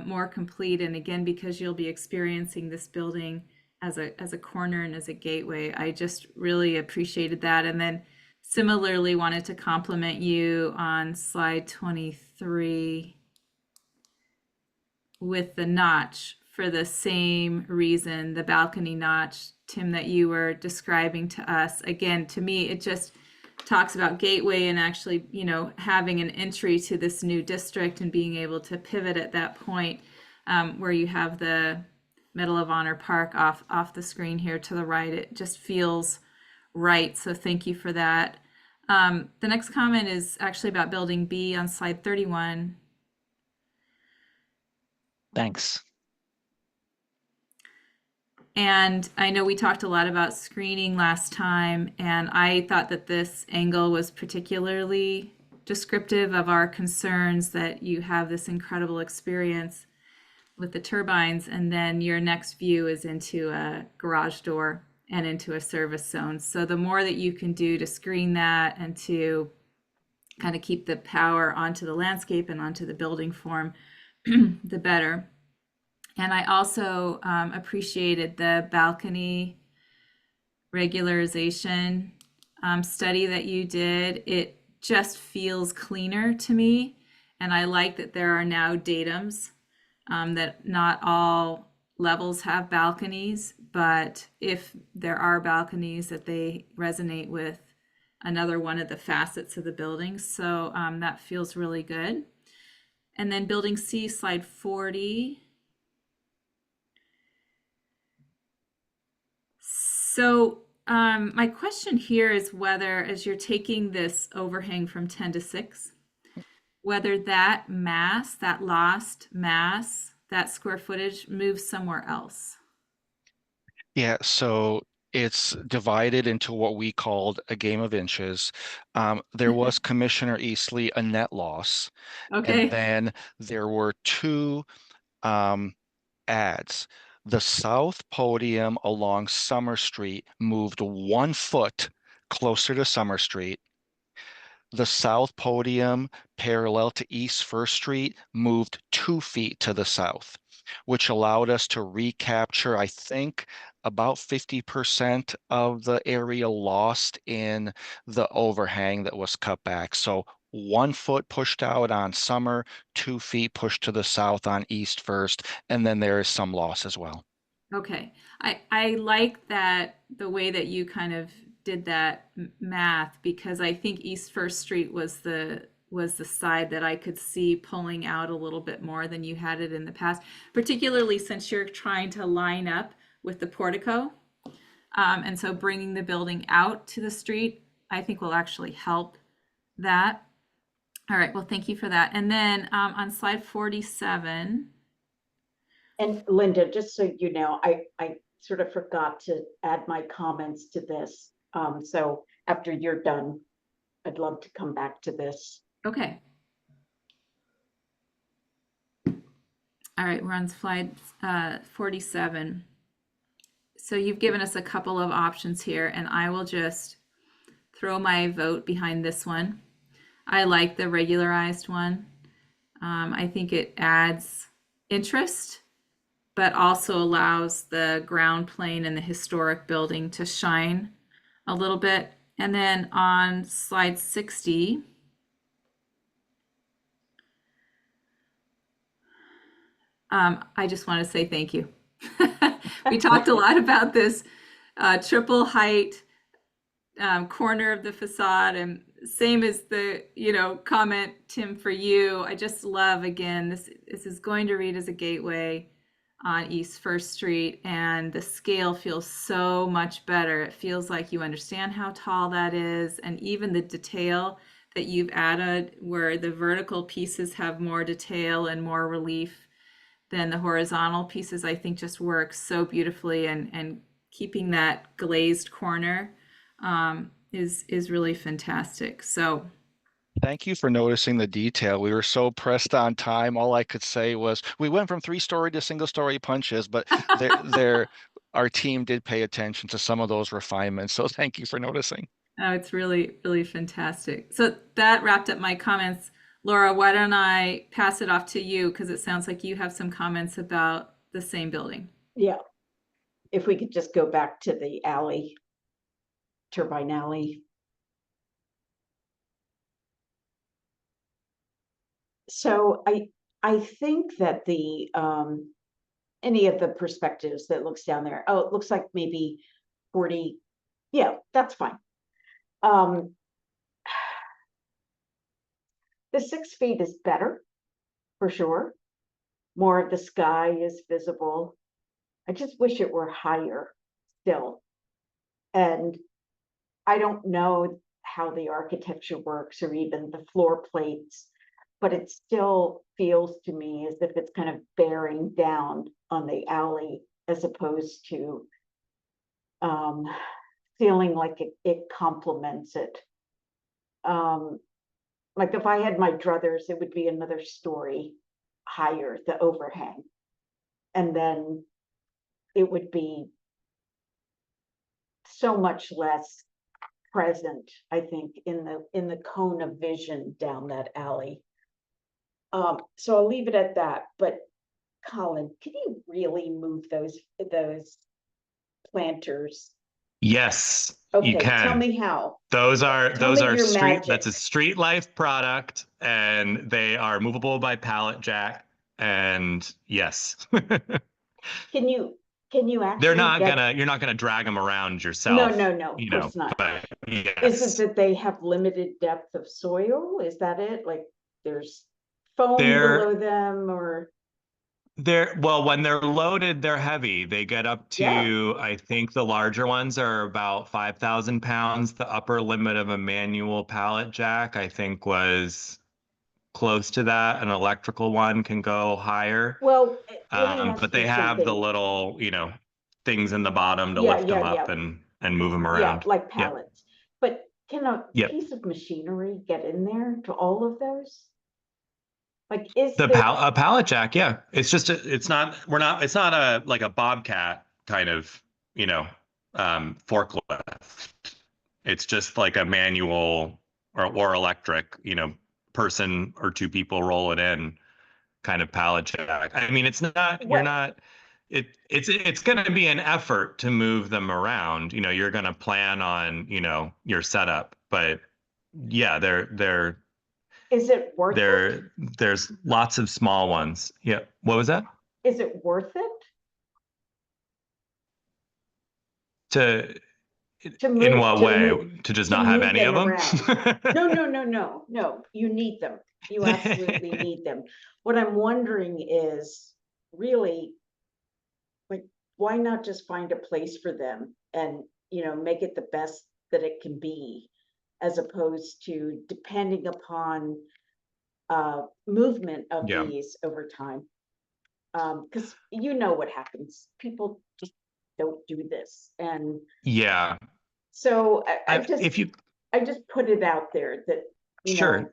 [SPEAKER 5] more complete, and again, because you'll be experiencing this building as a corner and as a gateway, I just really appreciated that. And then similarly wanted to compliment you on slide 23 with the notch for the same reason, the balcony notch, Tim, that you were describing to us. Again, to me, it just talks about gateway and actually, having an entry to this new district and being able to pivot at that point where you have the Medal of Honor Park off the screen here to the right. It just feels right. So thank you for that. The next comment is actually about building B on slide 31.
[SPEAKER 11] Thanks.
[SPEAKER 5] And I know we talked a lot about screening last time, and I thought that this angle was particularly descriptive of our concerns that you have this incredible experience with the turbines, and then your next view is into a garage door and into a service zone. So the more that you can do to screen that and to kind of keep the power onto the landscape and onto the building form, the better. And I also appreciated the balcony regularization study that you did. It just feels cleaner to me. And I like that there are now datums that not all levels have balconies, but if there are balconies, that they resonate with another one of the facets of the building. So that feels really good. And then building C, slide 40. So my question here is whether, as you're taking this overhang from 10 to 6, whether that mass, that lost mass, that square footage moves somewhere else.
[SPEAKER 10] Yeah, so it's divided into what we called a game of inches. There was Commissioner Eastley a net loss,
[SPEAKER 5] Okay.
[SPEAKER 10] and then there were two adds. The south podium along Summer Street moved 1 foot closer to Summer Street. The south podium parallel to East First Street moved 2 feet to the south, which allowed us to recapture, I think, about 50% of the area lost in the overhang that was cut back. So 1 foot pushed out on Summer, 2 feet pushed to the south on East First, and then there is some loss as well.
[SPEAKER 5] Okay. I like that, the way that you kind of did that math, because I think East First Street was the side that I could see pulling out a little bit more than you had it in the past, particularly since you're trying to line up with the portico. And so bringing the building out to the street, I think will actually help that. All right, well, thank you for that. And then on slide 47.
[SPEAKER 9] And Linda, just so you know, I sort of forgot to add my comments to this. So after you're done, I'd love to come back to this.
[SPEAKER 5] Okay. All right, we're on slide 47. So you've given us a couple of options here, and I will just throw my vote behind this one. I like the regularized one. I think it adds interest, but also allows the ground plane and the historic building to shine a little bit. And then on slide 60, I just want to say thank you. We talked a lot about this triple height corner of the facade, and same as the comment, Tim, for you. I just love, again, this is going to read as a gateway on East First Street, and the scale feels so much better. It feels like you understand how tall that is, and even the detail that you've added where the vertical pieces have more detail and more relief than the horizontal pieces, I think just works so beautifully, and keeping that glazed corner is really fantastic. So
[SPEAKER 10] Thank you for noticing the detail. We were so pressed on time. All I could say was we went from 3-story to single-story punches, but our team did pay attention to some of those refinements. So thank you for noticing.
[SPEAKER 5] oh, it's really, really fantastic. So that wrapped up my comments. Laura, why don't I pass it off to you, because it sounds like you have some comments about the same building.
[SPEAKER 9] Yeah. If we could just go back to the alley, turbine alley. So I think that the any of the perspectives that looks down there, oh, it looks like maybe 40. Yeah, that's fine. The 6 feet is better for sure. More of the sky is visible. I just wish it were higher still. And I don't know how the architecture works or even the floor plates, but it still feels to me as if it's kind of bearing down on the alley as opposed to feeling like it complements it. Like if I had my druthers, it would be another story higher, the overhang. And then it would be so much less present, I think, in the cone of vision down that alley. So I'll leave it at that. But Colin, can you really move those planters?
[SPEAKER 8] Yes,
[SPEAKER 9] Okay,
[SPEAKER 8] you can.
[SPEAKER 9] tell me how.
[SPEAKER 8] Those are
[SPEAKER 9] your
[SPEAKER 8] street.
[SPEAKER 9] magic.
[SPEAKER 8] That's a Street Life product, and they are movable by pallet jack. And yes,
[SPEAKER 9] Can you actually
[SPEAKER 8] you're not gonna drag them around yourself.
[SPEAKER 9] No, of course not.
[SPEAKER 8] But
[SPEAKER 9] Is
[SPEAKER 8] yes,
[SPEAKER 9] it that they have limited depth of soil? Is that it? Like there's foam
[SPEAKER 8] They're-
[SPEAKER 9] below them, or
[SPEAKER 8] well, when they're loaded, they're heavy. They get up to,
[SPEAKER 9] Yeah.
[SPEAKER 8] I think the larger ones are about 5,000 pounds. The upper limit of a manual pallet jack, I think, was close to that. An electrical one can go higher.
[SPEAKER 9] well, let me ask
[SPEAKER 8] But they
[SPEAKER 9] you
[SPEAKER 8] have the
[SPEAKER 9] something.
[SPEAKER 8] little, things in the bottom to
[SPEAKER 9] Yeah,
[SPEAKER 8] lift them up
[SPEAKER 9] yeah.
[SPEAKER 8] and move them
[SPEAKER 9] Yeah,
[SPEAKER 8] around.
[SPEAKER 9] like
[SPEAKER 8] Yep.
[SPEAKER 9] pallets. But can a
[SPEAKER 8] Yep.
[SPEAKER 9] piece of machinery get in there to all of those? Like, is
[SPEAKER 8] A
[SPEAKER 9] there?
[SPEAKER 8] pallet jack, yeah. It's not a like a Bobcat kind of, forklift. It's just like a manual or electric, person or two people roll it in kind of pallet jack. I mean, it's not, you're
[SPEAKER 9] What?
[SPEAKER 8] not, it's going to be an effort to move them around. You're going to plan on, your setup, but yeah,
[SPEAKER 9] Is it worth it?
[SPEAKER 8] there's lots of small ones. Yeah. What was that?
[SPEAKER 9] Is it worth it
[SPEAKER 8] To
[SPEAKER 9] move?
[SPEAKER 8] In what way?
[SPEAKER 9] Move,
[SPEAKER 8] To just
[SPEAKER 9] to
[SPEAKER 8] not have
[SPEAKER 9] move
[SPEAKER 8] any of them?
[SPEAKER 9] around? No. You need them. You absolutely need them. What I'm wondering is really, like, why not just find a place for them and make it the best that it can be, as opposed to depending upon movement of
[SPEAKER 8] Yeah.
[SPEAKER 9] these over time. Because what happens. People just don't do this. And
[SPEAKER 8] Yeah.
[SPEAKER 9] so I
[SPEAKER 8] If you
[SPEAKER 9] just put it out there that,
[SPEAKER 8] Sure.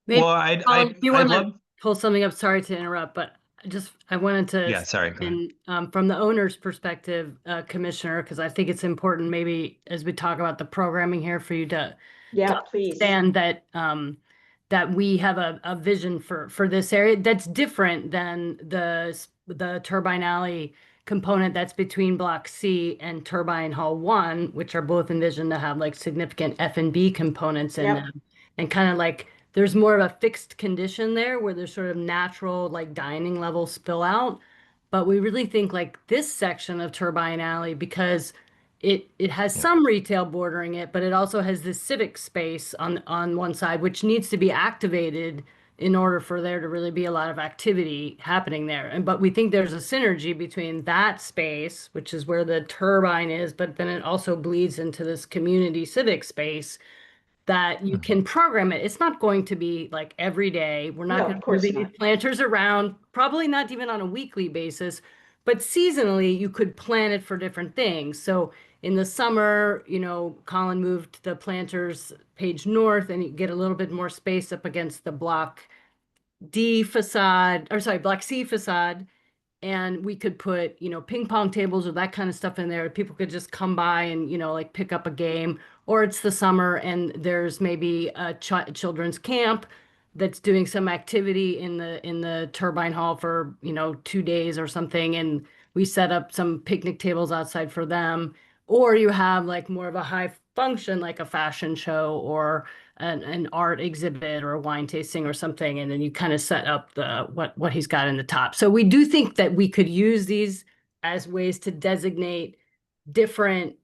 [SPEAKER 13] Maybe,
[SPEAKER 8] Well,
[SPEAKER 13] Colin, if you
[SPEAKER 8] I'd
[SPEAKER 13] want to
[SPEAKER 8] love.
[SPEAKER 13] pull something up, sorry to interrupt, but I wanted to.
[SPEAKER 8] Yeah, sorry, go ahead.
[SPEAKER 13] And from the owner's perspective, Commissioner, because I think it's important maybe as we talk about the programming here for you to
[SPEAKER 9] please.
[SPEAKER 13] understand that that we have a vision for this area that's different than the Turbine Alley component that's between Block C and Turbine Hall 1, which are both envisioned to have like significant F&B components in them, and kind of like there's more of a fixed condition there where there's sort of natural like dining level spill out. But we really think like this section of Turbine Alley, because it has some retail bordering it, but it also has this civic space on one side, which needs to be activated in order for there to really be a lot of activity happening there. And but we think there's a synergy between that space, which is where the turbine is, but then it also bleeds into this community civic space that you can program it. It's not going to be like every day. We're not going to move these planters around, probably not even on a weekly basis, but seasonally you could plan it for different things. So in the summer, you know, Colin moved the planters page north and you get a little bit more space up against the Block D facade, or sorry, Block C facade. And we could put, you know, ping pong tables or that kind of stuff in there. People could just come by and, you know, like pick up a game. Or it's the summer and there's maybe a children's camp that's doing some activity in the turbine hall for, you know, 2 days or something. And we set up some picnic tables outside for them. Or you have like more of a high function, like a fashion show or an art exhibit or a wine tasting or something, and then you kind of set up the what he's got in the top. So we do think that we could use these as ways to designate different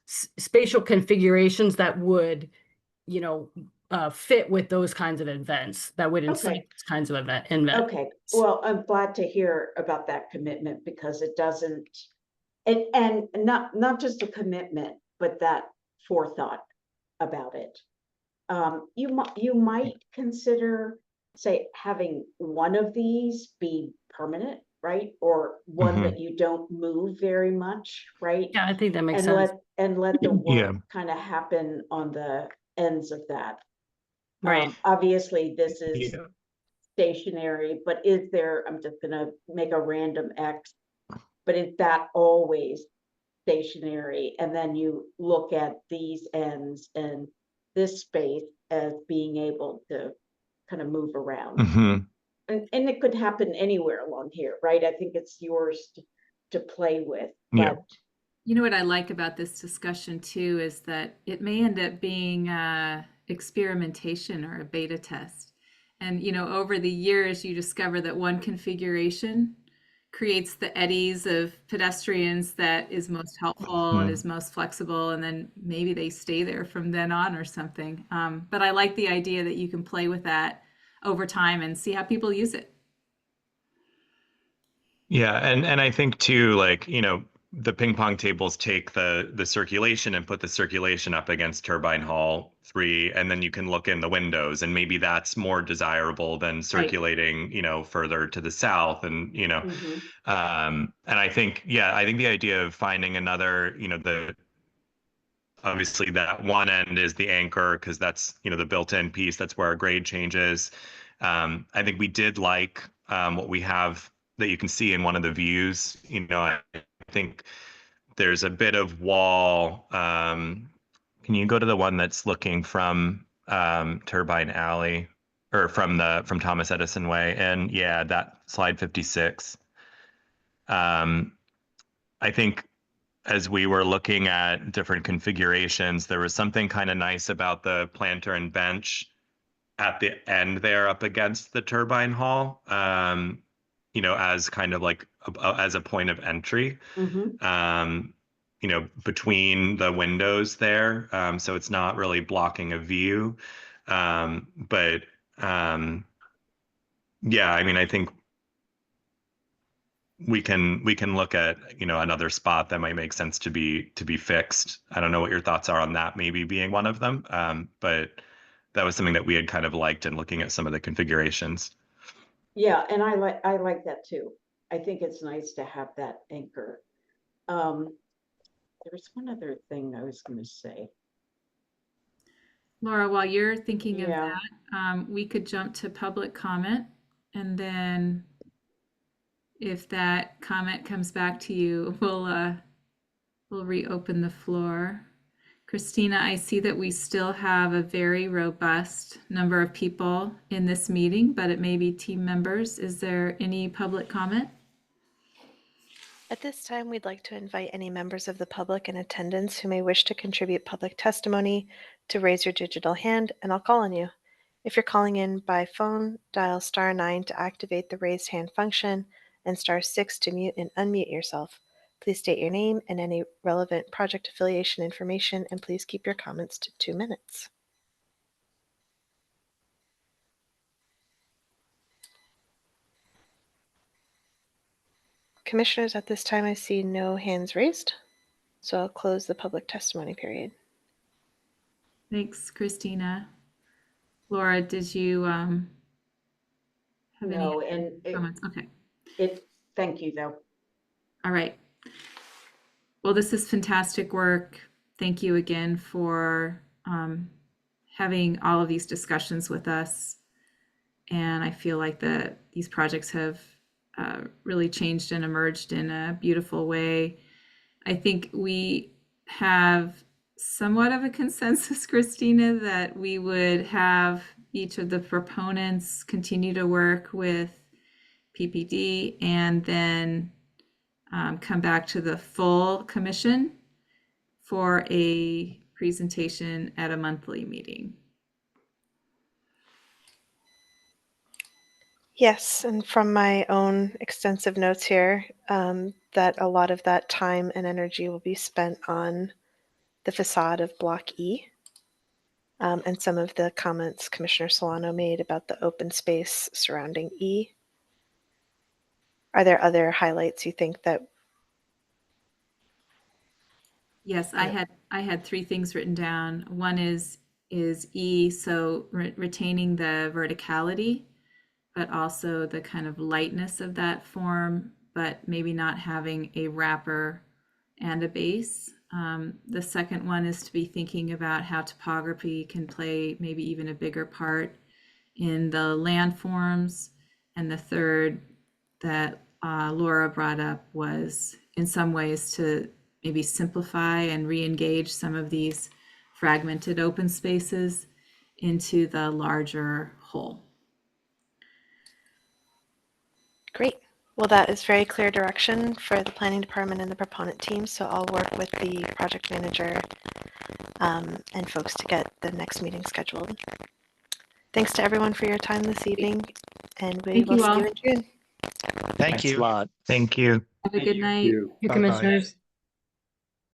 [SPEAKER 13] spatial configurations that would, you know, fit with those kinds of events, that would incite those kinds of events.
[SPEAKER 9] Okay, well, I'm glad to hear about that commitment because it doesn't, and not just a commitment, but that forethought about it. You might consider, say, having one of these be permanent, right? Or one that you don't move very much, right?
[SPEAKER 13] Yeah, I think that makes sense.
[SPEAKER 9] Let the work kind of happen on the ends of that.
[SPEAKER 13] Right.
[SPEAKER 9] Obviously, this is stationary, but is there, I'm just gonna make a random X, but is that always stationary? And then you look at these ends and this space as being able to kind of move around. And it could happen anywhere along here, right? I think it's yours to play with. But
[SPEAKER 5] you know what I like about this discussion too is that it may end up being experimentation or a beta test. And, you know, over the years, you discover that one configuration creates the eddies of pedestrians that is most helpful and is most flexible. And then maybe they stay there from then on or something. But I like the idea that you can play with that over time and see how people use it.
[SPEAKER 8] Yeah, and I think too, like, you know, the ping pong tables take the circulation and put the circulation up against Turbine Hall 3, and then you can look in the windows, and maybe that's more desirable than circulating, you know, further to the south, and you know, and I think the idea of finding another, you know, obviously that one end is the anchor because that's, you know, the built-in piece. That's where our grade changes. I think we did like what we have that you can see in one of the views. You know, I think there's a bit of wall. Can you go to the one that's looking from Turbine Alley or from Thomas Edison Way? And yeah, that slide 56. I think as we were looking at different configurations, there was something kind of nice about the planter and bench at the end there up against the turbine hall, you know, as kind of like as a point of entry, you know, between the windows there. So it's not really blocking a view. But yeah, I mean, I think we can look at, you know, another spot that might make sense to be fixed. I don't know what your thoughts are on that, maybe being one of them. But that was something that we had kind of liked in looking at some of the configurations.
[SPEAKER 9] Yeah, and I like that too. I think it's nice to have that anchor. There's one other thing I was going to say.
[SPEAKER 5] Laura, while you're thinking of that, we could jump to public comment and then if that comment comes back to you, we'll reopen the floor. Christina, I see that we still have a very robust number of people in this meeting, but it may be team members. Is there any public comment?
[SPEAKER 1] At this time, we'd like to invite any members of the public in attendance who may wish to contribute public testimony to raise your digital hand, and I'll call on you. If you're calling in by phone, dial *9 to activate the raised hand function and *6 to mute and unmute yourself. Please state your name and any relevant project affiliation information, and please keep your comments to 2 minutes. Commissioners, at this time I see no hands raised, so I'll close the public testimony period.
[SPEAKER 5] Thanks, Christina. Laura, did you have
[SPEAKER 9] No,
[SPEAKER 5] any
[SPEAKER 9] and
[SPEAKER 5] comments? Okay.
[SPEAKER 9] Thank you though.
[SPEAKER 5] All right. Well, this is fantastic work. Thank you again for having all of these discussions with us. And I feel like these projects have really changed and emerged in a beautiful way. I think we have somewhat of a consensus, Christina, that we would have each of the proponents continue to work with PPD and then come back to the full commission for a presentation at a monthly meeting.
[SPEAKER 1] Yes, and from my own extensive notes here, that a lot of that time and energy will be spent on the facade of Block E, and some of the comments Commissioner Solano made about the open space surrounding E. Are there other highlights you think that?
[SPEAKER 5] Yes, I had 3 things written down. One is E, so retaining the verticality, but also the kind of lightness of that form, but maybe not having a wrapper and a base. The second one is to be thinking about how topography can play maybe even a bigger part in the landforms. And the third that Laura brought up was in some ways to maybe simplify and re-engage some of these fragmented open spaces into the larger whole. Great. Well, that is very clear direction for the planning department and the proponent team. So I'll work with the project manager and folks to get the next meeting scheduled. Thanks to everyone for your time this evening, and we will see you in June.
[SPEAKER 10] Thank you.
[SPEAKER 11] Thanks a lot.
[SPEAKER 8] Thank you.
[SPEAKER 5] Have a good night.
[SPEAKER 13] You
[SPEAKER 4] Bye-bye.
[SPEAKER 13] commissioners.